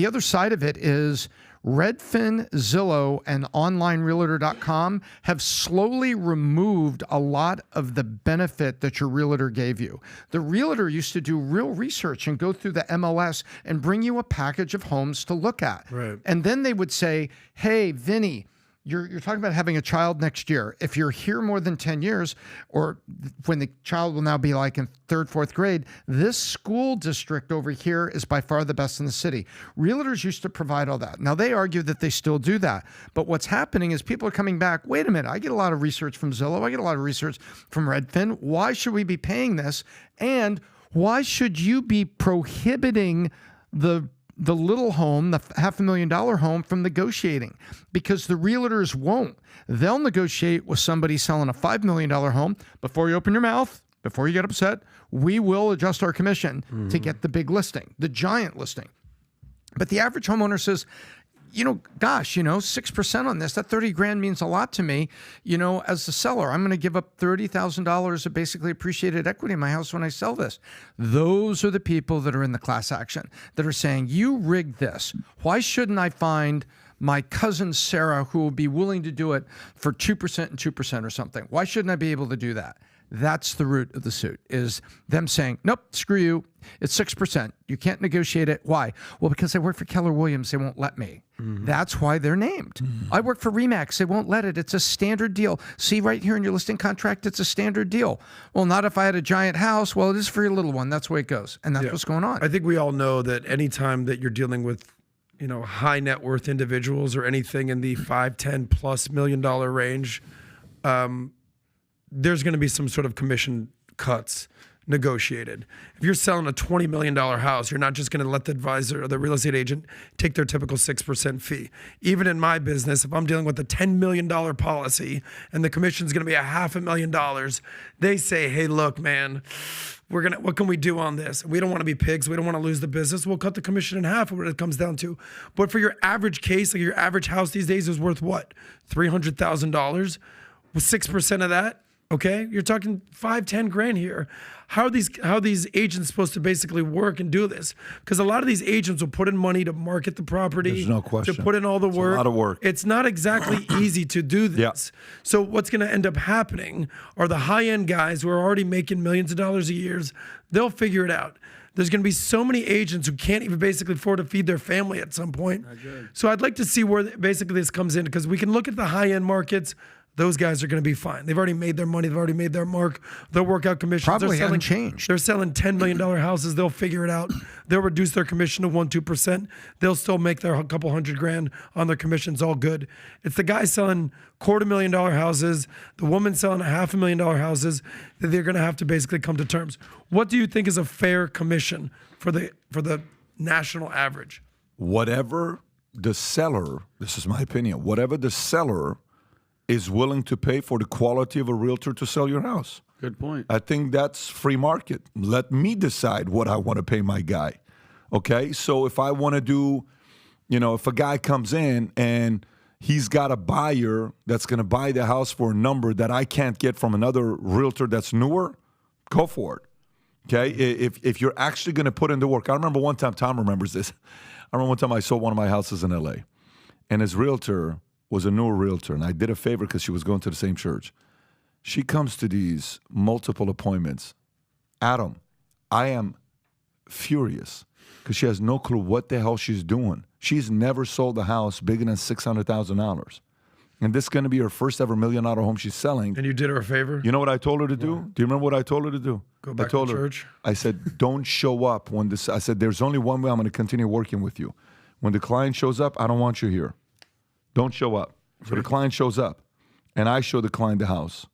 other side of it is Redfin, Zillow, and OnlineRealtor.com have slowly removed a lot of the benefit that your realtor gave you. The realtor used to do real research and go through the MLS and bring you a package of homes to look at. Right. And then they would say, hey, Vinny, you're talking about having a child next year. If you're here more than 10 years, or when the child will now be like in 3rd, 4th grade, this school district over here is by far the best in the city. Realtors used to provide all that. Now, they argue that they still do that. But what's happening is people are coming back, wait a minute, I get a lot of research from Zillow, I get a lot of research from Redfin. Why should we be paying this? And why should you be prohibiting the little home, the $500,000 home, from negotiating? Because the realtors won't. They'll negotiate with somebody selling a $5 million home. Before you open your mouth, before you get upset, we will adjust our commission to get the big listing, the giant listing. But the average homeowner says, gosh, 6% on this, that $30,000 means a lot to me. As the seller, I'm going to give up $30,000 of basically appreciated equity in my house when I sell this. Those are the people that are in the class action that are saying, you rigged this. Why shouldn't I find my cousin Sarah who will be willing to do it for 2% and 2% or something? Why shouldn't I be able to do that? That's the root of the suit, is them saying, nope, screw you. It's 6%. You can't negotiate it. Why? Well, because I work for Keller Williams, they won't let me. That's why they're named. I work for RE/MAX. They won't let it. It's a standard deal. See right here in your listing contract, it's a standard deal. Well, not if I had a giant house. Well, it is for your little one. That's the way it goes. And that's what's going on. I think we all know that anytime that you're dealing with, high net worth individuals or anything in the $5, $10+ million range, there's going to be some sort of commission cuts negotiated. If you're selling a $20 million house, you're not just going to let the advisor or the real estate agent take their typical 6% fee. Even in my business, if I'm dealing with a $10 million policy and the commission is going to be $500,000, they say, hey, look, man, what can we do on this? We don't want to be pigs. We don't want to lose the business. We'll cut the commission in half, what it comes down to. But for your average case, like your average house these days is worth what? $300,000? With 6% of that, okay, you're talking $5-10 here. How are these agents supposed to basically work and do this? Because a lot of these agents will put in money to market the property. There's no question. To put in all the work. A lot of work. It's not exactly easy to do this. Yeah. So what's going to end up happening are the high-end guys who are already making millions of dollars a year. They'll figure it out. There's going to be so many agents who can't even basically afford to feed their family at some point. So I'd like to see where basically this comes in, because we can look at the high-end markets. Those guys are going to be fine. They've already made their money. They've already made their mark. They'll work out commissions. Probably they're unchanged. They're selling $10 million houses. They'll figure it out. They'll reduce their commission to 1-2%. They'll still make their couple $100,000 on their commissions. All good. It's the guys selling $250,000 houses, the woman selling $500,000 houses, that they're going to have to basically come to terms. What do you think is a fair commission for the national average? Whatever the seller, this is my opinion, whatever the seller is willing to pay for the quality of a realtor to sell your house. Good point. I think that's free market. Let me decide what I want to pay my guy. Okay? So if I want to do, if a guy comes in and he's got a buyer that's going to buy the house for a number that I can't get from another realtor that's newer, go for it. Okay? If you're actually going to put in the work. I remember one time, Tom remembers this. I remember one time I sold one of my houses in LA, and his realtor was a newer realtor, and I did a favor because she was going to the same church. She comes to these multiple appointments. Adam, I am furious because she has no clue what the hell she's doing. She's never sold a house bigger than $600,000. And this is going to be her first ever $1 million home she's selling. And you did her a favor? You know what I told her to do? Do you remember what I told her to do? Go back I told to her, church? I said, don't show up when this. I said, there's only one way I'm going to continue working with you. When the client shows up, I don't want you here. Don't show up. So the client shows up, and I show the client the house,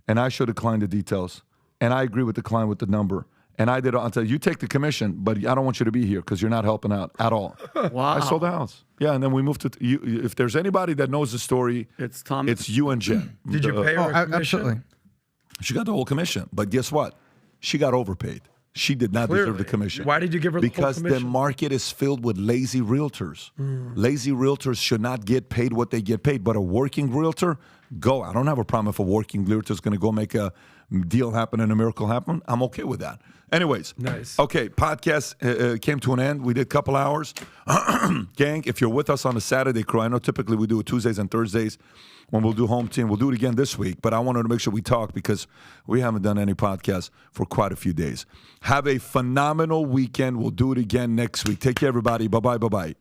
and I show the client the details, and I agree with the client with the number, and I did. I'll tell you, take the commission, but I don't want you to be here because you're not helping out at all. Wow. I sold the house. Yeah, and then we moved to you. If there's anybody that knows the story, It's Tom. it's you and Jen. Did you pay her a commission? Absolutely. She got the whole commission, but guess what? She got overpaid. She did not deserve Clearly. the commission. Why did you give her the whole Because commission? the market is filled with lazy realtors. Lazy realtors should not get paid what they get paid. But a working realtor, go. I don't have a problem if a working realtor is going to go make a deal happen and a miracle happen. I'm okay with that. Anyways. Nice. Okay, podcast came to an end. We did a couple hours. Gang, if you're with us on the Saturday crew, I know typically we do it Tuesdays and Thursdays when we'll do home team. We'll do it again this week, but I wanted to make sure we talk because we haven't done any podcasts for quite a few days. Have a phenomenal weekend. We'll do it again next week. Take care, everybody. Bye-bye, bye-bye.